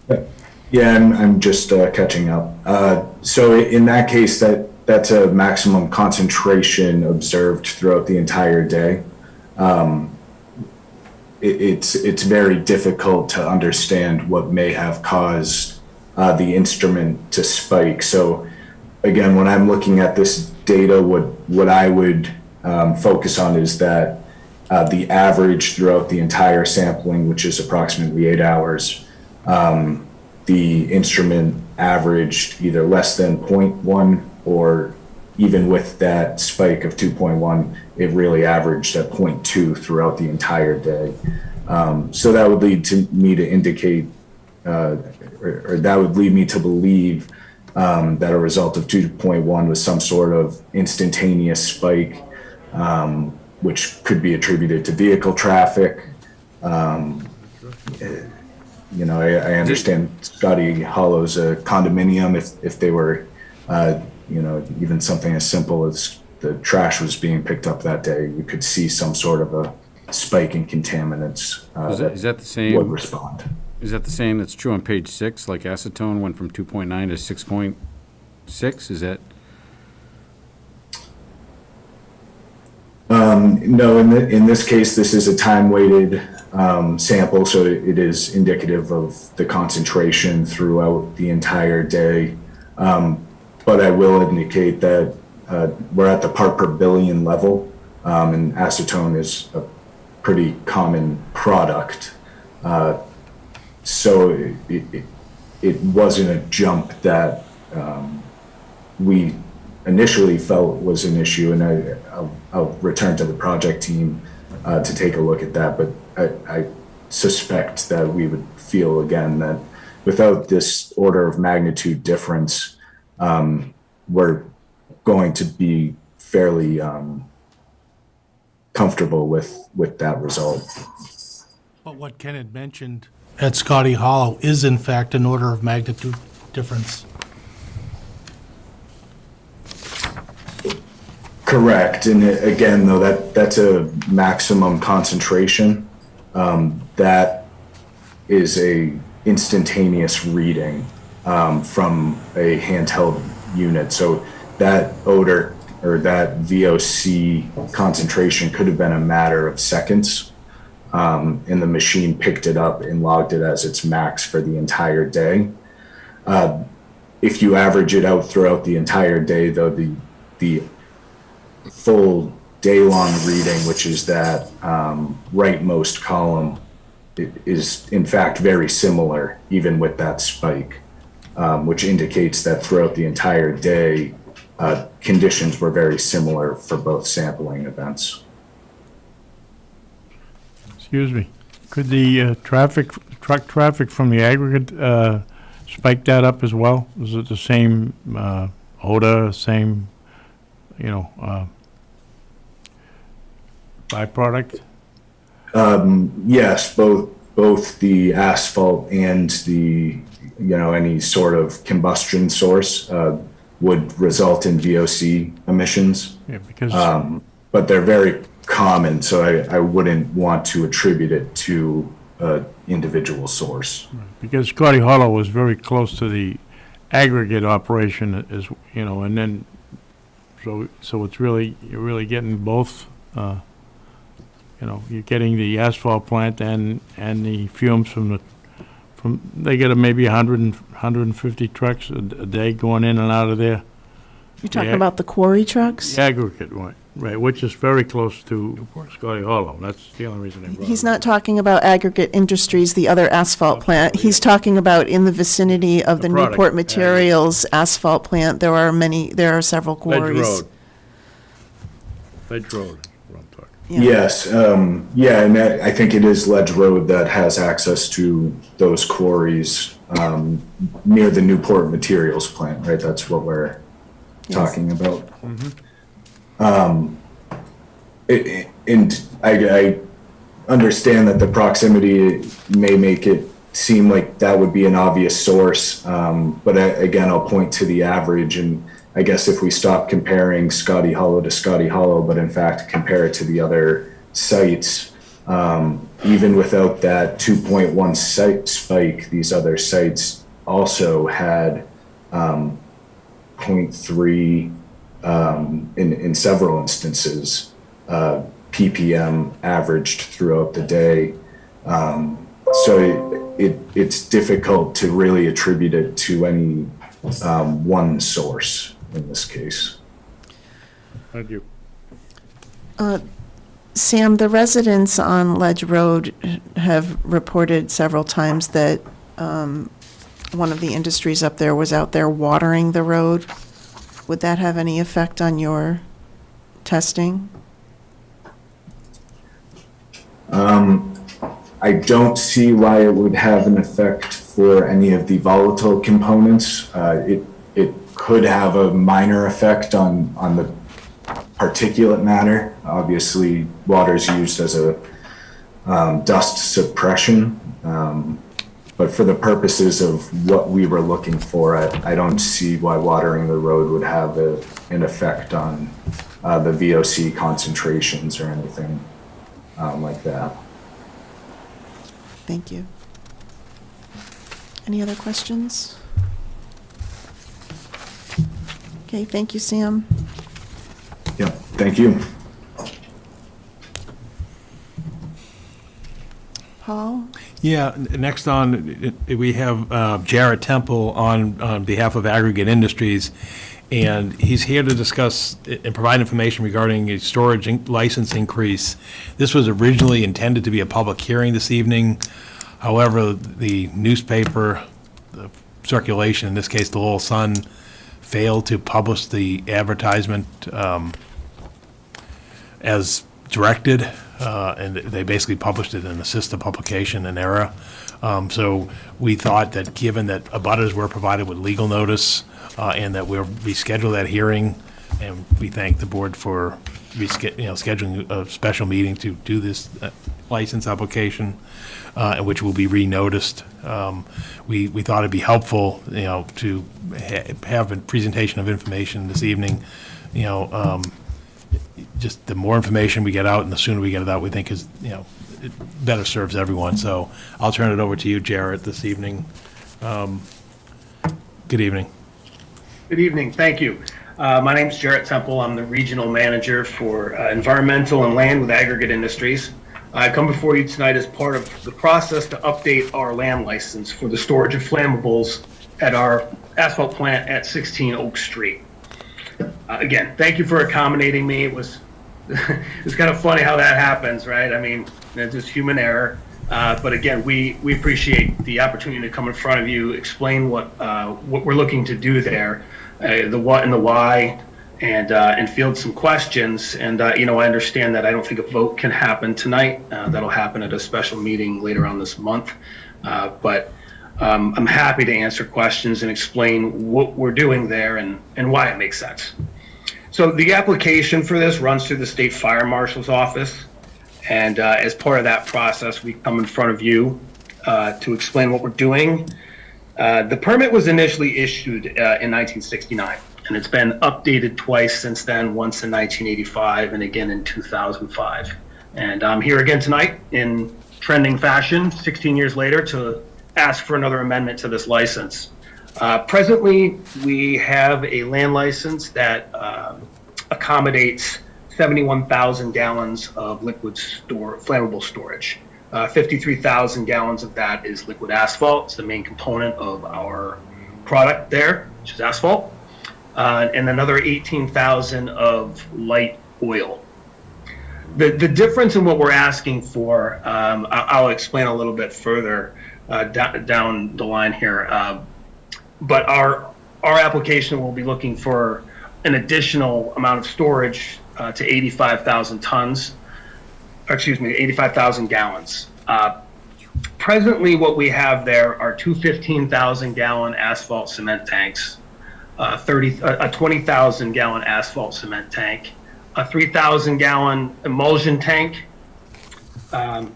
Yeah, I'm just catching up. So in that case, that's a maximum concentration observed throughout the entire day. It's very difficult to understand what may have caused the instrument to spike. So again, when I'm looking at this data, what I would focus on is that the average throughout the entire sampling, which is approximately 8 hours, the instrument averaged either less than 0.1 or even with that spike of 2.1, it really averaged at 0.2 throughout the entire day. So that would lead to me to indicate, or that would lead me to believe that a result of 2.1 was some sort of instantaneous spike, which could be attributed to vehicle traffic. You know, I understand Scotty Hollow's a condominium. If they were, you know, even something as simple as the trash was being picked up that day, you could see some sort of a spike in contaminants. Is that the same? Would respond. Is that the same that's true on page 6, like acetone went from 2.9 to 6.6? Is that? No, in this case, this is a time-weighted sample, so it is indicative of the concentration throughout the entire day. But I will indicate that we're at the part per billion level, and acetone is a pretty common product. So it wasn't a jump that we initially felt was an issue, and I'll return to the project team to take a look at that, but I suspect that we would feel again that without this order of magnitude difference, we're going to be fairly comfortable with that result. But what Ken had mentioned at Scotty Hollow is in fact an order of magnitude difference. Correct, and again, though, that's a maximum concentration. That is a instantaneous reading from a handheld unit. So that odor or that VOC concentration could have been a matter of seconds, and the machine picked it up and logged it as its max for the entire day. If you average it out throughout the entire day, though, the full day-long reading, which is that rightmost column, it is in fact very similar, even with that spike, which indicates that throughout the entire day, conditions were very similar for both sampling events. Excuse me, could the truck traffic from the aggregate spike that up as well? Is it the same odor, same, you know, byproduct? Yes, both the asphalt and the, you know, any sort of combustion source would result in VOC emissions. Yeah, because but they're very common, so I wouldn't want to attribute it to an individual source. because Scotty Hollow was very close to the aggregate operation, as you know, and then so it's really, you're really getting both. You know, you're getting the asphalt plant and the fumes from they get maybe 150 trucks a day going in and out of there. You're talking about the quarry trucks? The aggregate one, right, which is very close to Scotty Hollow. That's the only reason I brought it He's up. not talking about Aggregate Industries, the other asphalt plant. He's talking about in the vicinity of the product, Newport Materials asphalt plant. There are several quarries. Ledge Road. Yeah. Yes, yeah, and I think it is Ledge Road that has access to those quarries near the Newport Materials plant, right? That's what we're talking about. And I understand that the proximity may make it seem like that would be an obvious source, but again, I'll point to the average, and I guess if we stop comparing Scotty Hollow to Scotty Hollow, but in fact compare it to the other sites, even without that 2.1 site spike, these other sites also had 0.3 in several instances, ppm averaged throughout the day. So it's difficult to really attribute it to any one source in this case. Thank you. Sam, the residents on Ledge Road have reported several times that one of the industries up there was out there watering the road, would that have any effect on your testing? I don't see why it would have an effect for any of the volatile components. It could have a minor effect on the particulate matter. Obviously, water is used as a dust suppression, but for the purposes of what we were looking for, I don't see why watering the road would have an effect on the VOC concentrations or anything like that. Thank you. Any other questions? Okay, thank you, Sam. Yeah, thank you. Paul? Yeah, next on, we have Jarrett Temple on behalf of Aggregate Industries, and he's here to discuss and provide information regarding a storage license increase. This was originally intended to be a public hearing this evening. However, the newspaper, the circulation, in this case, the Lowell Sun, failed to publish the advertisement as directed, and they basically published it in a sister publication in error. So we thought that given that abutters were provided with legal notice and that we'll reschedule that hearing, and we thank the board for scheduling a special meeting to do this license application, which will be renoticed. We thought it'd be helpful, to have a presentation of information this evening. Just the more information we get out and the sooner we get it out, we think is, it better serves everyone. So I'll turn it over to you, Jarrett, this evening. Good evening. Good evening. Thank you. My name is Jarrett Temple. I'm the regional manager for environmental and land with Aggregate Industries. I come before you tonight as part of the process to update our land license for the storage of flammables at our asphalt plant at 16 Oak Street. Again, thank you for accommodating me. It was it's kind of funny how that happens, right? I mean, it's just human error. But again, we appreciate the opportunity to come in front of you, explain what we're looking to do there, the what and the why, and field some questions. And I understand that I don't think a vote can happen tonight. That'll happen at a special meeting later on this month. But I'm happy to answer questions and explain what we're doing there and why it makes sense. So the application for this runs through the State Fire Marshal's office. And as part of that process, we come in front of you to explain what we're doing. The permit was initially issued in 1969, and it's been updated twice since then, once in 1985 and again in 2005. And I'm here again tonight in trending fashion, 16 years later, to ask for another amendment to this license. Presently, we have a land license that accommodates 71,000 gallons of liquid flammable storage. 53,000 gallons of that is liquid asphalt. It's the main component of our product there, which is asphalt. And another 18,000 of light oil. The difference in what we're asking for, I'll explain a little bit further down the line here. But our application will be looking for an additional amount of storage to 85,000 tons, or excuse me, 85,000 gallons. Presently, what we have there are two 15,000 gallon asphalt cement tanks, a 20,000 gallon asphalt cement tank, a 3,000 gallon emulsion tank, a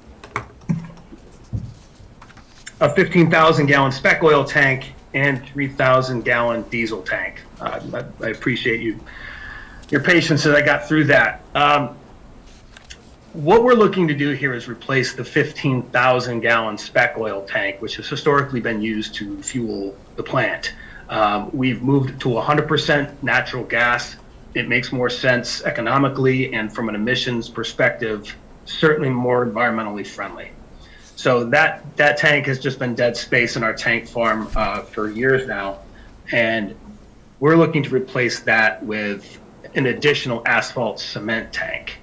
15,000 gallon spec oil tank, and 3,000 gallon diesel tank. I appreciate your patience as I got through that. What we're looking to do here is replace the 15,000 gallon spec oil tank, which has historically been used to fuel the plant. We've moved to 100% natural gas. It makes more sense economically and from an emissions perspective, certainly more environmentally friendly. So that tank has just been dead space in our tank farm for years now. And we're looking to replace that with an additional asphalt cement tank.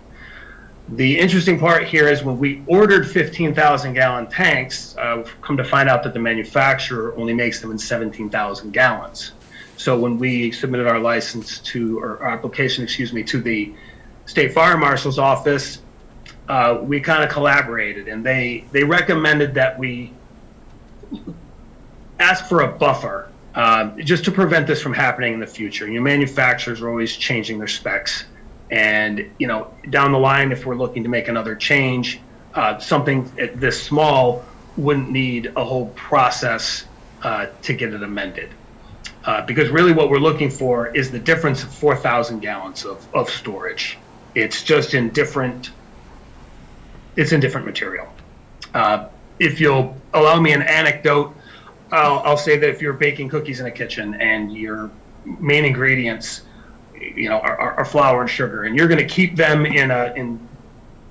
The interesting part here is when we ordered 15,000 gallon tanks, we've come to find out that the manufacturer only makes them in 17,000 gallons. So when we submitted our license to, or our application, excuse me, to the State Fire Marshal's office, we kind of collaborated, and they recommended that we ask for a buffer just to prevent this from happening in the future. Manufacturers are always changing their specs. And, down the line, if we're looking to make another change, something this small wouldn't need a whole process to get it amended. Because really what we're looking for is the difference of 4,000 gallons of storage. It's just in different material. If you'll allow me an anecdote, I'll say that if you're baking cookies in a kitchen and your main ingredients are flour and sugar, and you're going to keep them in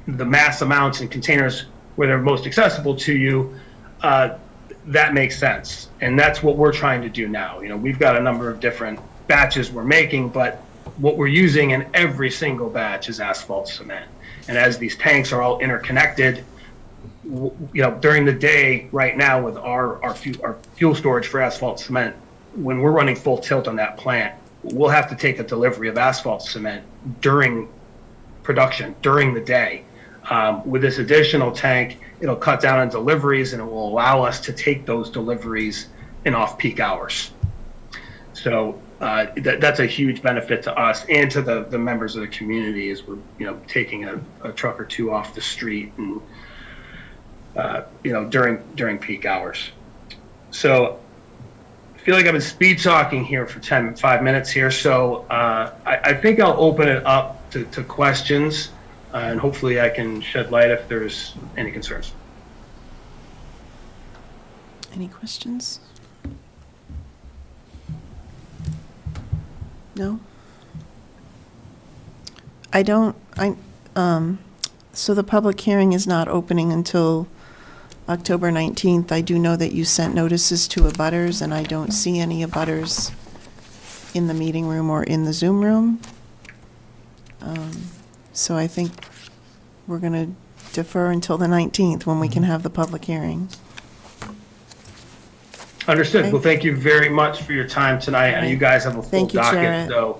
the mass amounts in containers where they're most accessible to you, that makes sense. And that's what we're trying to do now. We've got a number of different batches we're making, but what we're using in every single batch is asphalt cement. And as these tanks are all interconnected, during the day right now with our fuel storage for asphalt cement, when we're running full tilt on that plant, we'll have to take a delivery of asphalt cement during production, during the day. With this additional tank, it'll cut down on deliveries, and it will allow us to take those deliveries in off-peak hours. So that's a huge benefit to us and to the members of the community, as we're taking a truck or two off the street and during peak hours. So I feel like I've been speed talking here for 5 minutes here, so I think I'll open it up to questions, and hopefully I can shed light if there's any concerns. Any questions? No? So the public hearing is not opening until October 19th. I do know that you sent notices to abutters, and I don't see any abutters in the meeting room or in the Zoom room. So I think we're going to defer until the 19th when we can have the public hearing. Understood. Okay. Well, thank you very much for your time tonight. I know you guys have a full Thank you, docket, Jarrett. so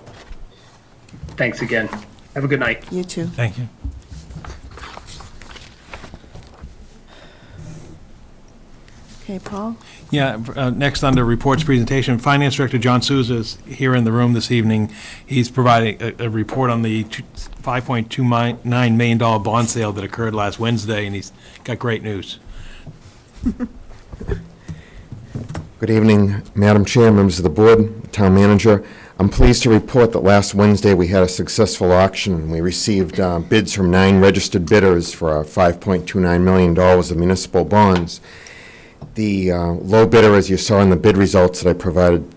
thanks again. Have a good night. You too. Thank you. Okay, Paul? Yeah, next under reports presentation, Finance Director John Souza is here in the room this evening. He's providing a report on the $5.29 million bond sale that occurred last Wednesday, and he's got great news. Good evening, Madam Chair, members of the board, Town Manager. I'm pleased to report that last Wednesday we had a successful auction. We received bids from 9 registered bidders for $5.29 million of municipal bonds. The low bidder, as you saw in the bid results that I provided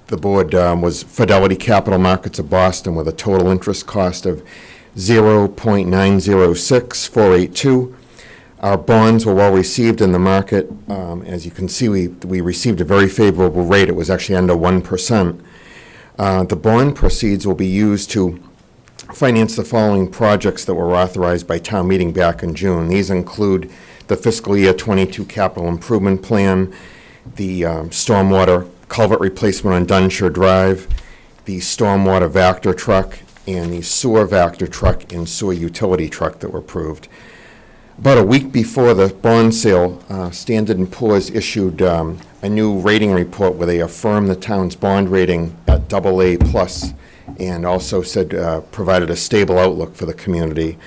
the board, was Fidelity Capital Markets of Boston, with a total interest cost of 0.906482. Our bonds were well received in the market. As you can see, we received a very favorable rate. It was actually under 1%. The bond proceeds will be used to finance the following projects that were authorized by town meeting back in June. These include the fiscal year 22 capital improvement plan, the stormwater culvert replacement on Dunshire Drive, the stormwater Vector truck, and the sewer Vector truck and sewer utility truck that were approved. About a week before the bond sale, Standard & Poor's issued a new rating report where they affirmed the town's bond rating at AA+, and also said provided a stable outlook for the community.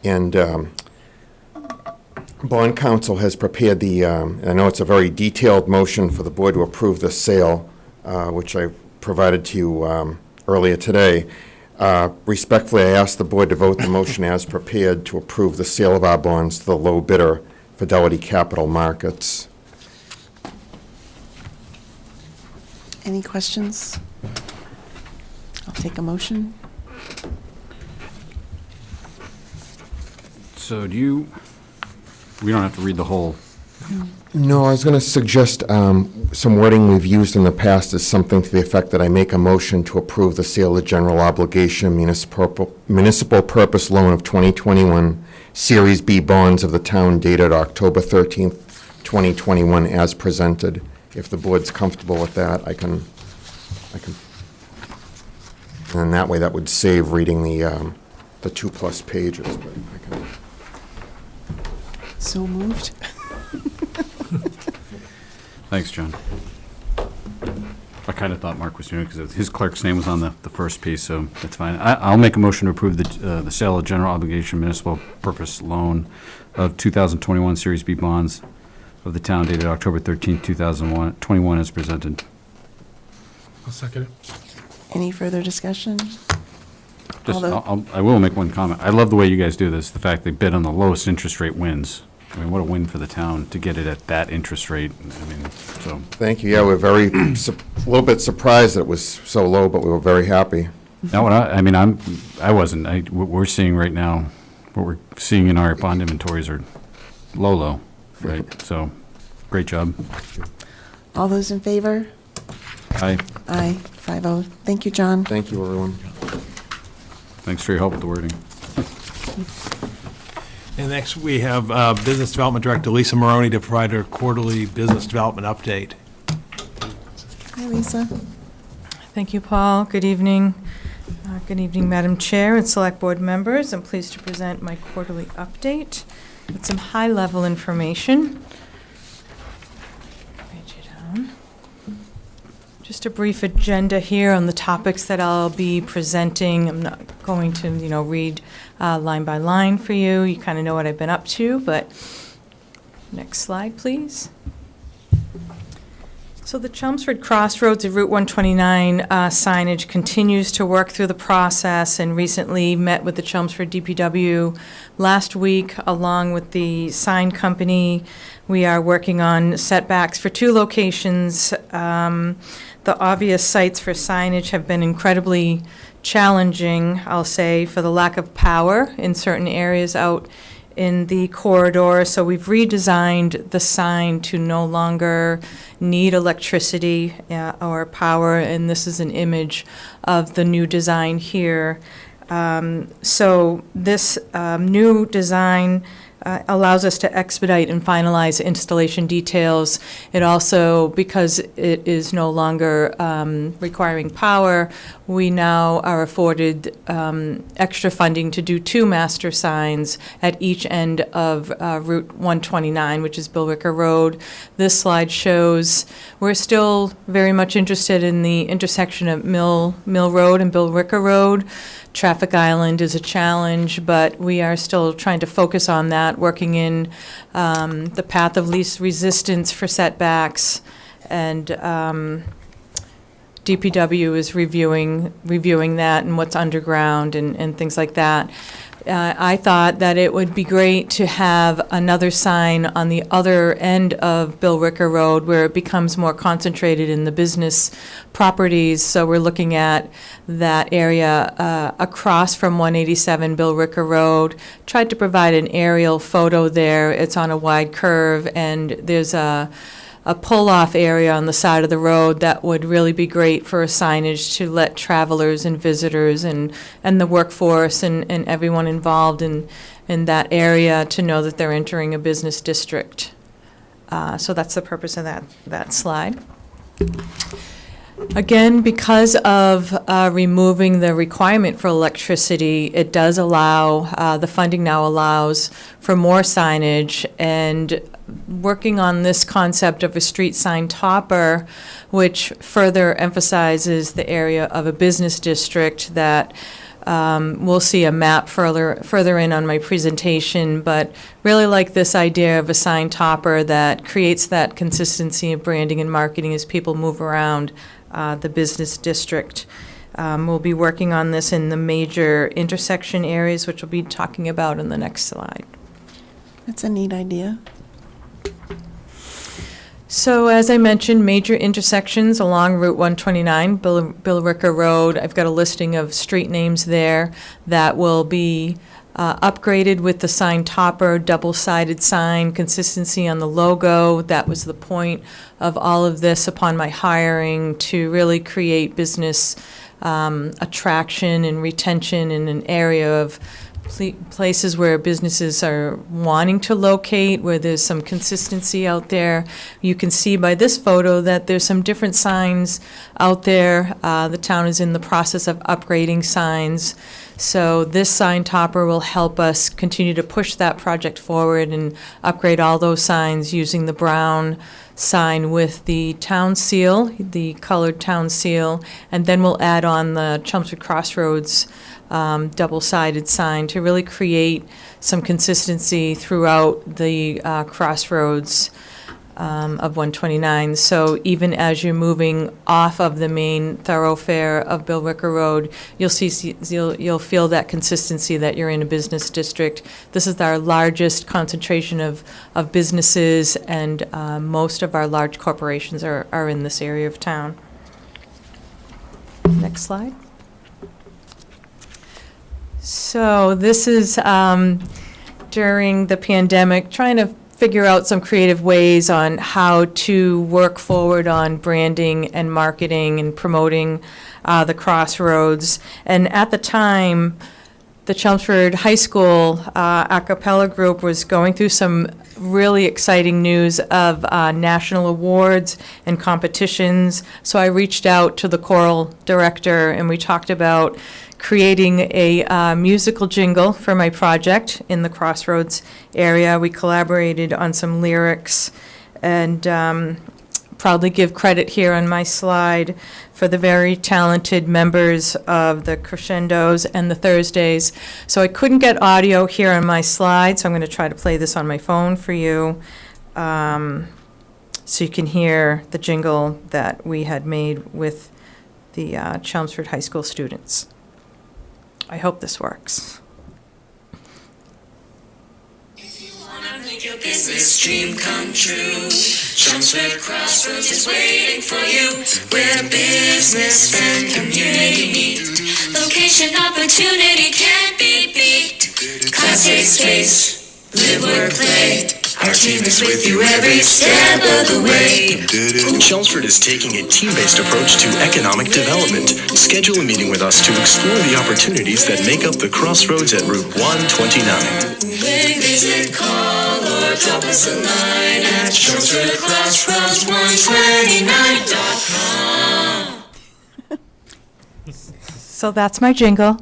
And Bond Council has prepared the, I know it's a very detailed motion for the board to approve the sale, which I provided to you earlier today. Respectfully, I ask the board to vote the motion as prepared to approve the sale of our bonds to the low bidder, Fidelity Capital Markets. Any questions? I'll take a motion. So we don't have to read the whole No, I was going to suggest some wording we've used in the past is something to the effect that I make a motion to approve the sale of general obligation municipal purpose loan of 2021 Series B bonds of the town dated October 13th, 2021 as presented. If the board's comfortable with that, I can, and that way that would save reading the 2+ pages, but I can. So moved. Thanks, John. I kind of thought Mark was doing it because his clerk's name was on the first piece, so that's fine. I'll make a motion to approve the sale of general obligation municipal purpose loan of 2021 Series B bonds of the town dated October 13th, 2021 as presented. I'll second it. Any further discussion? Just, I will make one comment. I love the way you guys do this, the fact they bid on the lowest interest rate wins. I mean, what a win for the town to get it at that interest rate. I mean, so. Thank you. Yeah, we're very, a little bit surprised that it was so low, but we were very happy. Now, I wasn't. What we're seeing right now, what we're seeing in our bond inventories are low, right? So, great job. All those in favor? Aye. Aye, 5-0. Thank you, John. Thank you, everyone. Thanks for your help with the wording. And next, we have Business Development Director Lisa Maroney to provide her quarterly business development update. Hi, Lisa. Thank you, Paul. Good evening. Good evening, Madam Chair and Select Board members. I'm pleased to present my quarterly update with some high-level information. Page it down. Just a brief agenda here on the topics that I'll be presenting. I'm not going to, read line by line for you. You kind of know what I've been up to, but next slide, please. So the Chelmsford Crossroads of Route 129 signage continues to work through the process, and recently met with the Chelmsford DPW last week along with the sign company. We are working on setbacks for 2 locations. The obvious sites for signage have been incredibly challenging, I'll say, for the lack of power in certain areas out in the corridor. So we've redesigned the sign to no longer need electricity or power, and this is an image of the new design here. So this new design allows us to expedite and finalize installation details. It also, because it is no longer requiring power, we now are afforded extra funding to do 2 master signs at each end of Route 129, which is Billricker Road. This slide shows we're still very much interested in the intersection of Mill Road and Billricker Road. Traffic island is a challenge, but we are still trying to focus on that, working in the path of least resistance for setbacks, and DPW is reviewing that and what's underground and things like that. I thought that it would be great to have another sign on the other end of Billricker Road where it becomes more concentrated in the business properties. So we're looking at that area across from 187 Billricker Road. Tried to provide an aerial photo there. It's on a wide curve, and there's a pull-off area on the side of the road that would really be great for a signage to let travelers and visitors and the workforce and everyone involved in that area to know that they're entering a business district. So that's the purpose of that slide. Again, because of removing the requirement for electricity, it does allow, the funding now allows for more signage, and working on this concept of a street sign topper, which further emphasizes the area of a business district that we'll see a map further in on my presentation, but really like this idea of a sign topper that creates that consistency of branding and marketing as people move around the business district. We'll be working on this in the major intersection areas, which we'll be talking about in the next slide. That's a neat idea. So as I mentioned, major intersections along Route 129, Billricker Road. I've got a listing of street names there that will be upgraded with the sign topper, double-sided sign, consistency on the logo. That was the point of all of this upon my hiring, to really create business attraction and retention in an area of places where businesses are wanting to locate, where there's some consistency out there. You can see by this photo that there's some different signs out there. The town is in the process of upgrading signs. So this sign topper will help us continue to push that project forward and upgrade all those signs using the brown sign with the town seal, the colored town seal, and then we'll add on the Chelmsford Crossroads double-sided sign to really create some consistency throughout the crossroads of 129. So even as you're moving off of the main thoroughfare of Bill Ricker Road, you'll feel that consistency that you're in a business district. This is our largest concentration of businesses, and most of our large corporations are in this area of town. Next slide. So this is during the pandemic, trying to figure out some creative ways on how to work forward on branding and marketing and promoting the Crossroads. And at the time, the Chelmsford High School a cappella group was going through some really exciting news of national awards and competitions. So I reached out to the choral director, and we talked about creating a musical jingle for my project in the Crossroads area. We collaborated on some lyrics, and proudly give credit here on my slide for the very talented members of the Crescendos and the Thursdays. So I couldn't get audio here on my slide, so I'm going to try to play this on my phone for you, so you can hear the jingle that we had made with the Chelmsford High School students. I hope this works. Make your business dream come true. Chelmsford Crossroads is waiting for you, where business and community meet. Location opportunity can't be beat. Class A space, live, work, play. Our team is with you every step of the way. Chelmsford is taking a team-based approach to economic development. Schedule a meeting with us to explore the opportunities that make up the Crossroads at Route 129. Visit, call, or drop us a line at ChelmsfordCrossroads129.com. So that's my jingle.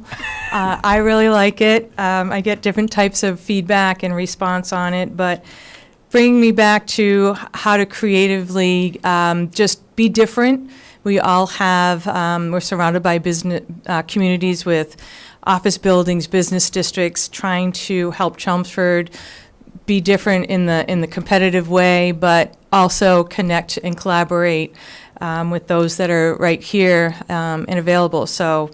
I really like it. I get different types of feedback and response on it, but bringing me back to how to creatively just be different. We all have, we're surrounded by business communities with office buildings, business districts, trying to help Chelmsford be different in the competitive way, but also connect and collaborate with those that are right here and available. So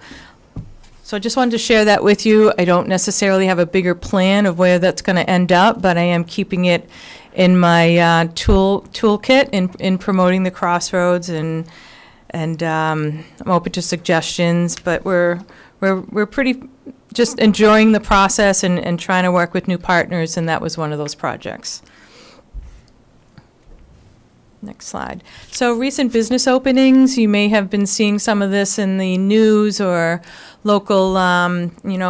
I just wanted to share that with you. I don't necessarily have a bigger plan of where that's going to end up, but I am keeping it in my toolkit in promoting the Crossroads, and I'm open to suggestions. But we're pretty just enjoying the process and trying to work with new partners, and that was one of those projects. Next slide. So recent business openings, you may have been seeing some of this in the news or local,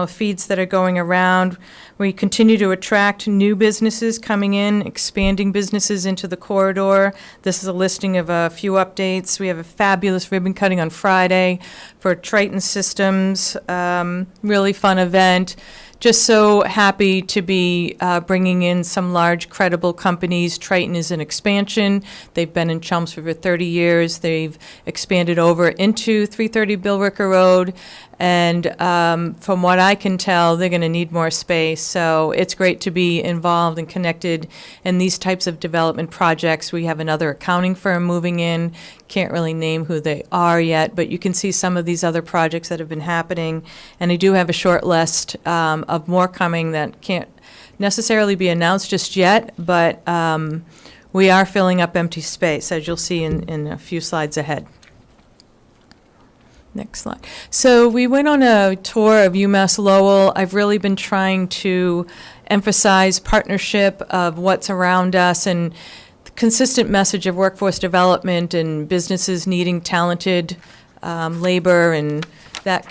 feeds that are going around. We continue to attract new businesses coming in, expanding businesses into the corridor. This is a listing of a few updates. We have a fabulous ribbon cutting on Friday for Drayton Systems, really fun event. Just so happy to be bringing in some large, credible companies. Drayton is an expansion. They've been in Chelmsford for 30 years. They've expanded over into 330 Bill Ricker Road. And from what I can tell, they're going to need more space. So it's great to be involved and connected in these types of development projects. We have another accounting firm moving in. Can't really name who they are yet, but you can see some of these other projects that have been happening. And I do have a short list of more coming that can't necessarily be announced just yet, but we are filling up empty space, as you'll see in a few slides ahead. Next slide. So we went on a tour of UMass Lowell. I've really been trying to emphasize partnership of what's around us and the consistent message of workforce development and businesses needing talented labor, and that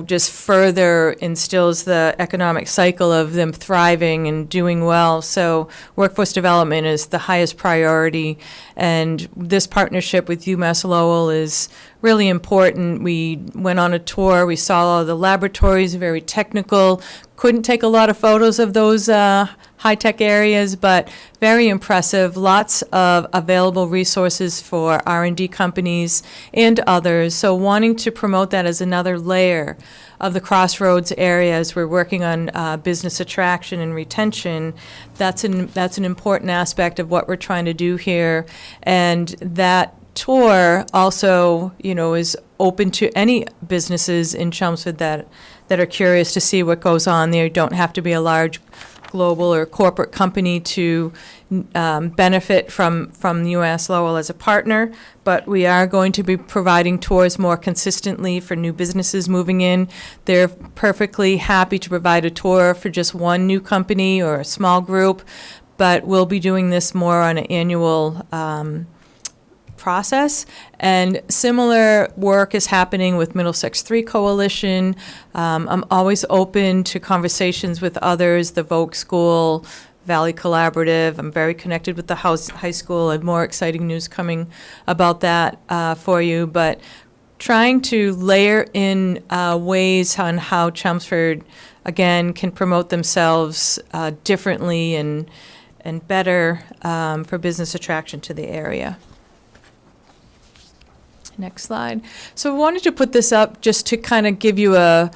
just further instills the economic cycle of them thriving and doing well. So workforce development is the highest priority, and this partnership with UMass Lowell is really important. We went on a tour, we saw all the laboratories, very technical. Couldn't take a lot of photos of those high-tech areas, but very impressive. Lots of available resources for R&D companies and others. So wanting to promote that as another layer of the Crossroads area as we're working on business attraction and retention, that's an important aspect of what we're trying to do here. And that tour also, is open to any businesses in Chelmsford that are curious to see what goes on there. You don't have to be a large global or corporate company to benefit from UMass Lowell as a partner, but we are going to be providing tours more consistently for new businesses moving in. They're perfectly happy to provide a tour for just one new company or a small group, but we'll be doing this more on an annual process. And similar work is happening with Middlesex 3 Coalition. I'm always open to conversations with others, the Vocs School, Valley Collaborative. I'm very connected with the high school. I have more exciting news coming about that for you. But trying to layer in ways on how Chelmsford, again, can promote themselves differently and better for business attraction to the area. Next slide. So I wanted to put this up just to kind of give you a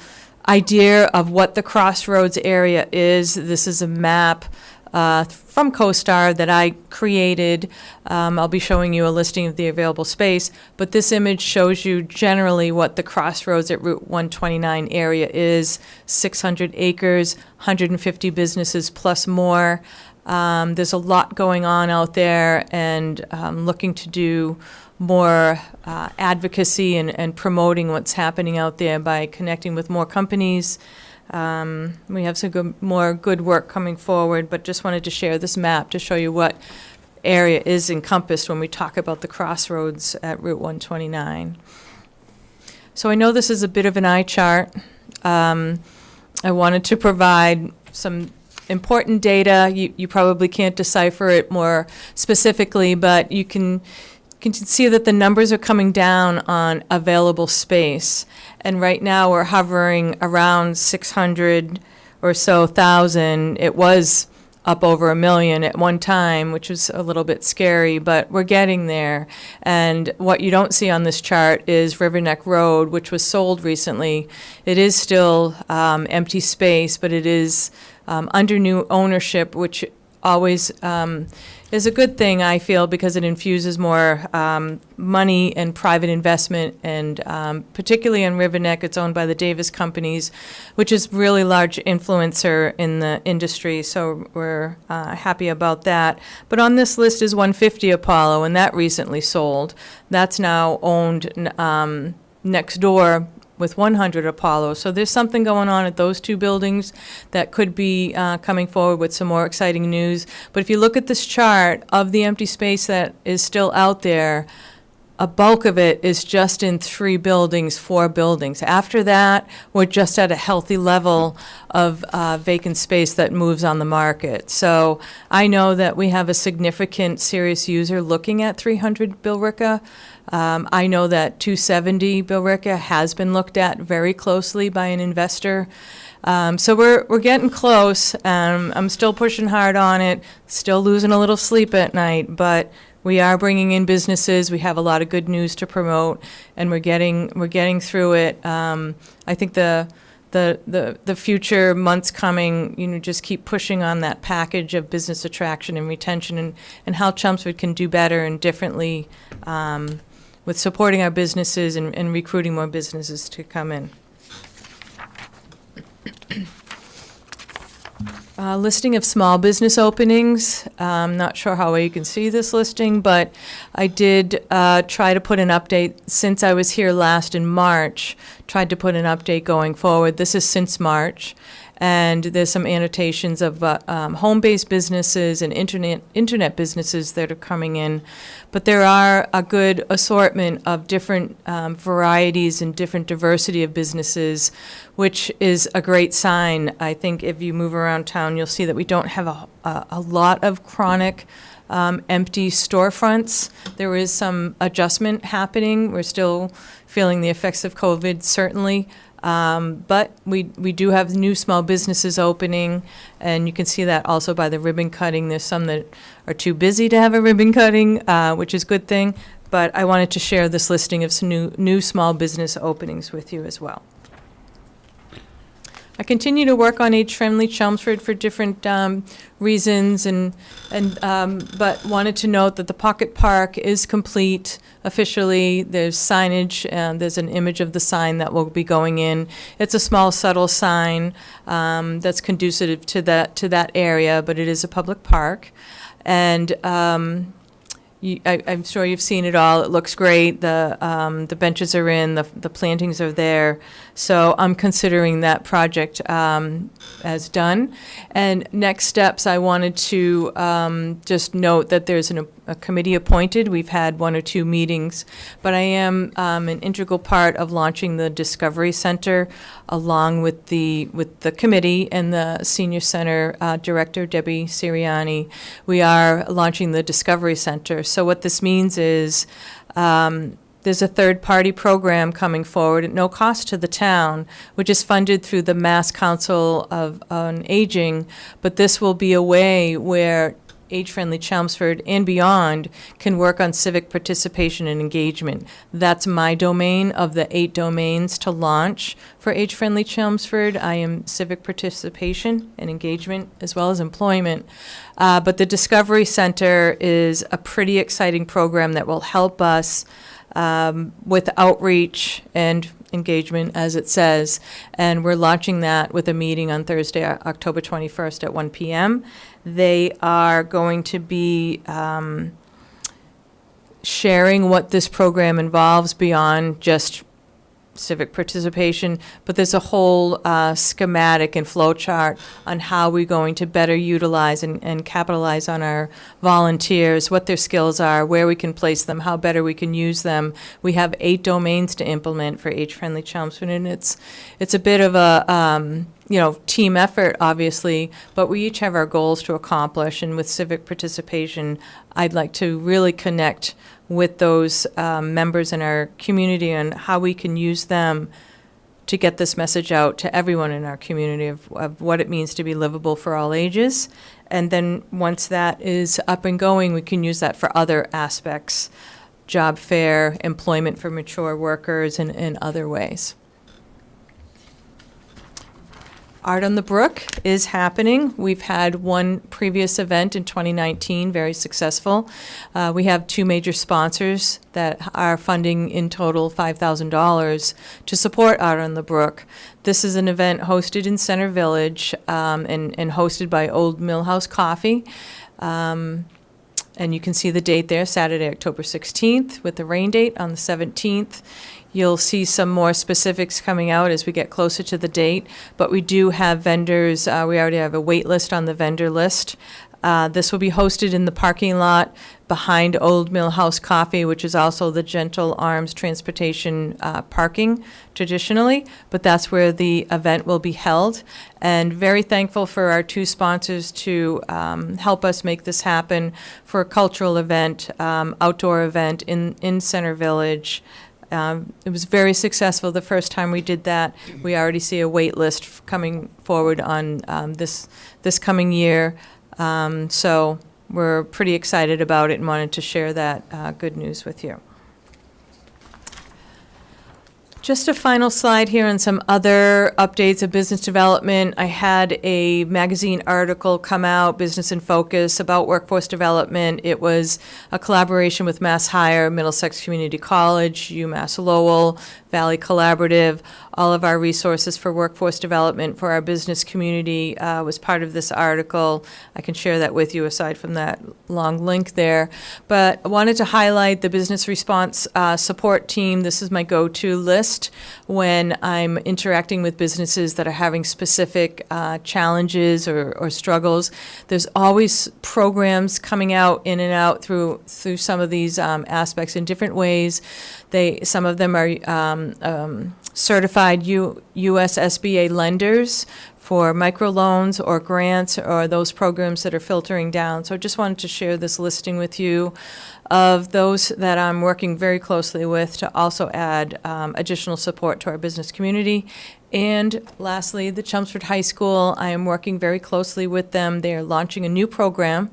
idea of what the Crossroads area is. This is a map from CoStar that I created. I'll be showing you a listing of the available space, but this image shows you generally what the Crossroads at Route 129 area is. 600 acres, 150 businesses plus more. There's a lot going on out there, and looking to do more advocacy and promoting what's happening out there by connecting with more companies. We have some more good work coming forward, but just wanted to share this map to show you what area is encompassed when we talk about the Crossroads at Route 129. So I know this is a bit of an eye chart. I wanted to provide some important data. You probably can't decipher it more specifically, but you can see that the numbers are coming down on available space. And right now we're hovering around 600 or so thousand. It was up over 1 million at one time, which was a little bit scary, but we're getting there. And what you don't see on this chart is Riverneck Road, which was sold recently. It is still empty space, but it is under new ownership, which always is a good thing, I feel, because it infuses more money and private investment, and particularly in Riverneck, it's owned by the Davis Companies, which is really large influencer in the industry, so we're happy about that. But on this list is 150 Apollo, and that recently sold. That's now owned next door with 100 Apollo. So there's something going on at those two buildings that could be coming forward with some more exciting news. But if you look at this chart of the empty space that is still out there, a bulk of it is just in 3 buildings, 4 buildings. After that, we're just at a healthy level of vacant space that moves on the market. So I know that we have a significant serious user looking at 300 Billerica. I know that 270 Billerica has been looked at very closely by an investor. So we're getting close. I'm still pushing hard on it, still losing a little sleep at night, but we are bringing in businesses. We have a lot of good news to promote, and we're getting through it. I think the future months coming, just keep pushing on that package of business attraction and retention, and how Chelmsford can do better and differently with supporting our businesses and recruiting more businesses to come in. Listing of small business openings. I'm not sure how well you can see this listing, but I did try to put an update since I was here last in March, tried to put an update going forward. This is since March. And there's some annotations of home-based businesses and internet businesses that are coming in. But there are a good assortment of different varieties and different diversity of businesses, which is a great sign. I think if you move around town, you'll see that we don't have a lot of chronic empty storefronts. There is some adjustment happening. We're still feeling the effects of COVID, certainly. But we do have new small businesses opening, and you can see that also by the ribbon cutting. There's some that are too busy to have a ribbon cutting, which is a good thing. But I wanted to share this listing of some new small business openings with you as well. I continue to work on age-friendly Chelmsford for different reasons, but wanted to note that the Pocket Park is complete officially. There's signage, and there's an image of the sign that will be going in. It's a small, subtle sign that's conducive to that area, but it is a public park. And I'm sure you've seen it all. It looks great. The benches are in, the plantings are there. So I'm considering that project as done. And next steps, I wanted to just note that there's a committee appointed. We've had 1 or 2 meetings, but I am an integral part of launching the Discovery Center along with the committee and the Senior Center Director, Debbie Siriani. We are launching the Discovery Center. So what this means is there's a third-party program coming forward at no cost to the town, which is funded through the Mass Council on Aging, but this will be a way where Age-Friendly Chelmsford and beyond can work on civic participation and engagement. That's my domain of the 8 domains to launch for Age-Friendly Chelmsford. I am civic participation and engagement as well as employment. But the Discovery Center is a pretty exciting program that will help us with outreach and engagement, as it says, and we're launching that with a meeting on Thursday, October 21st at 1 p.m. They are going to be sharing what this program involves beyond just civic participation, but there's a whole schematic and flow chart on how we're going to better utilize and capitalize on our volunteers, what their skills are, where we can place them, how better we can use them. We have 8 domains to implement for Age-Friendly Chelmsford, and it's a bit of a team effort, obviously, but we each have our goals to accomplish, and with civic participation, I'd like to really connect with those members in our community and how we can use them to get this message out to everyone in our community of what it means to be livable for all ages. And then once that is up and going, we can use that for other aspects, job fair, employment for mature workers, and other ways. Art on the Brook is happening. We've had one previous event in 2019, very successful. We have 2 major sponsors that are funding in total $5,000 to support Art on the Brook. This is an event hosted in Center Village and hosted by Old Millhouse Coffee. And you can see the date there, Saturday, October 16th, with the rain date on the 17th. You'll see some more specifics coming out as we get closer to the date, but we do have vendors. We already have a wait list on the vendor list. This will be hosted in the parking lot behind Old Millhouse Coffee, which is also the Gentle Arms Transportation parking traditionally, but that's where the event will be held. And very thankful for our 2 sponsors to help us make this happen for a cultural event, outdoor event in Center Village. It was very successful the first time we did that. We already see a wait list coming forward on this coming year. So we're pretty excited about it and wanted to share that good news with you. Just a final slide here on some other updates of business development. I had a magazine article come out, Business in Focus, about workforce development. It was a collaboration with Mass Hire, Middlesex Community College, UMass Lowell, Valley Collaborative, all of our resources for workforce development for our business community was part of this article. I can share that with you aside from that long link there. But I wanted to highlight the business response support team. This is my go-to list when I'm interacting with businesses that are having specific challenges or struggles. There's always programs coming out in and out through some of these aspects in different ways. Some of them are certified U.S. SBA lenders for microloans or grants or those programs that are filtering down. So I just wanted to share this listing with you of those that I'm working very closely with to also add additional support to our business community. And lastly, the Chelmsford High School, I am working very closely with them. They are launching a new program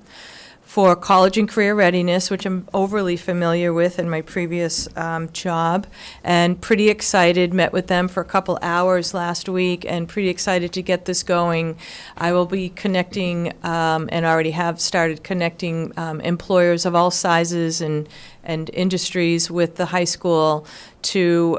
for college and career readiness, which I'm overly familiar with in my previous job, and pretty excited. Met with them for a couple hours last week, and pretty excited to get this going. I will be connecting, and already have started connecting, employers of all sizes and industries with the high school to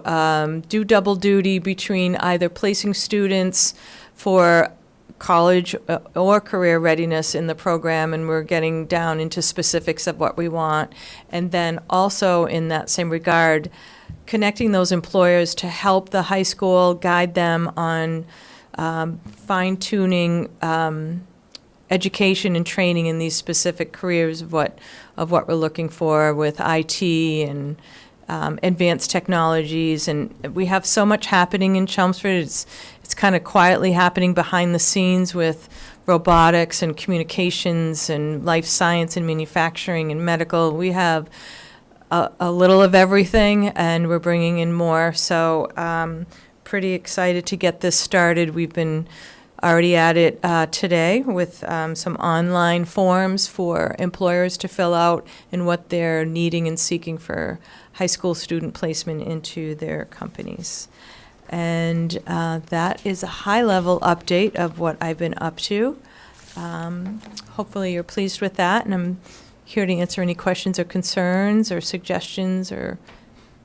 do double duty between either placing students for college or career readiness in the program, and we're getting down into specifics of what we want. And then also in that same regard, connecting those employers to help the high school, guide them on fine-tuning education and training in these specific careers of what we're looking for with IT and advanced technologies. And we have so much happening in Chelmsford. It's kind of quietly happening behind the scenes with robotics and communications and life science and manufacturing and medical. We have a little of everything, and we're bringing in more. So pretty excited to get this started. We've been already at it today with some online forms for employers to fill out and what they're needing and seeking for high school student placement into their companies. And that is a high-level update of what I've been up to. Hopefully you're pleased with that, and I'm here to answer any questions or concerns or suggestions or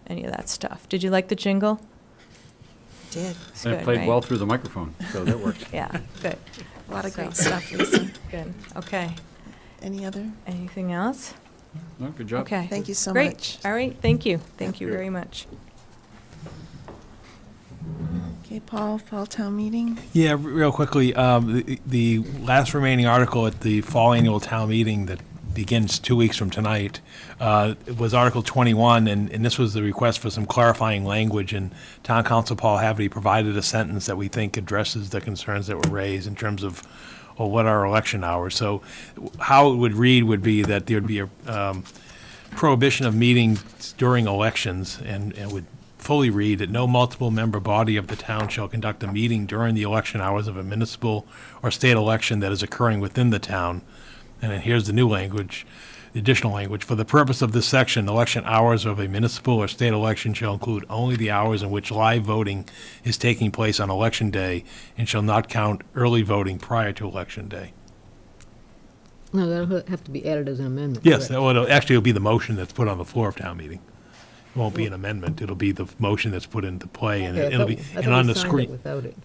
any of that stuff. Did you like the jingle? Did. It's And it good, played right? well through the microphone, so that worked. Yeah, good. A lot of great So- stuff, Lisa. Good, okay. Anything else? No, good job. Okay. Thank you so Great. much. All right, thank you. Thank you very much. Okay, Paul, Fall Town Meeting? Yeah, real quickly, the last remaining article at the fall annual town meeting that begins 2 weeks from tonight was Article 21, and this was the request for some clarifying language, and Town Council Paul Haverty provided a sentence that we think addresses the concerns that were raised in terms of, well, what are election hours? So how it would read would be that there'd be a prohibition of meetings during elections, and it would fully read that no multiple member body of the town shall conduct a meeting during the election hours of a municipal or state election that is occurring within the town. And then here's the new language, the additional language. For the purpose of this section, election hours of a municipal or state election shall include only the hours in which live voting is taking place on election day and shall not count early voting prior to election day. No, that'll have to be added as an amendment. Yes, correct? well, it'll be the motion that's put on the floor of town meeting. It won't be an amendment, it'll be the motion that's put into play, and Okay, I it'll be, thought and on we the signed it screen. without it.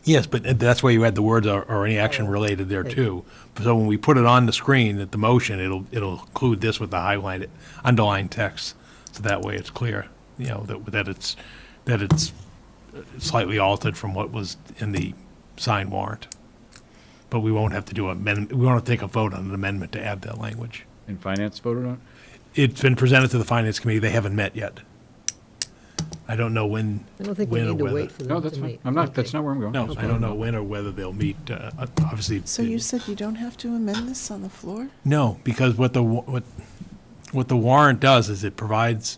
Yes, but that's where you add the words or any action related there too. So when we put it on the screen at the motion, it'll include this with the highlighted, underlined text. So that way it's clear, you know, that it's slightly altered from what was in the signed warrant. But we won't have to do we won't have to take a vote on an amendment to add that language. And finance voted on It's been presented to the finance committee. They haven't met yet. I don't know when. I don't think we when or need to whether- wait for No, them that's to fine. meet. I'm not, that's not where I'm going. No, I don't know when or whether they'll meet. Obviously. So you said you don't have to amend this on the floor? No, because what the warrant does is it provides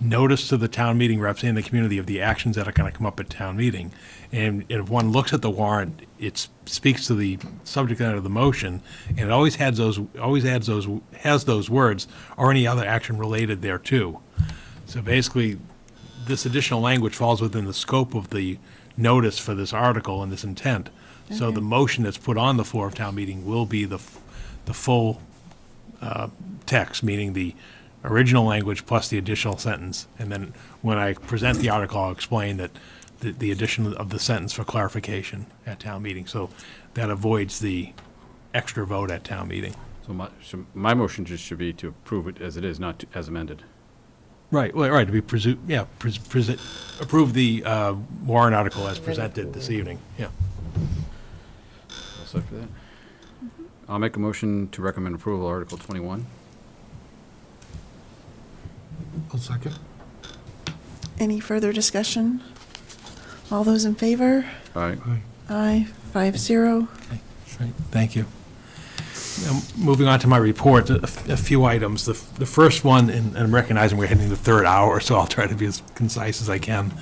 notice to the town meeting reps and the community of the actions that are going to come up at town meeting. And if one looks at the warrant, it speaks to the subject matter of the motion, and it always has those words or any other action related thereto. So basically, this additional language falls within the scope of the notice for this article and this intent. So Okay. the motion that's put on the floor of town meeting will be the full text, meaning the original language plus the additional sentence. And then when I present the article, I'll explain that the addition of the sentence for clarification at town meeting. So that avoids the extra vote at town meeting. So my motion just should be to approve it as it is, not as amended. Right, well, right, to be approve the warrant article as presented this evening, yeah. All set for that? I'll make a motion to recommend approval of Article 21. I'll second. Any further discussion? All those in favor? Aye. Aye, 5-0. Right, thank you. Now, moving on to my report, a few items. The first one, and I'm recognizing we're hitting the third hour, so I'll try to be as concise as I can.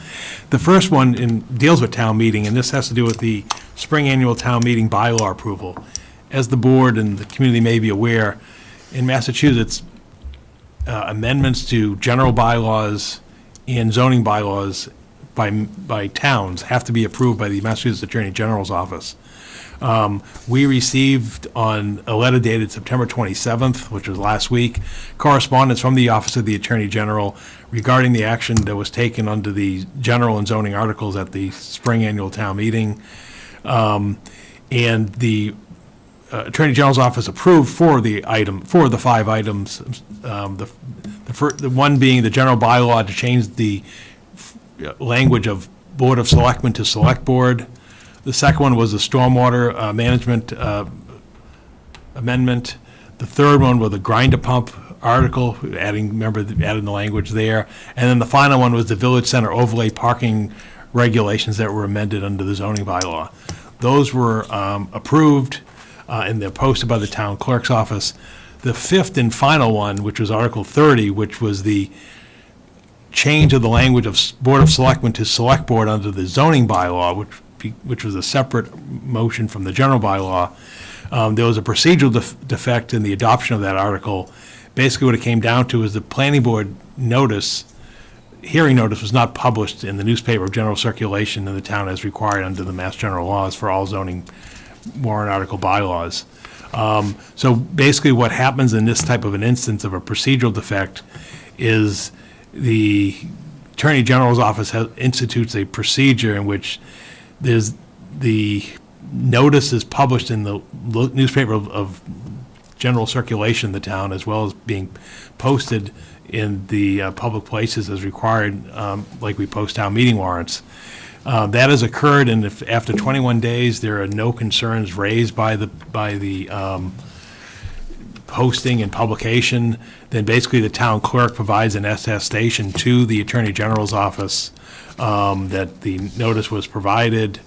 The first one deals with town meeting, and this has to do with the spring annual town meeting bylaw approval. As the board and the community may be aware, in Massachusetts, amendments to general bylaws and zoning bylaws by towns have to be approved by the Massachusetts Attorney General's office. We received on a letter dated September 27th, which was last week, correspondence from the Office of the Attorney General regarding the action that was taken under the general and zoning articles at the spring annual town meeting. And the Attorney General's office approved for the 5 items. The one being the general bylaw to change the language of Board of Selectmen to Select Board. The second one was the stormwater management amendment. The third one was the grinder pump article, adding the language there. And then the final one was the village center overlay parking regulations that were amended under the zoning bylaw. Those were approved and they're posted by the town clerk's office. The fifth and final one, which was Article 30, which was the change of the language of Board of Selectmen to Select Board under the zoning bylaw, which was a separate motion from the general bylaw. There was a procedural defect in the adoption of that article. Basically, what it came down to is the planning board hearing notice was not published in the newspaper of general circulation in the town as required under the Mass General laws for all zoning warrant article bylaws. So basically what happens in this type of an instance of a procedural defect is the Attorney General's office institutes a procedure in which the notice is published in the newspaper of general circulation in the town, as well as being posted in the public places as required, like we post town meeting warrants. That has occurred, and if after 21 days there are no concerns raised by the posting and publication, then basically the town clerk provides an attestation to the Attorney General's office that the notice was provided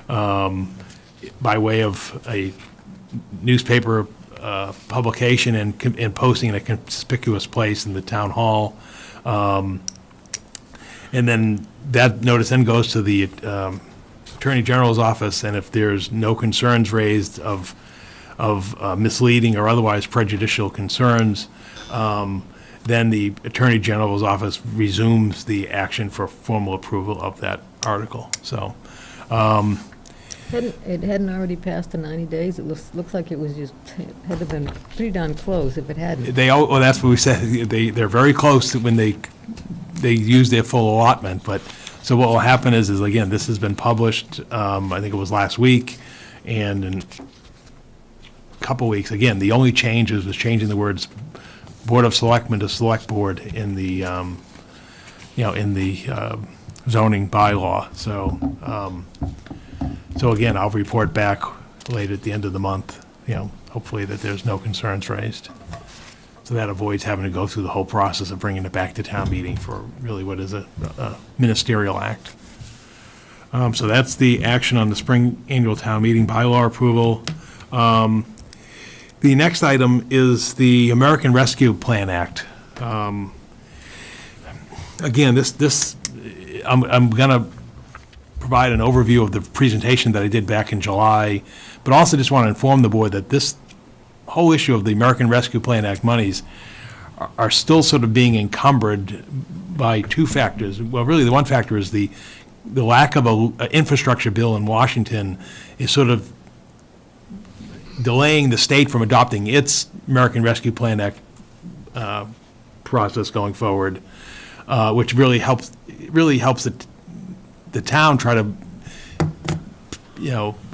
by way of a newspaper publication and posting in a conspicuous place in the town hall. And then that notice then goes to the Attorney General's office, and if there's no concerns raised of misleading or otherwise prejudicial concerns, then the Attorney General's office resumes the action for formal approval of that article. So, It hadn't already passed the 90 days. It looks like it was just, it had to have been pretty darn close if it hadn't. well, that's what we said. They're very close to when they use their full allotment. But so what will happen is again, this has been published. I think it was last week, and in a couple weeks. Again, the only change was changing the words Board of Selectmen to Select Board in the zoning bylaw. So again, I'll report back late at the end of the month, hopefully that there's no concerns raised. So that avoids having to go through the whole process of bringing it back to town meeting for really what is a ministerial act. So that's the action on the spring annual town meeting bylaw approval. The next item is the American Rescue Plan Act. Again, I'm going to provide an overview of the presentation that I did back in July, but also just want to inform the board that this whole issue of the American Rescue Plan Act monies are still sort of being encumbered by two factors. Well, really, the one factor is the lack of an infrastructure bill in Washington is sort of delaying the state from adopting its American Rescue Plan Act process going forward, which really helps the town try to,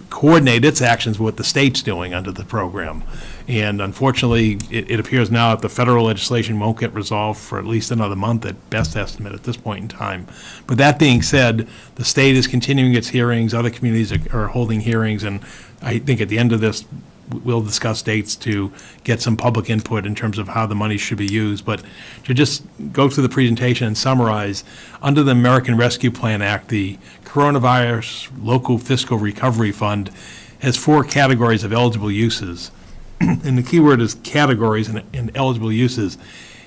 coordinate its actions with what the state's doing under the program. And unfortunately, it appears now that the federal legislation won't get resolved for at least another month at best estimate at this point in time. But that being said, the state is continuing its hearings, other communities are holding hearings, and I think at the end of this, we'll discuss dates to get some public input in terms of how the money should be used. But to just go through the presentation and summarize, under the American Rescue Plan Act, the Coronavirus Local Fiscal Recovery Fund has 4 categories of eligible uses. And the key word is categories and eligible uses.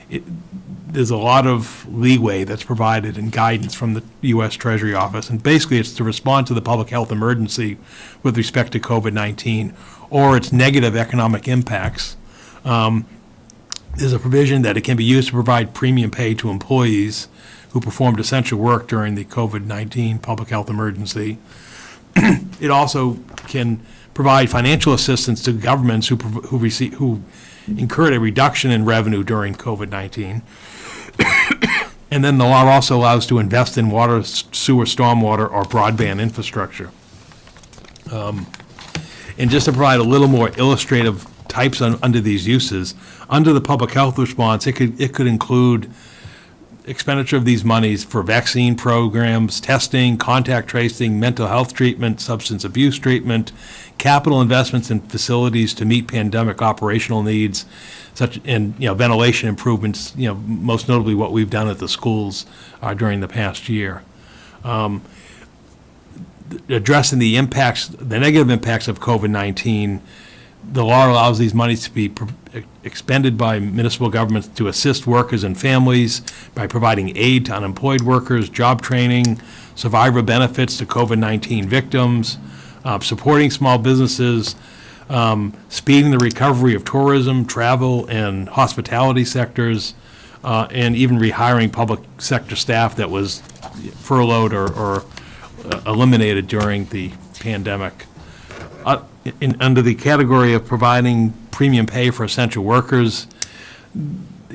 There's a lot of leeway that's provided and guidance from the U.S. Treasury Office. And basically, it's to respond to the public health emergency with respect to COVID-19 or its negative economic impacts. There's a provision that it can be used to provide premium pay to employees who performed essential work during the COVID-19 public health emergency. It also can provide financial assistance to governments who incurred a reduction in revenue during COVID-19. And then the law also allows to invest in water, sewer, stormwater, or broadband infrastructure. And just to provide a little more illustrative types under these uses, under the public health response, it could include expenditure of these monies for vaccine programs, testing, contact tracing, mental health treatment, substance abuse treatment, capital investments in facilities to meet pandemic operational needs, and ventilation improvements, most notably what we've done at the schools during the past year. Addressing the negative impacts of COVID-19, the law allows these monies to be expended by municipal governments to assist workers and families by providing aid to unemployed workers, job training, survivor benefits to COVID-19 victims, supporting small businesses, speeding the recovery of tourism, travel, and hospitality sectors, and even rehiring public sector staff that was furloughed or eliminated during the pandemic. Under the category of providing premium pay for essential workers,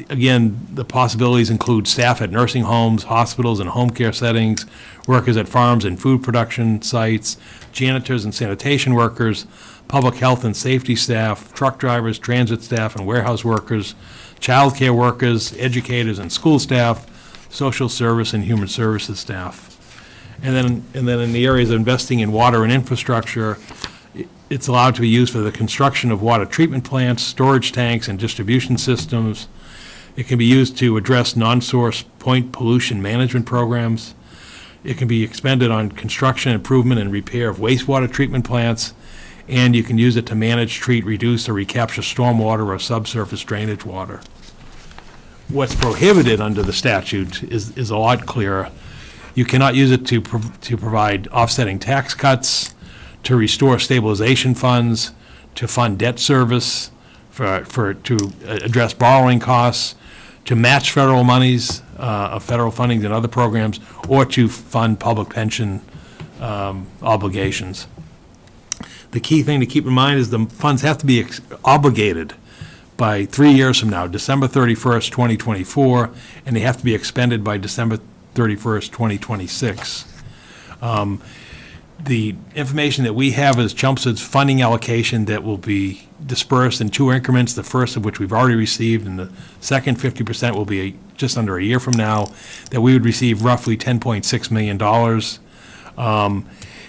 again, the possibilities include staff at nursing homes, hospitals, and home care settings, workers at farms and food production sites, janitors and sanitation workers, public health and safety staff, truck drivers, transit staff, and warehouse workers, child care workers, educators and school staff, social service and human services staff. And then in the areas of investing in water and infrastructure, it's allowed to be used for the construction of water treatment plants, storage tanks, and distribution systems. It can be used to address non-source point pollution management programs. It can be expended on construction, improvement, and repair of wastewater treatment plants. And you can use it to manage, treat, reduce, or recapture stormwater or subsurface drainage water. What's prohibited under the statute is a lot clearer. You cannot use it to provide offsetting tax cuts, to restore stabilization funds, to fund debt service, to address borrowing costs, to match federal monies of federal funding and other programs, or to fund public pension obligations. The key thing to keep in mind is the funds have to be obligated by 3 years from now, December 31st, 2024, and they have to be expended by December 31st, 2026. The information that we have is Chelmsford's funding allocation that will be dispersed in 2 increments, the first of which we've already received, and the second 50% will be just under a year from now, that we would receive roughly $10.6 million.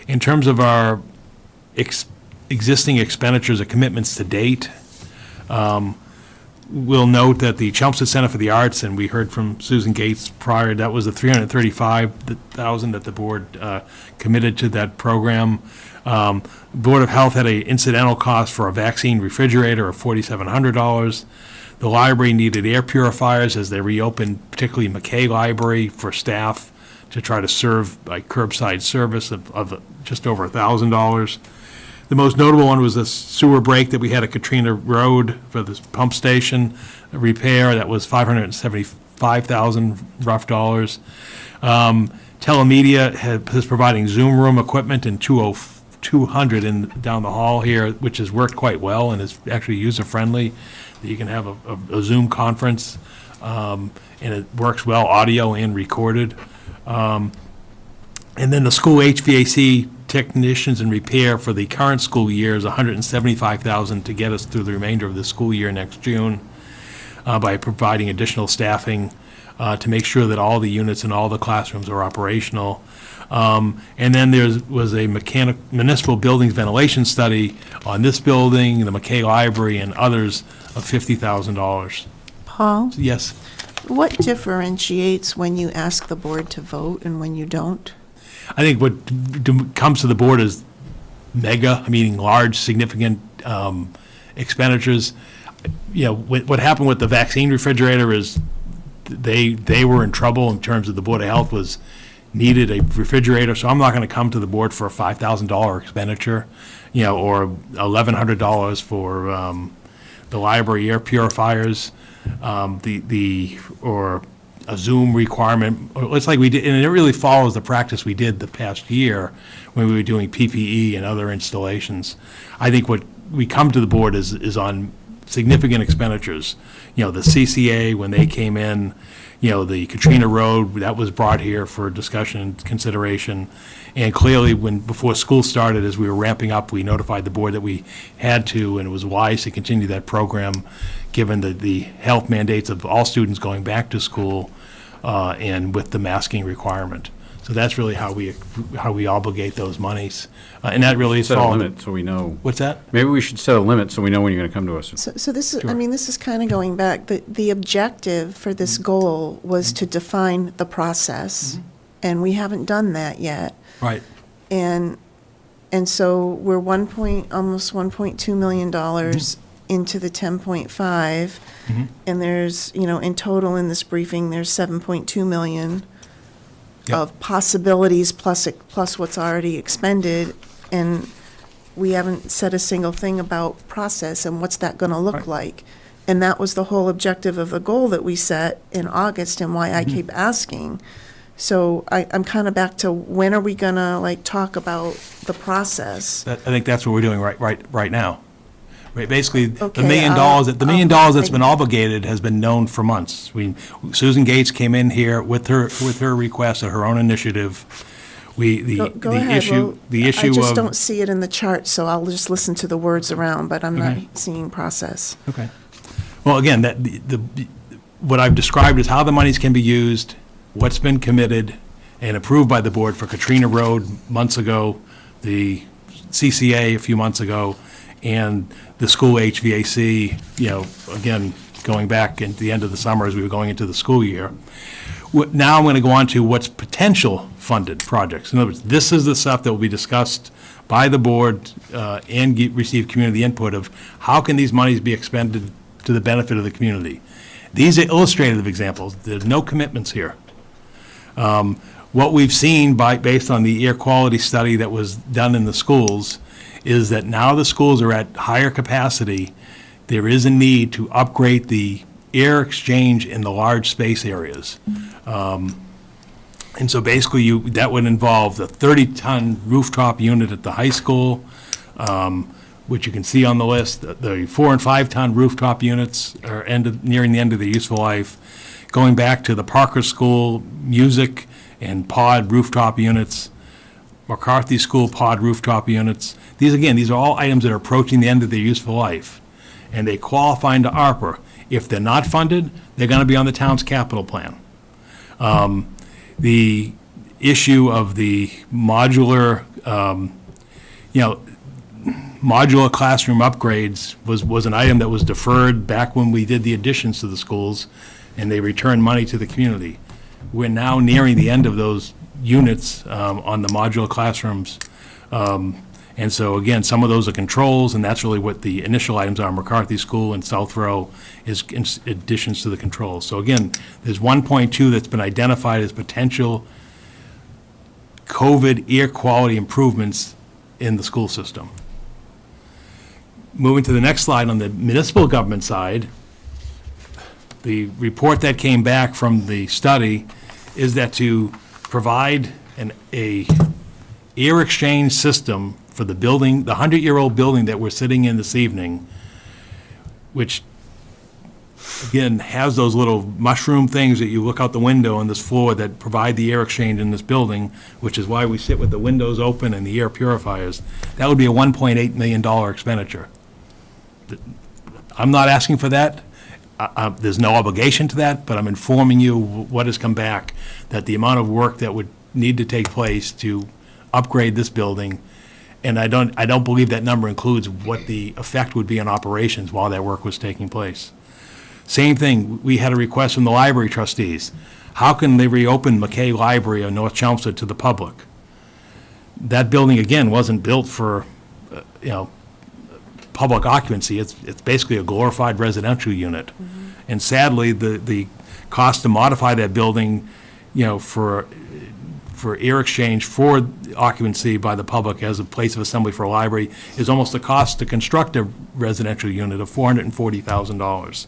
In terms of our existing expenditures or commitments to date, we'll note that the Chelmsford Center for the Arts, and we heard from Susan Gates prior, that was the $335,000 that the board committed to that program. Board of Health had an incidental cost for a vaccine refrigerator of $4,700. The library needed air purifiers as they reopened, particularly McKay Library, for staff to try to serve by curbside service of just over $1,000. The most notable one was a sewer break that we had at Katrina Road for this pump station repair. That was $575,000 rough dollars. Telemedia is providing Zoom room equipment in 200 down the hall here, which has worked quite well and is actually user-friendly. You can have a Zoom conference. and it works well, audio and recorded. And then the school HVAC technicians and repair for the current school year is $175,000 to get us through the remainder of the school year next June, by providing additional staffing to make sure that all the units in all the classrooms are operational. And then was a municipal buildings ventilation study on this building, the McKay Library, and others of $50,000. Paul, Yes. what differentiates when you ask the board to vote and when you don't? I think what comes to the board is mega, meaning large, significant expenditures. You know, what happened with the vaccine refrigerator is they were in trouble in terms of the Board of Health needed a refrigerator, so I'm not going to come to the board for a $5,000 expenditure, you know, or $1,100 for the library air purifiers, or a Zoom requirement. It's like we did, and it really follows the practice we did the past year when we were doing PPE and other installations. I think what we come to the board is on significant expenditures. You know, the CCA, when they came in, you know, the Katrina Road, that was brought here for discussion and consideration. And clearly, before school started, as we were ramping up, we notified the board that we had to, and it was wise to continue that program, given the health mandates of all students going back to school, and with the masking requirement. So that's really how we obligate those monies. And that really is Set a followed. limit so we know. What's that? Maybe we should set a limit so we know when you're going to come to us. So this is, I mean, this is kind of going back, the objective for this goal was to define the process, and we haven't done that yet. Right. And so we're almost $1.2 million into the 10.5, and there's, you know, in total in this briefing, there's 7.2 million of possibilities plus what's already expended, and we haven't said a single thing about process and what's that going to look like. And that was the whole objective of the goal that we set in August, and why I keep asking. So I'm kind of back to, when are we going to, like, talk about the process? I think that's what we're doing right now. Right, basically, the Okay, $1 million that's been obligated has been known for months. Susan Gates came in here with her request, at her own initiative. Go ahead. The issue I just of. don't see it in the chart, so I'll just listen to the words around, but I'm not seeing process. Okay. Well, again, what I've described is how the monies can be used, what's been committed and approved by the board for Katrina Road months ago, the CCA a few months ago, and the school HVAC, you know, again, going back at the end of the summer as we were going into the school year. Now I'm going to go on to what's potential funded projects. In other words, this is the stuff that will be discussed by the board and receive community input of how can these monies be expended to the benefit of the community. These are illustrative examples. There's no commitments here. What we've seen based on the air quality study that was done in the schools is that now the schools are at higher capacity. There is a need to upgrade the air exchange in the large space areas. And so basically that would involve the 30-ton rooftop unit at the high school, which you can see on the list. The 4 and 5-ton rooftop units are nearing the end of their useful life. Going back to the Parker School music and pod rooftop units, McCarthy School pod rooftop units. These are all items that are approaching the end of their useful life, and they qualify into ARPA. If they're not funded, they're going to be on the town's capital plan. The issue of the modular, modular classroom upgrades was an item that was deferred back when we did the additions to the schools, and they returned money to the community. We're now nearing the end of those units on the modular classrooms. And so, again, some of those are controls, and that's really what the initial items are. McCarthy School and South Row is additions to the controls. So, again, there's 1.2 that's been identified as potential COVID air quality improvements in the school system. Moving to the next slide, on the municipal government side, the report that came back from the study is that to provide a air exchange system for the building, the 100-year-old building that we're sitting in this evening, which again, has those little mushroom things that you look out the window on this floor that provide the air exchange in this building, which is why we sit with the windows open and the air purifiers, that would be a $1.8 million expenditure. I'm not asking for that. There's no obligation to that, but I'm informing you what has come back, that the amount of work that would need to take place to upgrade this building, and I don't believe that number includes what the effect would be on operations while that work was taking place. Same thing, we had a request from the library trustees. How can they reopen McKay Library on North Chelmsford to the public? That building, again, wasn't built for, public occupancy. It's basically a glorified residential unit. And sadly, the cost to modify that building, for air exchange for occupancy by the public as a place of assembly for a library is almost the cost to construct a residential unit of $440,000.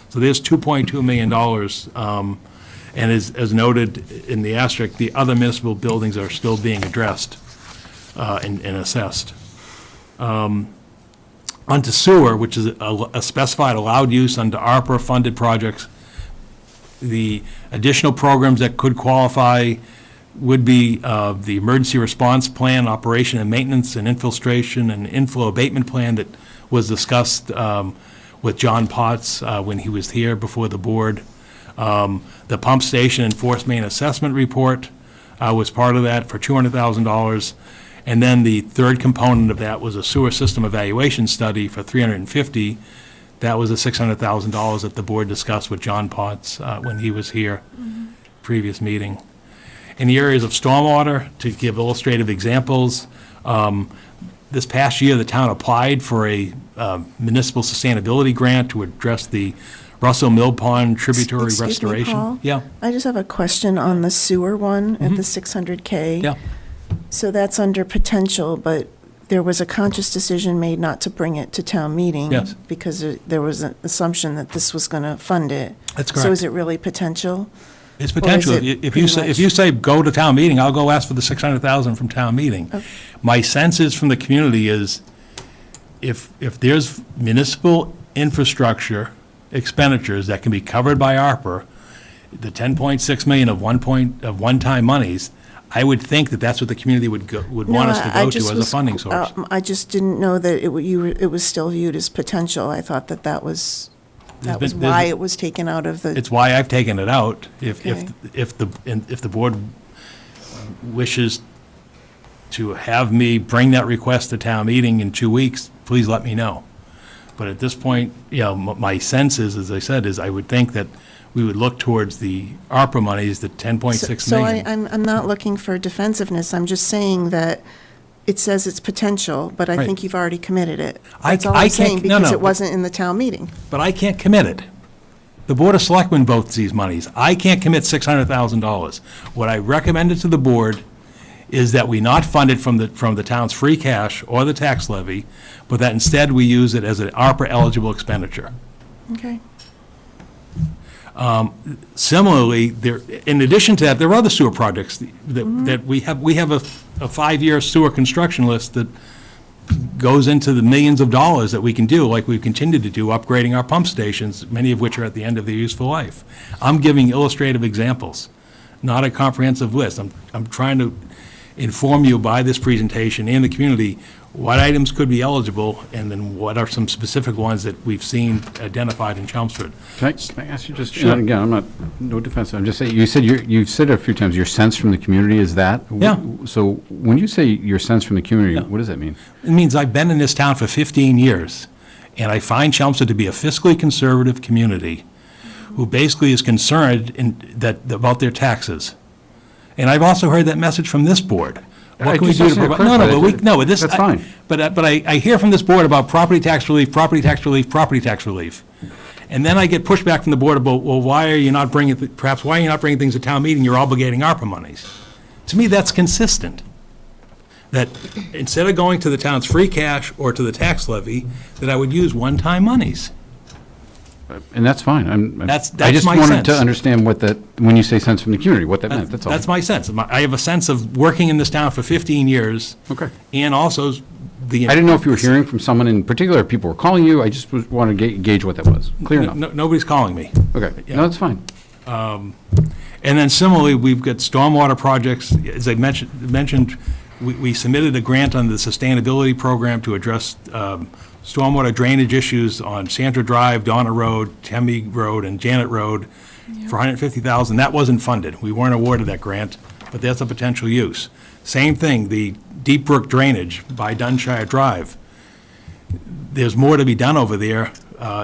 So there's $2.2 million, and as noted in the asterisk, the other municipal buildings are still being addressed and assessed. Onto sewer, which is a specified allowed use under ARPA-funded projects. The additional programs that could qualify would be the emergency response plan, operation and maintenance and infiltration and inflow abatement plan that was discussed with John Potts when he was here before the board. The pump station and force main assessment report was part of that for $200,000. And then the third component of that was a sewer system evaluation study for $350,000. That was the $600,000 that the board discussed with John Potts when he was here, previous meeting. In the areas of stormwater, to give illustrative examples, this past year, the town applied for a municipal sustainability grant to address the Russell Mill Pond tributary restoration. Excuse me, Paul? Yeah. I just have a question on the sewer one at the 600K. Yeah. So that's under potential, but there was a conscious decision made not to bring it to town meeting. Yes. Because there was an assumption that this was going to fund it. That's So correct. is it really potential? It's potential. Or is it If you say go to town meeting, I'll go ask for the $600,000 from town meeting. Okay. My sense is from the community is if there's municipal infrastructure expenditures that can be covered by ARPA, the $10.6 million of one-time monies, I would think that that's what the community would want us to go to as a funding source. I just didn't know that it was still viewed as potential. I thought that was why it was taken out of the. It's why I've taken it out. If Okay. the board wishes to have me bring that request to town meeting in 2 weeks, please let me know. But at this point, my sense is, as I said, is I would think that we would look towards the ARPA monies, the $10.6 million. So I'm not looking for defensiveness. I'm just saying that it says it's potential, but I Right. think you've already committed it. I That's all can't- I'm saying, no, because no, it wasn't in the town meeting. But I can't commit it. The Board of Selectmen votes these monies. I can't commit $600,000. What I recommended to the board is that we not fund it from the town's free cash or the tax levy, but that instead we use it as an ARPA-eligible expenditure. Okay. Similarly, in addition to that, there are other sewer projects that we have a 5-year sewer construction list that goes into the millions of dollars that we can do, like we've continued to do, upgrading our pump stations, many of which are at the end of their useful life. I'm giving illustrative examples, not a comprehensive list. I'm trying to inform you by this presentation and the community what items could be eligible, and then what are some specific ones that we've seen identified in Chelmsford. Can I ask you just, Sure. and again, I'm not, no defense, I'm just saying, you've said it a few times, your sense from the community is that? Yeah. So when you say your sense from the community, Yeah. what does that mean? It means I've been in this town for 15 years, and I find Chelmsford to be a fiscally conservative community who basically is concerned about their taxes. And I've also heard that message from this board. What can we do to provide? That's fine. But I hear from this board about property tax relief, property tax relief, property tax relief. And then I get pushback from the board about, well, why are you not bringing things to town meeting? You're obligating ARPA monies. To me, that's consistent. That instead of going to the town's free cash or to the tax levy, that I would use one-time monies. And that's fine. That's I just my wanted to sense. understand when you say sense from the community, what that meant, that's all. That's my sense. I have a sense of working in this town for 15 years. Okay. And also I didn't know if you were hearing from someone in particular, if people were calling you, I just wanted to gauge what that was. Clear enough. Nobody's calling me. Okay, no, that's fine. And then similarly, we've got stormwater projects. As I mentioned, we submitted a grant under the sustainability program to address stormwater drainage issues on Sandra Drive, Donna Road, Tempe Road, and Janet Road for $150,000. That wasn't funded. We weren't awarded that grant, but that's a potential use. Same thing, the Deep Brook drainage by Dunshire Drive. There's more to be done over there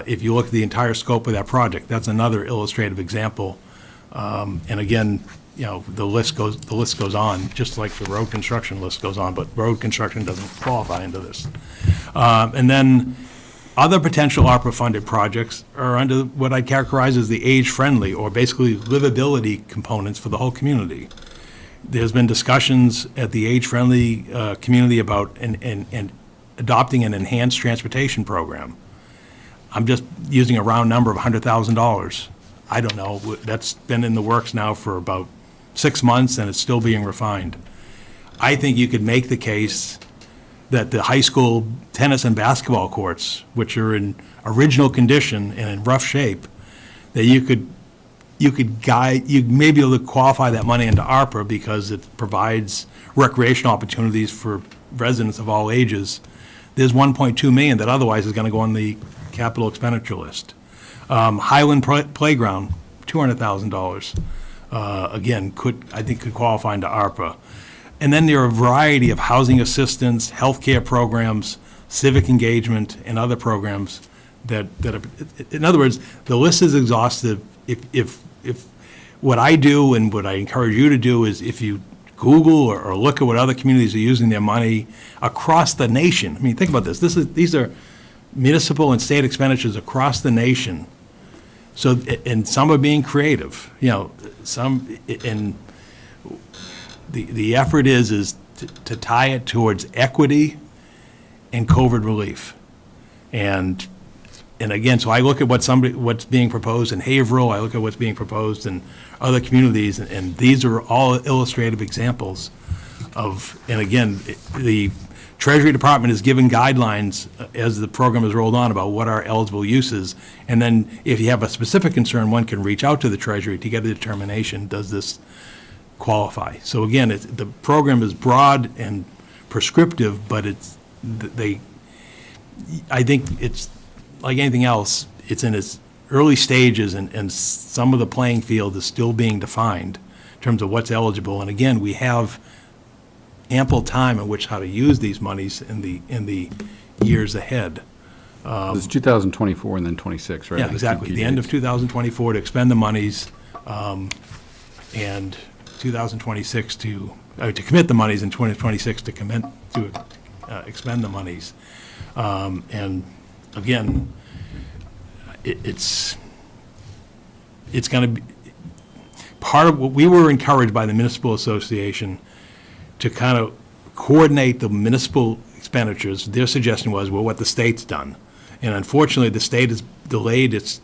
if you look at the entire scope of that project. That's another illustrative example. And again, you know, the list goes on, just like the road construction list goes on, but road construction doesn't qualify into this. And then other potential ARPA-funded projects are under what I'd characterize as the age-friendly, or basically livability components for the whole community. There's been discussions at the age-friendly community about adopting an enhanced transportation program. I'm just using a round number of $100,000. I don't know. That's been in the works now for about 6 months, and it's still being refined. I think you could make the case that the high school tennis and basketball courts, which are in original condition and in rough shape, that you may be able to qualify that money into ARPA because it provides recreational opportunities for residents of all ages. There's $1.2 million that otherwise is going to go on the capital expenditure list. Highland Playground, $200,000. Again, I think could qualify into ARPA. And then there are a variety of housing assistance, healthcare programs, civic engagement, and other programs that are, in other words, the list is exhaustive. If what I do and what I encourage you to do is if you Google or look at what other communities are using their money across the nation. I mean, think about this. These are municipal and state expenditures across the nation. So, and some are being creative, you know, and the effort is to tie it towards equity and COVID relief. And again, so I look at what's being proposed in Haverhill, I look at what's being proposed in other communities, and these are all illustrative examples of, and again, the Treasury Department is given guidelines as the program is rolled on about what are eligible uses, and then if you have a specific concern, one can reach out to the Treasury to get a determination, does this qualify? So again, the program is broad and prescriptive, but I think it's, like anything else, it's in its early stages, and some of the playing field is still being defined in terms of what's eligible. And again, we have ample time in which how to use these monies in the years ahead. It's 2024 and then 26, right? Yeah, exactly. The end of 2024 to expend the monies, and 2026 to commit the monies, and 2026 to expend the monies. And again, it's going to be part of what we were encouraged by the Municipal Association to kind of coordinate the municipal expenditures. Their suggestion was, well, what the state's done. And unfortunately, the state has delayed its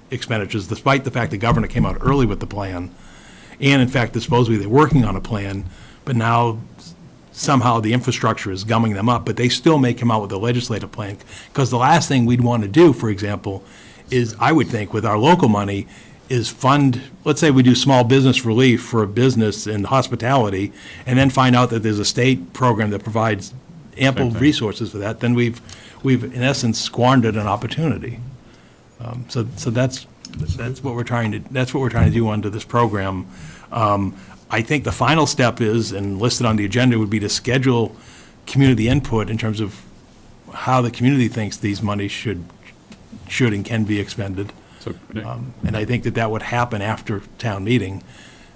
expenditures, despite the fact the governor came out early with the plan. And in fact, supposedly they're working on a plan, but now somehow the infrastructure is gumming them up, but they still may come out with a legislative plan. Because the last thing we'd want to do, for example, is, I would think, with our local money, is fund, let's say we do small business relief for a business in hospitality, and then find out that there's a state program that provides ample resources for that, then we've in essence squandered an opportunity. So that's what we're trying to do under this program. I think the final step is, and listed on the agenda, would be to schedule community input in terms of how the community thinks these monies should and can be expended. And I think that would happen after town meeting,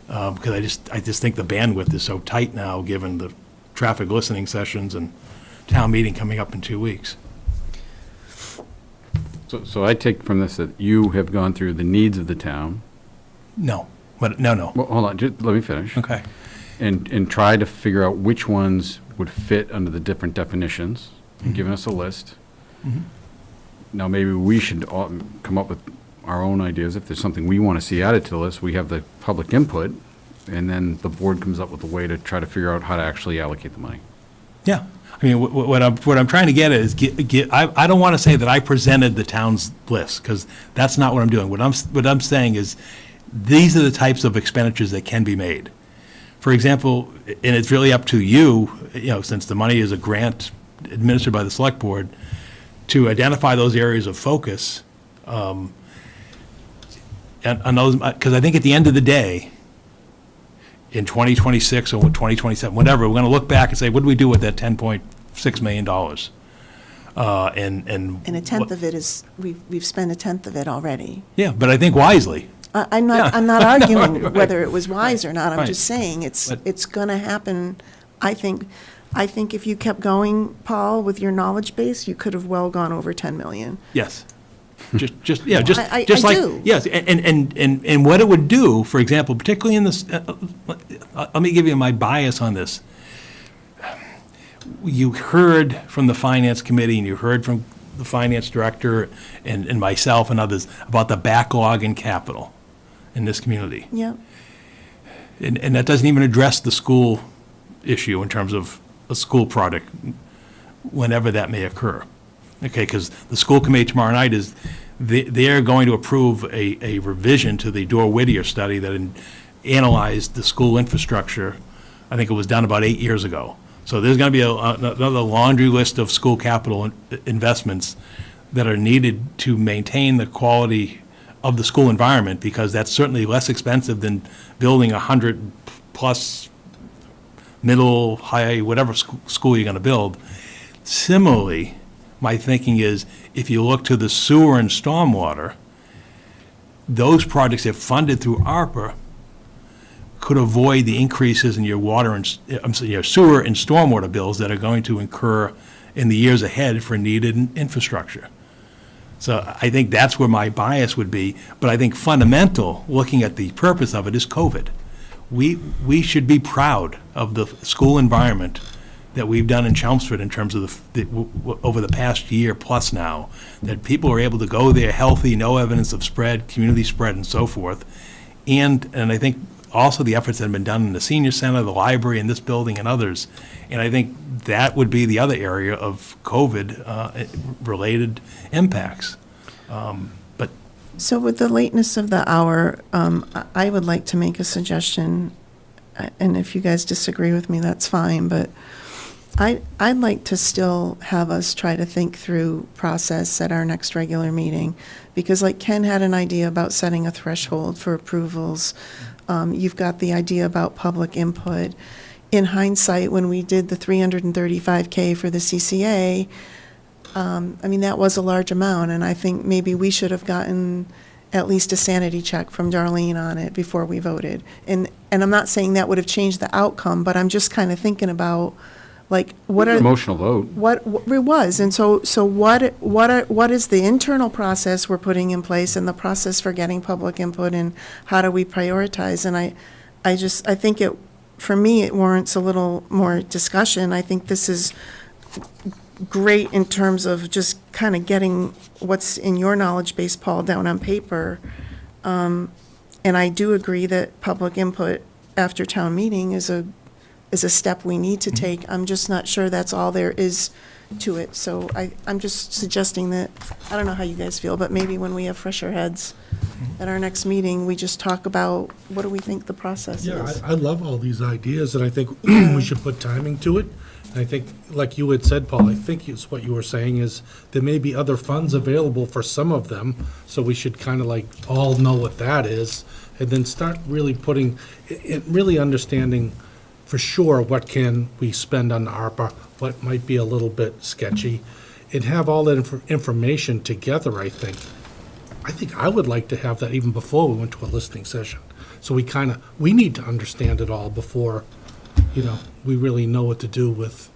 because I just think the bandwidth is so tight now, given the traffic listening sessions and town meeting coming up in 2 weeks. So I take from this that you have gone through the needs of the town. No. No. Well, hold on, just let me finish. Okay. And try to figure out which ones would fit under the different definitions, and given us a list. Mm-hmm. Now, maybe we should come up with our own ideas. If there's something we want to see added to the list, we have the public input, and then the board comes up with a way to try to figure out how to actually allocate the money. Yeah. I mean, what I'm trying to get at is, I don't want to say that I presented the town's list, because that's not what I'm doing. What I'm saying is, these are the types of expenditures that can be made. For example, and it's really up to you, since the money is a grant administered by the select board, to identify those areas of focus. And those, because I think at the end of the day, in 2026 or 2027, whatever, we're going to look back and say, what did we do with that $10.6 million? And a tenth of it is, we've spent a tenth of it already. Yeah, but I think wisely. I'm not arguing whether it was wise or not. I'm Right. just saying it's going to happen. I think if you kept going, Paul, with your knowledge base, you could have well gone over 10 million. Yes. I like, do. yes, and what it would do, for example, particularly in this, let me give you my bias on this. You heard from the finance committee, and you heard from the finance director and myself and others about the backlog in capital in this community. Yeah. And that doesn't even address the school issue in terms of a school project, whenever that may occur. Okay, because the school committee tomorrow night they're going to approve a revision to the Dorr-Whittier study that analyzed the school infrastructure. I think it was done about 8 years ago. So there's going to be another laundry list of school capital investments that are needed to maintain the quality of the school environment, because that's certainly less expensive than building 100+ middle, high, whatever school you're going to build. Similarly, my thinking is, if you look to the sewer and stormwater, those projects, if funded through ARPA, could avoid the increases in your water and your sewer and stormwater bills that are going to incur in the years ahead for needed infrastructure. So I think that's where my bias would be. But I think fundamental, looking at the purpose of it, is COVID. We should be proud of the school environment that we've done in Chelmsford in terms of over the past year plus now, that people are able to go there healthy, no evidence of spread, community spread, and so forth. And I think also the efforts that have been done in the senior center, the library, and this building, and others. And I think that would be the other area of COVID-related impacts. But So with the lateness of the hour, I would like to make a suggestion, and if you guys disagree with me, that's fine, but I'd like to still have us try to think through process at our next regular meeting, because like Ken had an idea about setting a threshold for approvals. You've got the idea about public input. In hindsight, when we did the 335K for the CCA, that was a large amount, and I think maybe we should have gotten at least a sanity check from Darlene on it before we voted. And I'm not saying that would have changed the outcome, but I'm just kind of thinking about, like, what are... Emotional vote. What it was, and so what is the internal process we're putting in place, and the process for getting public input, and how do we prioritize? And I think for me, it warrants a little more discussion. I think this is great in terms of just kind of getting what's in your knowledge base, Paul, down on paper. And I do agree that public input after town meeting is a step we need to take. I'm just not sure that's all there is to it. So I'm just suggesting that, I don't know how you guys feel, but maybe when we have fresher heads at our next meeting, we just talk about what do we think the process is. I love all these ideas, and I think we should put timing to it. And I think, like you had said, Paul, I think it's what you were saying is there may be other funds available for some of them, so we should kind of like all know what that is, and then start really really understanding for sure what can we spend on ARPA, what might be a little bit sketchy, and have all that information together, I think. I think I would like to have that even before we went to a listening session. So we need to understand it all before, we really know what to do with,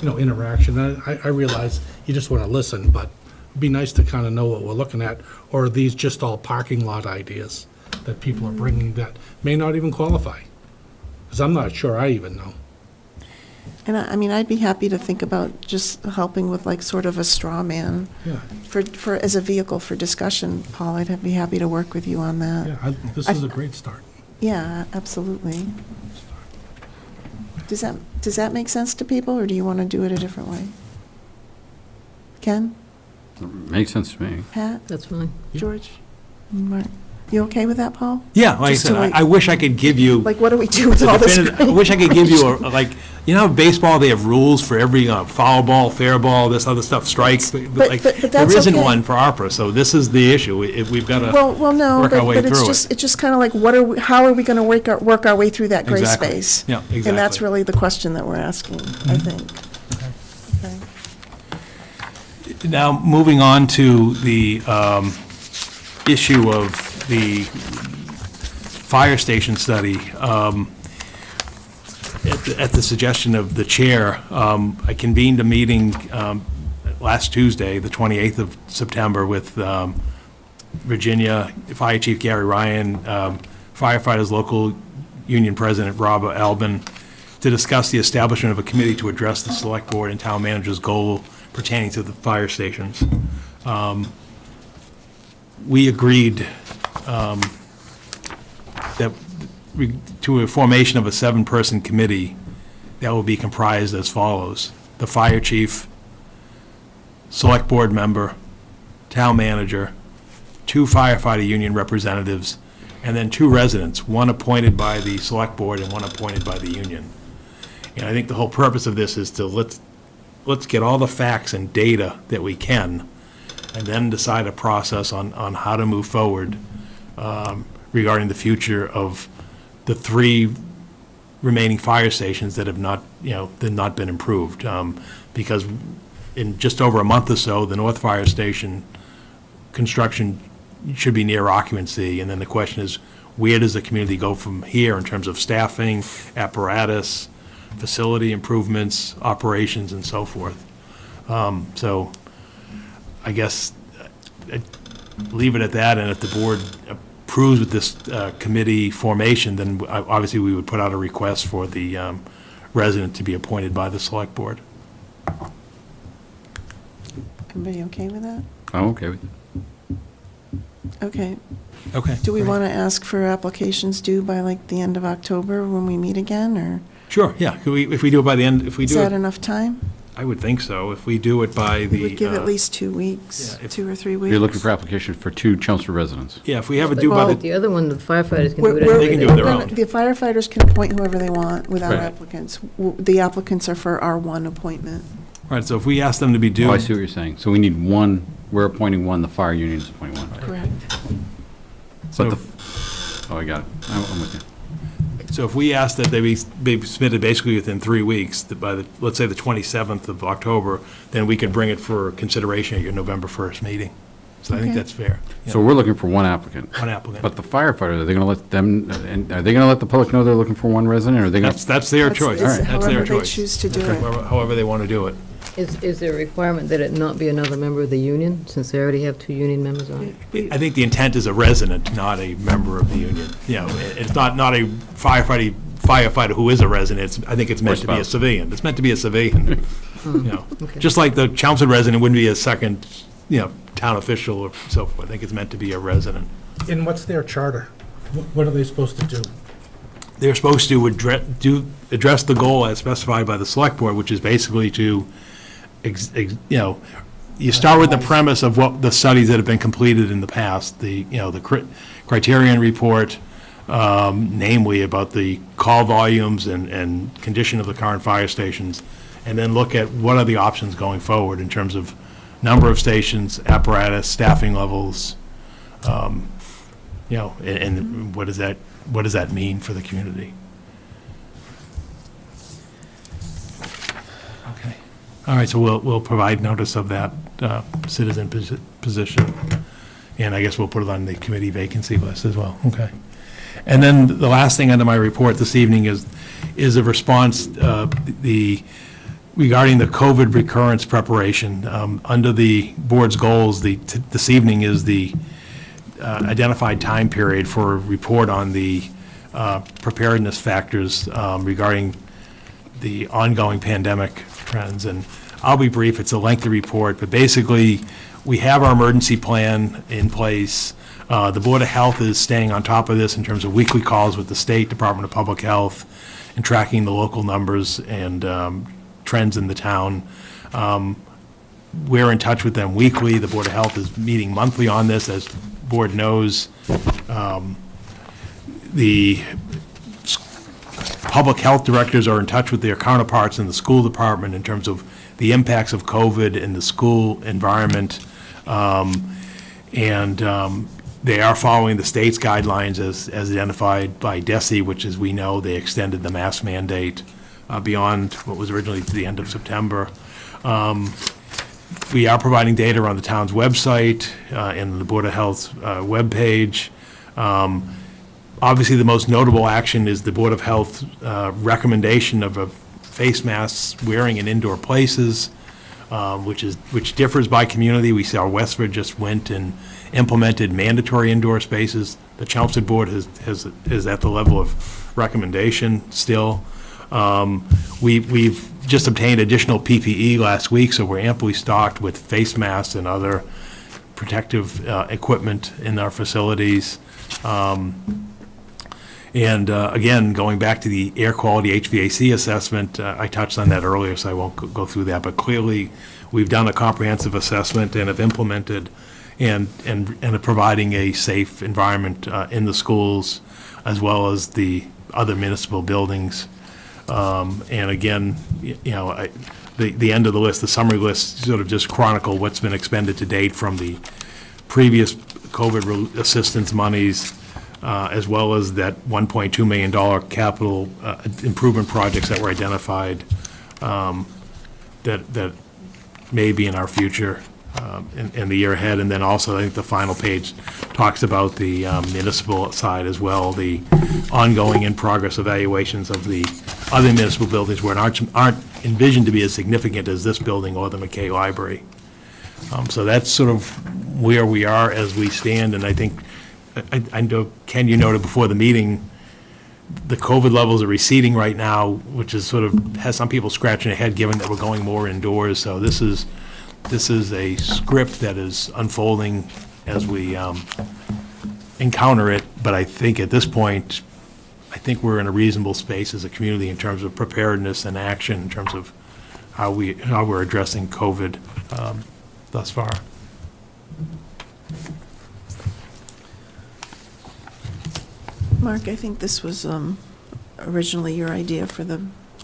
interaction. I realize you just want to listen, but it'd be nice to kind of know what we're looking at, or are these just all parking lot ideas that people are bringing that may not even qualify? Because I'm not sure I even know. And I'd be happy to think about just helping with like sort of a straw man for as a vehicle for discussion, Paul. I'd be happy to work with you on that. Yeah, this is a great start. Yeah, absolutely. Does that make sense to people, or do you want to do it a different way? Ken? Makes sense to me. Pat? That's fine. George? Mark? You okay with that, Paul? Yeah, like I Just to, said, like- I wish I could give you. Like, what do we do with the all this definitive- I wish I could give you, like, you know, baseball, they have rules for every foul ball, fair ball, this other stuff, strikes. But like, but there that's isn't okay. one for ARPA, so this is the issue. We've got to Well, no, work our way but it's through just, it. it's just kind of like, how are we going to work our way through that gray Exactly. space? Yeah, And that's exactly. really the question that we're asking, I think. Okay. Now, moving on to the issue of the fire station study. At the suggestion of the chair, I convened a meeting last Tuesday, the 28th of September, with Virginia Fire Chief Gary Ryan, firefighters local union president Rob Albin, to discuss the establishment of a committee to address the select board and town manager's goal pertaining to the fire stations. We agreed to a formation of a 7-person committee that will be comprised as follows: the fire chief, select board member, town manager, 2 firefighter union representatives, and then 2 residents, one appointed by the select board and one appointed by the union. And I think the whole purpose of this is to let's get all the facts and data that we can, and then decide a process on how to move forward regarding the future of the 3 remaining fire stations that have not been improved. Because in just over a month or so, the North Fire Station construction should be near occupancy, and then the question is, where does the community go from here in terms of staffing, apparatus, facility improvements, operations, and so forth? So I guess I'd leave it at that, and if the board approves with this committee formation, then obviously we would put out a request for the resident to be appointed by the select board. Everybody okay with that? I'm okay with it. Okay. Okay. Do we great. want to ask for applications due by like the end of October when we meet again, or Sure, yeah. If we do it by the end, if we is do that it, enough time? I would think so. If we do it by the. We would give at least 2 weeks, yeah, if- 2 or 3 weeks. You're looking for application for 2 Chelmsford residents. Yeah, if we have it But due by but the, the other one, the firefighters can do We're- it we're- They can do it anyway. their we're own. gonna- The firefighters can appoint whoever they want without Right. applicants. The applicants are for our 1 appointment. right, so if we ask them to be due. Oh, I see what you're saying. So we need 1, we're appointing 1, the fire union's appointing 1. Correct. But So, Oh, I got it. I'm with you. so if we ask that they be submitted basically within 3 weeks, that by the, let's say the 27th of October, then we could bring it for consideration at your November 1st meeting. So I think Okay. that's fair. Yeah. So we're looking for 1 applicant. One applicant. But the firefighters, are they going to let them, and are they going to let the public know they're looking for 1 resident, or are they going to? That's their That's- choice. it's That's their however they choice. choose to do Okay. it. However they want to do it. Is there a requirement that it not be another member of the union, since they already have 2 union members on it? I think the intent is a resident, not a member of the union. You know, it's not a firefighter who is a resident. I think it's meant to be a spouse. civilian. It's meant to be a civilian, you know. Okay. Just like the Chelmsford resident wouldn't be a second, town official or so forth. I think it's meant to be a resident. And what's their charter? What are they supposed to do? They're supposed to address the goal as specified by the select board, which is basically to, you start with the premise of what the studies that have been completed in the past, the criterion report, namely about the call volumes and condition of the current fire stations, and then look at what are the options going forward in terms of number of stations, apparatus, staffing levels, and what does that mean for the community? Okay. All right, so we'll provide notice of that citizen position, and I guess we'll put it on the committee vacancy list as well. Okay. And then the last thing under my report this evening is a response regarding the COVID recurrence preparation. Under the board's goals, this evening is the identified time period for a report on the preparedness factors regarding the ongoing pandemic trends. And I'll be brief, it's a lengthy report, but basically, we have our emergency plan in place. The Board of Health is staying on top of this in terms of weekly calls with the State Department of Public Health and tracking the local numbers and trends in the town. We're in touch with them weekly. The Board of Health is meeting monthly on this. As the board knows, the public health directors are in touch with their counterparts in the school department in terms of the impacts of COVID in the school environment. They are following the state's guidelines as identified by DESE, which, as we know, they extended the mask mandate beyond what was originally to the end of September. We are providing data on the town's website and the Board of Health's webpage. Obviously, the most notable action is the Board of Health recommendation of a face masks wearing in indoor places, which differs by community. We saw Westford just went and implemented mandatory indoor spaces. The Chelmsford Board is at the level of recommendation still. We've just obtained additional PPE last week, so we're amply stocked with face masks and other protective equipment in our facilities. Again, going back to the air quality HVAC assessment, I touched on that earlier, so I won't go through that. But clearly, we've done a comprehensive assessment and have implemented and are providing a safe environment in the schools as well as the other municipal buildings. And again, the end of the list, the summary list, sort of just chronicle what's been expended to date from the previous COVID assistance monies, as well as that $1.2 million capital improvement projects that were identified that may be in our future in the year ahead. And then also, I think the final page talks about the municipal side as well, the ongoing in-progress evaluations of the other municipal buildings where aren't envisioned to be as significant as this building or the McKay Library. So that's sort of where we are as we stand, and I think, I know, Ken, you noted before the meeting, the COVID levels are receding right now, which is sort of, has some people scratching their head given that we're going more indoors. So this is a script that is unfolding as we encounter it. But I think at this point, I think we're in a reasonable space as a community in terms of preparedness and action, in terms of how we're addressing COVID thus far. Mark, I think this was originally your idea for the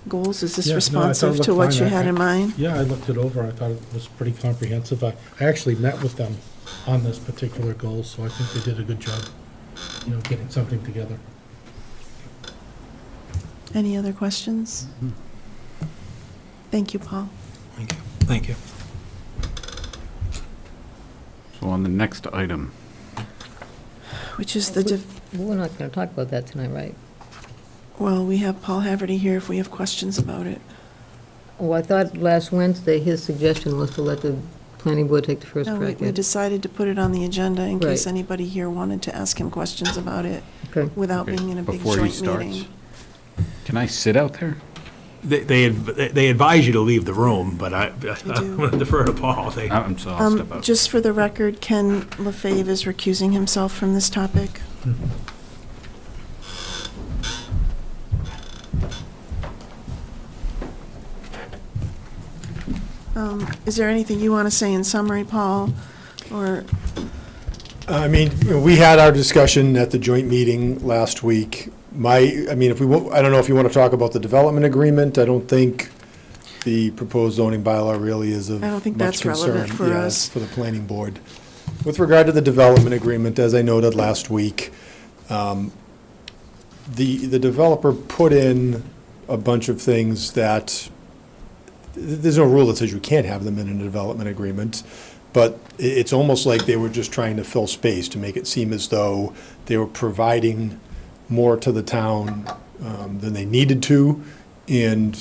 goals. Is this Yeah, no, I thought it responsive looked to what fine. you had in mind? Yeah, I looked it over. I thought it was pretty comprehensive. I actually met with them on this particular goal, so I think they did a good job, getting something together. Any other questions? Thank you, Paul. Thank you. So on the next item. Which is the, We're not going to talk about that tonight, right? well, we have Paul Haverty here if we have questions about it. Oh, I thought last Wednesday, his suggestion was to let the planning board take the first No, crack we at it. decided to put it on the agenda in case Right. anybody here wanted to ask him questions about it Okay. without Okay, being in a big before he joint starts. meeting. Can I sit out there? They advise you to leave the room, but I'm do. going to defer to Paul. I'm sorry, I'll step out. Just for the record, Ken LaFave is recusing himself from this topic. Is there anything you want to say in summary, Paul? Or, I mean, we had our discussion at the joint meeting last week. I don't know if you want to talk about the development agreement. I don't think the proposed zoning bylaw really is of I don't think much that's relevant concern, for yeah, us. for the planning board. With regard to the development agreement, as I noted last week, the developer put in a bunch of things that, there's no rule that says you can't have them in a development agreement, but it's almost like they were just trying to fill space to make it seem as though they were providing more to the town than they needed to, and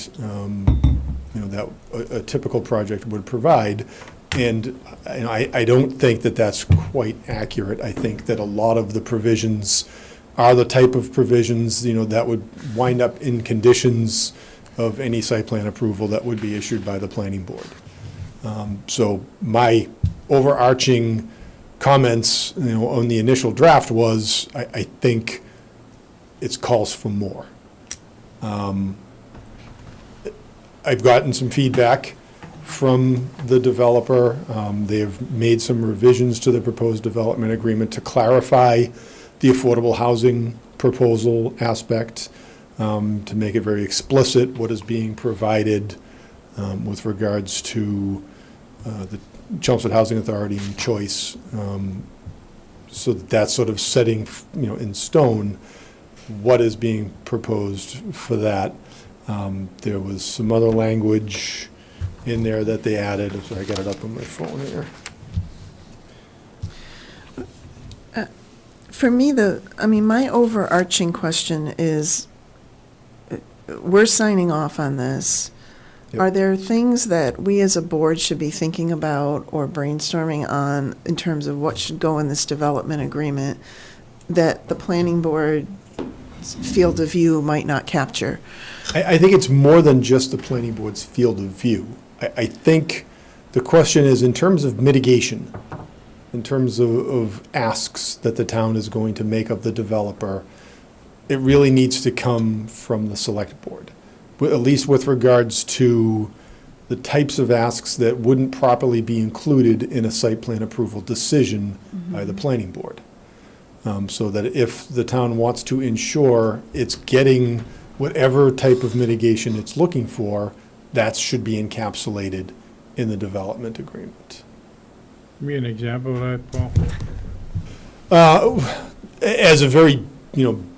that a typical project would provide. And I don't think that that's quite accurate. I think that a lot of the provisions are the type of provisions that would wind up in conditions of any site plan approval that would be issued by the planning board. So my overarching comments, on the initial draft was, I think it calls for more. I've gotten some feedback from the developer. They have made some revisions to the proposed development agreement to clarify the affordable housing proposal aspect, to make it very explicit what is being provided with regards to the Chelmsford Housing Authority and choice, so that that's sort of setting, in stone what is being proposed for that. There was some other language in there that they added. So I got it up on my phone here. For me, my overarching question is, we're signing off on this. Yep. Are there things that we as a board should be thinking about or brainstorming on in terms of what should go in this development agreement that the planning board field of view might not capture? I think it's more than just the planning board's field of view. I think the question is in terms of mitigation, in terms of asks that the town is going to make of the developer, it really needs to come from the select board, at least with regards to the types of asks that wouldn't properly be included in a site plan approval decision by the planning board. So that if the town wants to ensure it's getting whatever type of mitigation it's looking for, that should be encapsulated in the development agreement. Give me an example of that, Paul. As a very,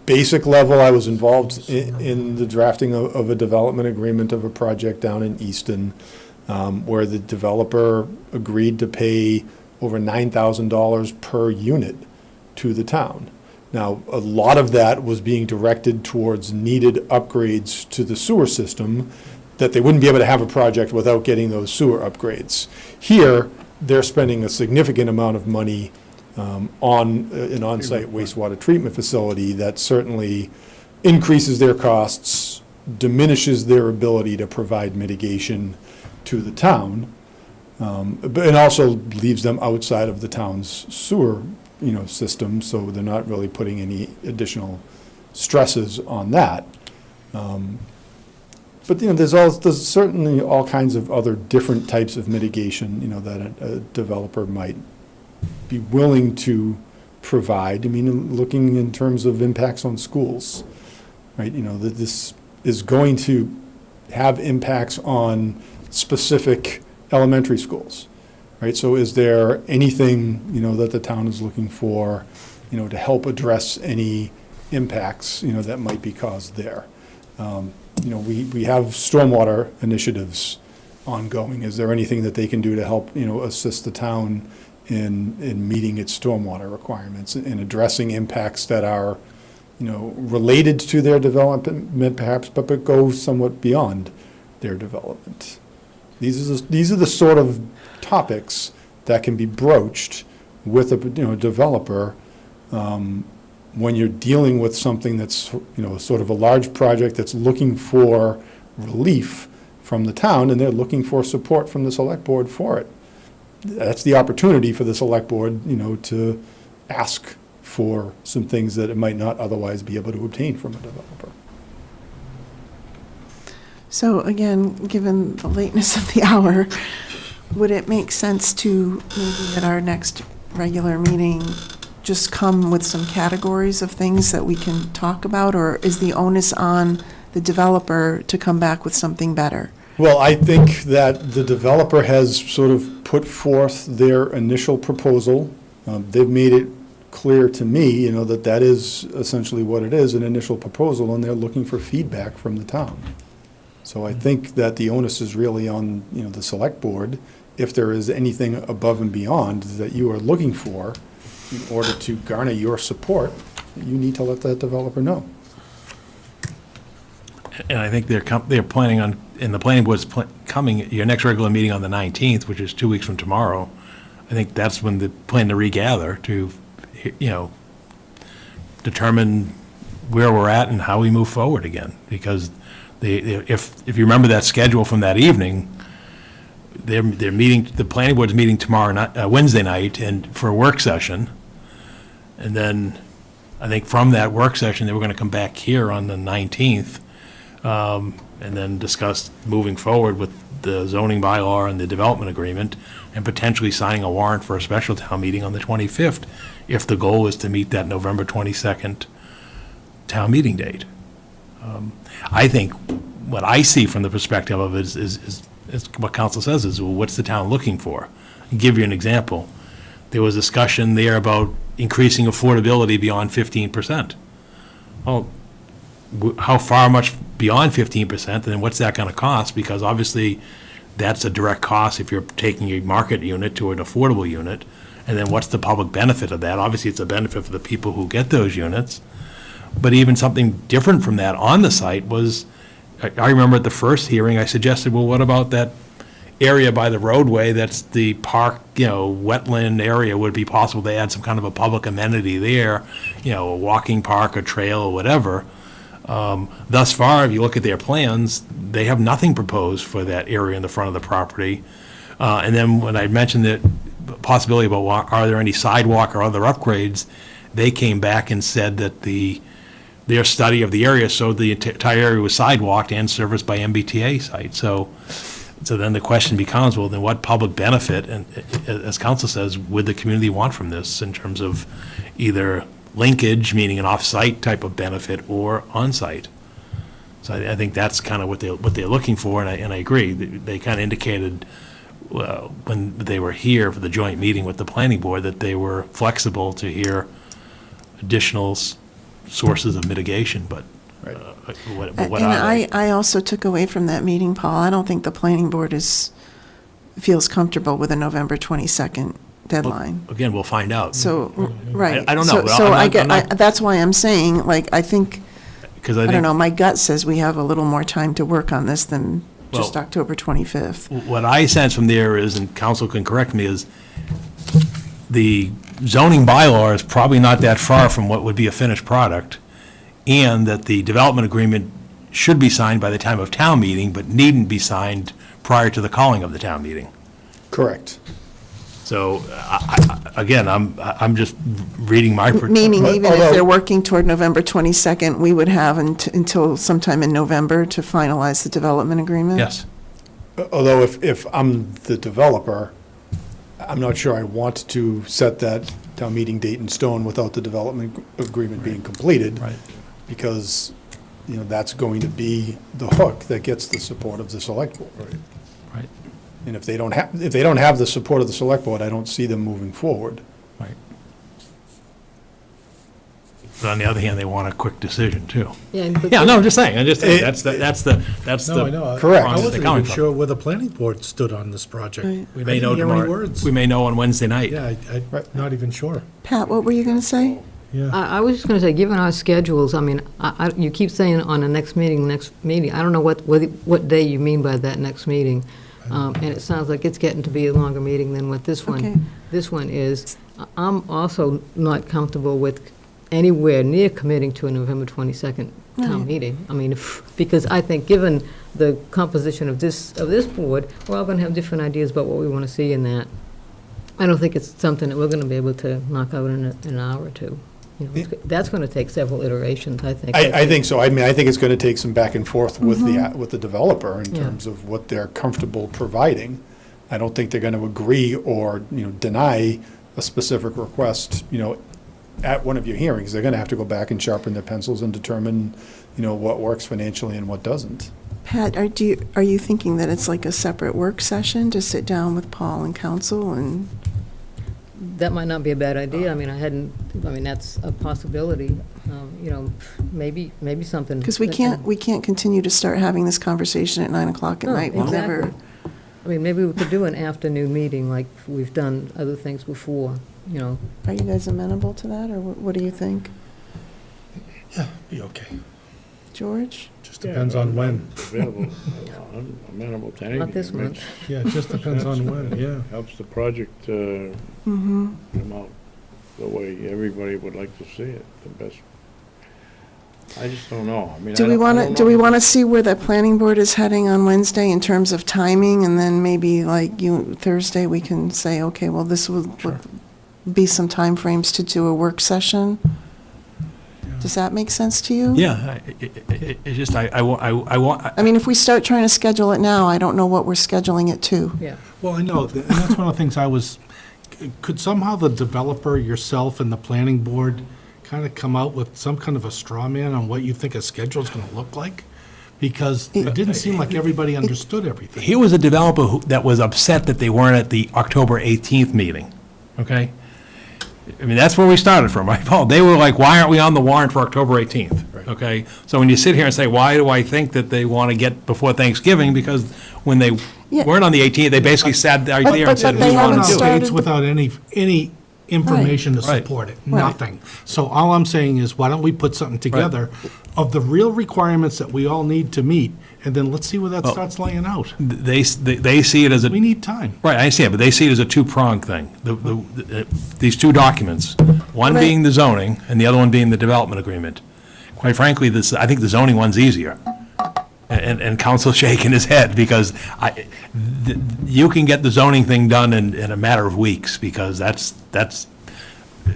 basic level, I was involved in the drafting of a development agreement of a project down in Easton, where the developer agreed to pay over $9,000 per unit to the town. Now, a lot of that was being directed towards needed upgrades to the sewer system, that they wouldn't be able to have a project without getting those sewer upgrades. Here, they're spending a significant amount of money on an on-site wastewater treatment facility that certainly increases their costs, diminishes their ability to provide mitigation to the town, and also leaves them outside of the town's sewer system, so they're not really putting any additional stresses on that. But there's certainly all kinds of other different types of mitigation, that a developer might be willing to provide. I mean, looking in terms of impacts on schools, right? That this is going to have impacts on specific elementary schools, right? So is there anything, that the town is looking for, to help address any impacts, that might be caused there? We have stormwater initiatives ongoing. Is there anything that they can do to help, assist the town in meeting its stormwater requirements and addressing impacts that are, related to their development perhaps, but go somewhat beyond their development? These are the sort of topics that can be broached with a developer when you're dealing with something that's sort of a large project that's looking for relief from the town, and they're looking for support from the select board for it. That's the opportunity for the select board, to ask for some things that it might not otherwise be able to obtain from a developer. So again, given the lateness of the hour, would it make sense to maybe at our next regular meeting just come with some categories of things that we can talk about, or is the onus on the developer to come back with something better? Well, I think that the developer has sort of put forth their initial proposal. They've made it clear to me, that is essentially what it is, an initial proposal, and they're looking for feedback from the town. So I think that the onus is really on, the select board, if there is anything above and beyond that you are looking for in order to garner your support, you need to let that developer know. And I think they're planning on, and the planning board's coming, your next regular meeting on the 19th, which is 2 weeks from tomorrow. I think that's when they plan to regather to, determine where we're at and how we move forward again. Because if you remember that schedule from that evening, they're meeting, the planning board's meeting tomorrow night, Wednesday night, and for a work session. And then I think from that work session, they were going to come back here on the 19th and then discuss moving forward with the zoning bylaw and the development agreement, and potentially signing a warrant for a special town meeting on the 25th, if the goal is to meet that November 22nd town meeting date. I think what I see from the perspective of it is what council says is, well, what's the town looking for? I'll give you an example. There was discussion there about increasing affordability beyond 15%. Well, how far much beyond 15%, and then what's that going to cost? Because obviously, that's a direct cost if you're taking a market unit to an affordable unit. And then what's the public benefit of that? Obviously, it's a benefit for the people who get those units. But even something different from that on the site was, I remember at the first hearing, I suggested, well, what about that area by the roadway that's the park, wetland area? Would it be possible to add some kind of a public amenity there, a walking park, a trail, or whatever? Thus far, if you look at their plans, they have nothing proposed for that area in the front of the property. And then when I mentioned the possibility about are there any sidewalk or other upgrades, they came back and said that their study of the area showed the entire area was sidewalked and serviced by MBTA site. So then the question becomes, well, then what public benefit, and as council says, would the community want from this in terms of either linkage, meaning an off-site type of benefit, or on-site? So I think that's kind of what they're looking for, and I agree. They kind of indicated when they were here for the joint meeting with the planning board that they were flexible to hear additional sources of mitigation, but I also took away from that meeting, Paul, I don't think the planning board feels comfortable with a November 22nd deadline. Well, again, we'll find out. So, right. I don't know. So that's why I'm saying, I think, I don't know, my gut says we have a little more time to work on this than just October 25th. What I sense from there is, and council can correct me, is the zoning bylaw is probably not that far from what would be a finished product, and that the development agreement should be signed by the time of town meeting, but needn't be signed prior to the calling of the town meeting. Correct. So, again, I'm just reading my... Meaning, even if they're working toward November 22nd, we would have until sometime in November to finalize the development agreement? Yes. Although if I'm the developer, I'm not sure I want to set that town meeting date in stone without the development agreement being completed. Right. Because, that's going to be the hook that gets the support of the select board. Right. And if they don't have the support of the select board, I don't see them moving forward. Right. But on the other hand, they want a quick decision, too. Yeah, No, I'm just saying, that's the No, I know. Correct. I wasn't coming even from. sure where the planning board stood on this project. Right. We I may didn't know hear any tomorrow. words. We may know on Wednesday night. Yeah, I'm not even sure. Pat, what were you going to say? Yeah. I was just going to say, given our schedules, I mean, you keep saying on the next meeting. I don't know what day you mean by that next meeting. And it sounds like it's getting to be a longer meeting than what this one is. I'm also not comfortable with anywhere near committing to a November 22nd town meeting. I mean, because I think given the composition of this board, we're all going to have different ideas about what we want to see in that. I don't think it's something that we're going to be able to knock out in an hour or two. That's going to take several iterations, I think. I think so. I mean, I think it's going to take some back and forth with the developer in terms of what they're comfortable providing. I don't think they're going to agree or, deny a specific request, at one of your hearings. They're going to have to go back and sharpen their pencils and determine, what works financially and what doesn't. Pat, are you thinking that it's like a separate work session to sit down with Paul and council and? That might not be a bad idea. I mean, that's a possibility. Maybe something. Because we can't continue to start having this conversation at 9:00 at night. We'll never. I mean, maybe we could do an afternoon meeting like we've done other things before, Are you guys amenable to that, or what do you think? Yeah, be okay. George? Just depends on when. Available. I'm amenable to anything. Not this month. Yeah, it just depends on when, yeah. Helps the project come out the way everybody would like to see it, the best. I just don't know. I mean, Do we want to see where the planning board is heading on Wednesday in terms of timing, and then maybe Thursday we can say, okay, well, this will be some timeframes to do a work session? Does that make sense to you? Yeah, it's just, I want, I mean, if we start trying to schedule it now, I don't know what we're scheduling it to. Yeah. Well, I know, and that's one of the things could somehow the developer, yourself, and the planning board kind of come out with some kind of a straw man on what you think a schedule's going to look like? Because it didn't seem like everybody understood everything. Here was a developer that was upset that they weren't at the October 18th meeting, okay? I mean, that's where we started from, right, Paul? They were like, why aren't we on the warrant for October 18th? Okay? So when you sit here and say, why do I think that they want to get before Thanksgiving? Because when they weren't on the 18th, they basically sat there and said, we want to do it. States without any information to support it, nothing. So all I'm saying is, why don't we put something together of the real requirements that we all need to meet, and then let's see where that starts laying out. They see it as a... We need time. Right, I understand, but they see it as a two-pronged thing. These two documents, one being the zoning and the other one being the development agreement. Quite frankly, I think the zoning one's easier. And Council's shaking his head because you can get the zoning thing done in a matter of weeks because that's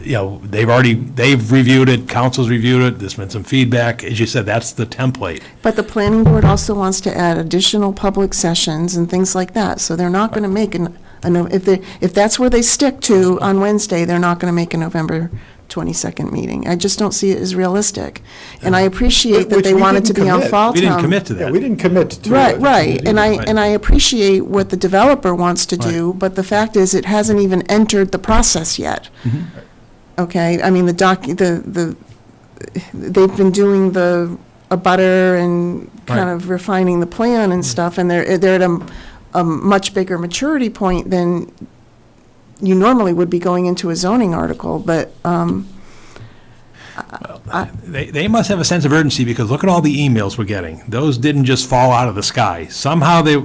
you know, they've reviewed it, Council's reviewed it, there's been some feedback. As you said, that's the template. But the planning board also wants to add additional public sessions and things like that, so they're not going to make if that's where they stick to on Wednesday, they're not going to make a November 22nd meeting. I just don't see it as realistic. And I appreciate that they wanted to be on fall town. We didn't commit to that. Yeah, we didn't commit to it. Right. And I appreciate what the developer wants to do, but the fact is, it hasn't even entered the process yet. Okay, I mean, they've been doing a butter and kind of refining the plan and stuff, and they're at a much bigger maturity point than you normally would be going into a zoning article, but, They must have a sense of urgency because look at all the emails we're getting. Those didn't just fall out of the sky. Somehow there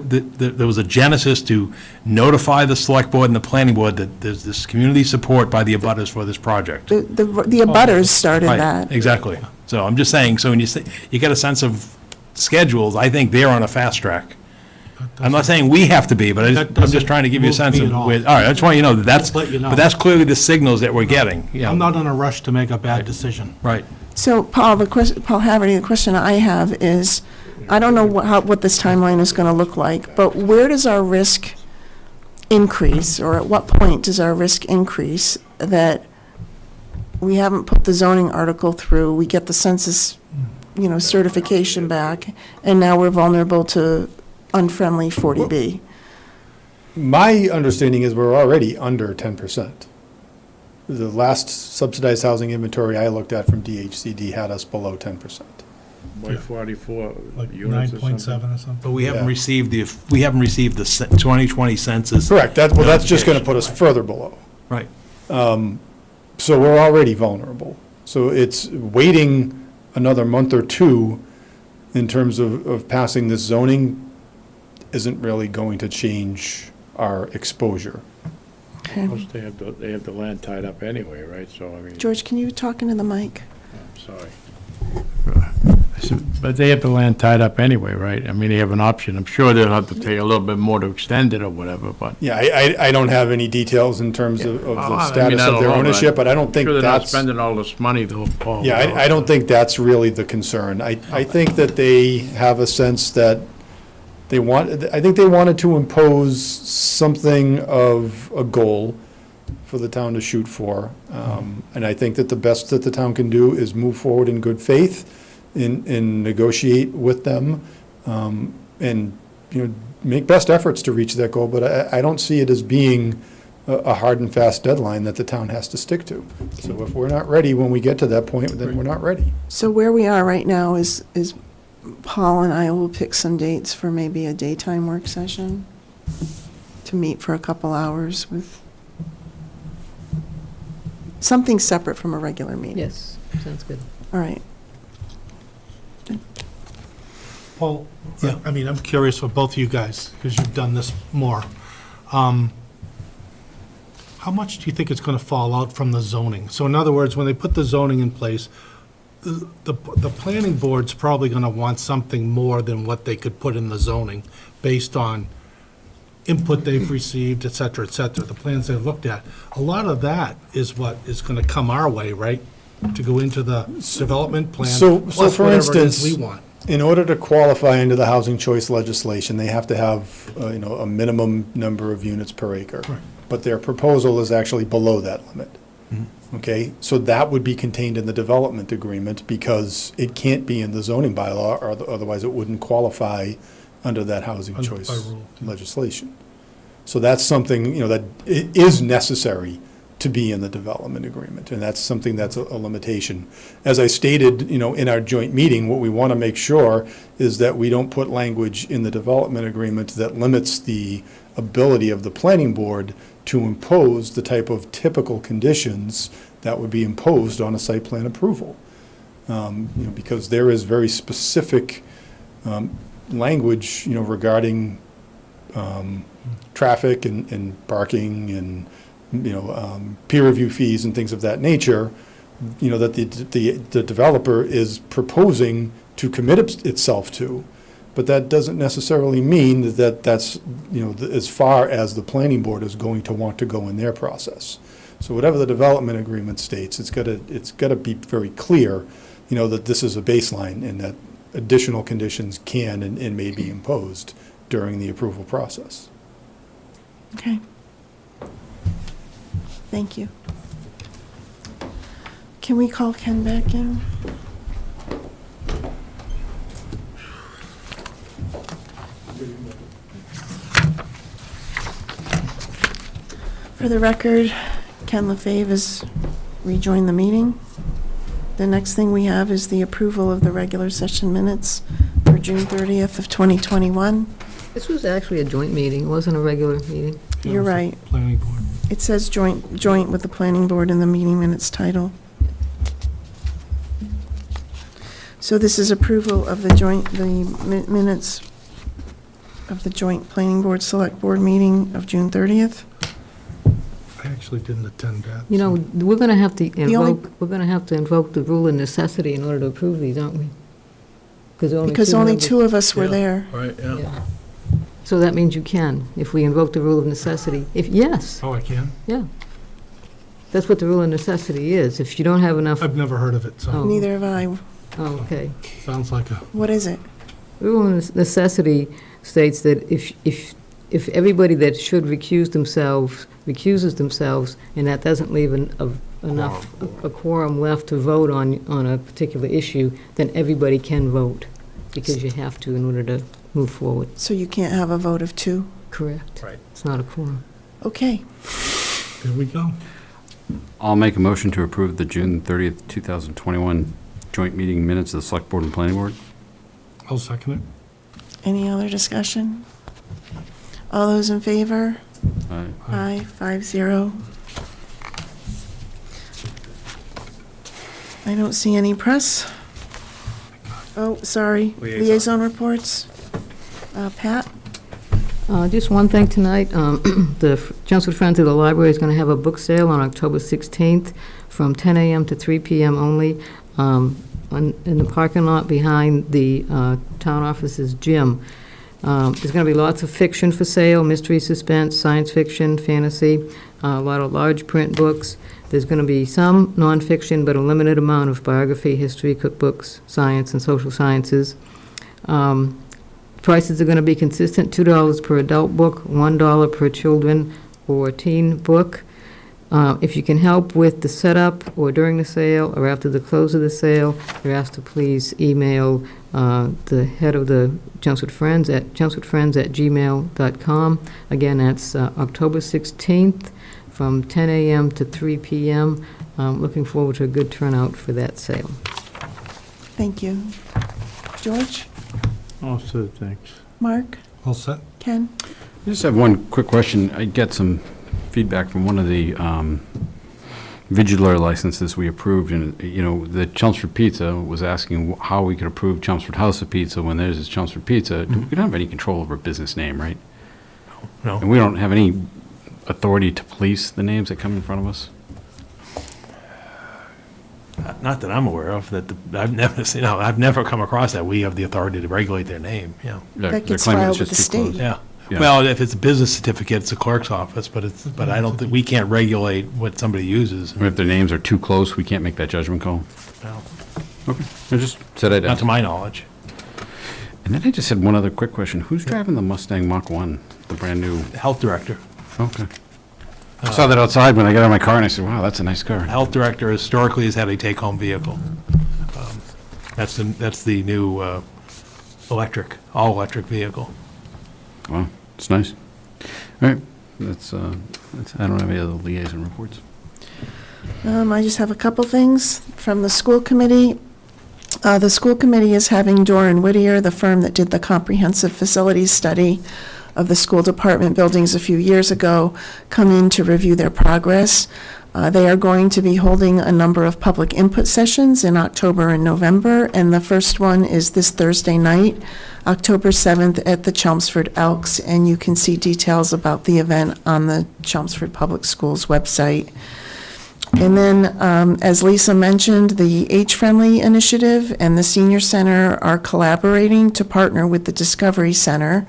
was a genesis to notify the select board and the planning board that there's this community support by the abutters for this project. the abutters started Right, that. exactly. So I'm just saying, so when you say, you get a sense of schedules, I think they're on a fast track. I'm not saying we have to be, but I'm just trying to give you a sense of, all right, I just want you to know that that's, Let you know. but that's clearly the signals that we're getting, you know. I'm not in a rush to make a bad decision. Right. So, Paul Haverty, the question I have is, I don't know what this timeline is going to look like, but where does our risk increase, or at what point does our risk increase that we haven't put the zoning article through, we get the census, certification back, and now we're vulnerable to unfriendly 40B? My understanding is we're already under 10%. The last subsidized housing inventory I looked at from DHCD had us below 10%. By 44 Like units or 9.7 something. or something. But we haven't Yeah. received the 2020 census. Correct, well, that's just going to notification. put us further below. Right. So we're already vulnerable. So it's waiting another month or two in terms of passing this zoning isn't really going to change our exposure. Plus, they have the land tied up anyway, right? So, I mean, George, can you talk into the mic? I'm sorry. But they have the land tied up anyway, right? I mean, they have an option. I'm sure they'll have to pay a little bit more to extend it or whatever, but. Yeah, I don't have any details in terms of Well, the I status mean, I of don't their know, ownership, but I don't think Sure, they're not that's. spending all this money, though, Paul. Yeah, I don't think that's really the concern. I think that they have a sense that I think they wanted to impose something of a goal for the town to shoot for. And I think that the best that the town can do is move forward in good faith and negotiate with them, and, make best efforts to reach that goal. But I don't see it as being a hard and fast deadline that the town has to stick to. So if we're not ready when we get to that point, then we're not ready. So where we are right now is Paul and I will pick some dates for maybe a daytime work session to meet for a couple hours with something separate from a regular meeting. Yes, sounds good. All right. Paul, I mean, I'm curious for both of you guys, because you've done this more. How much do you think it's going to fall out from the zoning? So in other words, when they put the zoning in place, the planning board's probably going to want something more than what they could put in the zoning based on input they've received, et cetera, the plans they've looked at. A lot of that is what is going to come our way, right? to go into the development plan. So plus for whatever it is instance, we want. in order to qualify under the housing choice legislation, they have to have, a minimum number of units per acre. But their proposal is actually below that limit. Okay, so that would be contained in the development agreement because it can't be in the zoning bylaw, or otherwise it wouldn't qualify under that housing By choice rule, legislation. So that's something, that is necessary to be in the development agreement, and that's something that's a limitation. As I stated, in our joint meeting, what we want to make sure is that we don't put language in the development agreement that limits the ability of the planning board to impose the type of typical conditions that would be imposed on a site plan approval. Because there is very specific language, regarding traffic and parking and, peer review fees and things of that nature, that the developer is proposing to commit itself to. But that doesn't necessarily mean that that's, as far as the planning board is going to want to go in their process. So whatever the development agreement states, it's gotta be very clear, that this is a baseline and that additional conditions can and may be imposed during the approval process. Okay. Thank you. Can we call Ken back in? For the record, Ken LaFave has rejoined the meeting. The next thing we have is the approval of the regular session minutes for June 30th of 2021. This was actually a joint meeting, it wasn't a regular meeting. You're right. Planning board. It says joint with the planning board in the meeting minutes title. So this is approval of the minutes of the joint planning board select board meeting of June 30th. I actually didn't attend that. We're gonna have to only- invoke the rule of necessity in order to approve these, aren't we? Because only members- two of us were there. Right, yeah. Yeah. So that means you can, if we invoke the rule of necessity. Yes, Oh, I can? yeah. That's what the rule of necessity is. If you don't have enough, I've never heard of it, so Oh. Neither have I. oh, okay. sounds like a, What is it? Rule of necessity states that if everybody that should recuse themselves recuses themselves, and that doesn't leave enough, a quorum left to vote on a particular issue, then everybody can vote, because you have to in order to move forward. So you can't have a vote of two? Correct. Right. It's not a quorum. Okay. there we go. I'll make a motion to approve the June 30th, 2021 joint meeting minutes of the Select Board and Planning Board. I'll second it. Any other discussion? All those in favor? Aye. Aye, 5-0. I don't see any press. Oh, sorry. Liaison reports. Pat? Just one thing tonight, the Chelmsford Friends of the Library is going to have a book sale on October 16th from 10 a.m. to 3 p.m. only in the parking lot behind the town office's gym. There's going to be lots of fiction for sale, mystery, suspense, science fiction, fantasy, a lot of large print books. There's going to be some nonfiction, but a limited amount of biography, history, cookbooks, science, and social sciences. Prices are going to be consistent, $2 per adult book, $1 per children or teen book. If you can help with the setup or during the sale or after the close of the sale, you're asked to please email the head of the Chelmsford Friends at chelmsfordfriends@gmail.com. Again, that's October 16th from 10 a.m. to 3 p.m. Looking forward to a good turnout for that sale. Thank you. George? Also, thanks. Mark? All set? Ken? I just have one quick question. I get some feedback from one of the Vigilar licenses we approved, and, the Chelmsford Pizza was asking how we could approve Chelmsford House of Pizza when theirs is Chelmsford Pizza. We don't have any control over a business name, right? No. And we don't have any authority to police the names that come in front of us? Not that I'm aware of, I've never come across that. We have the authority to regulate their name, yeah. That gets filed with the state. Yeah, Yeah. Well, if it's a business certificate, it's the clerk's office, but I don't think, we can't regulate what somebody uses. If their names are too close, we can't make that judgment call. No, Okay, I just said I'd not ask. to my knowledge. And then I just had one other quick question. Who's driving the Mustang Mach-1, the brand-new? Health director. Okay. I saw that outside when I got out of my car, and I said, wow, that's a nice car. Health director historically has had a take-home vehicle. That's the new all-electric vehicle. Wow, it's nice. All right, that's, I don't have any other liaison reports. I just have a couple things from the school committee. The school committee is having Doran Whittier, the firm that did the comprehensive facilities study of the school department buildings a few years ago, come in to review their progress. They are going to be holding a number of public input sessions in October and November, and the first one is this Thursday night, October 7th at the Chelmsford Elks, and you can see details about the event on the Chelmsford Public Schools website. And then, as Lisa mentioned, the H-Friendly Initiative and the Senior Center are collaborating to partner with the Discovery Center.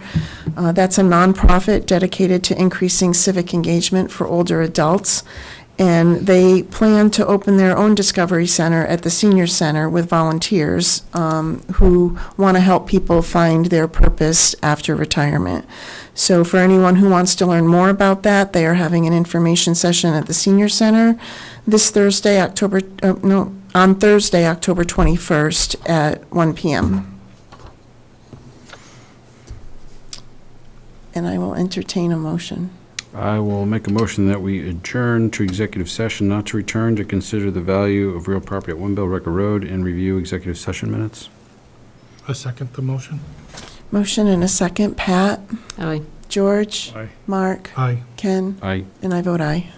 That's a nonprofit dedicated to increasing civic engagement for older adults. And they plan to open their own Discovery Center at the Senior Center with volunteers who want to help people find their purpose after retirement. So for anyone who wants to learn more about that, they are having an information session at the Senior Center this Thursday, on Thursday, October 21st at 1 p.m. And I will entertain a motion. I will make a motion that we adjourn to executive session, not to return, to consider the value of real property at 1 Bellwrecker Road and review executive session minutes. I second the motion. Motion and a second. Pat? Aye. George? Aye. Mark? Aye. Ken? Aye. And I vote aye.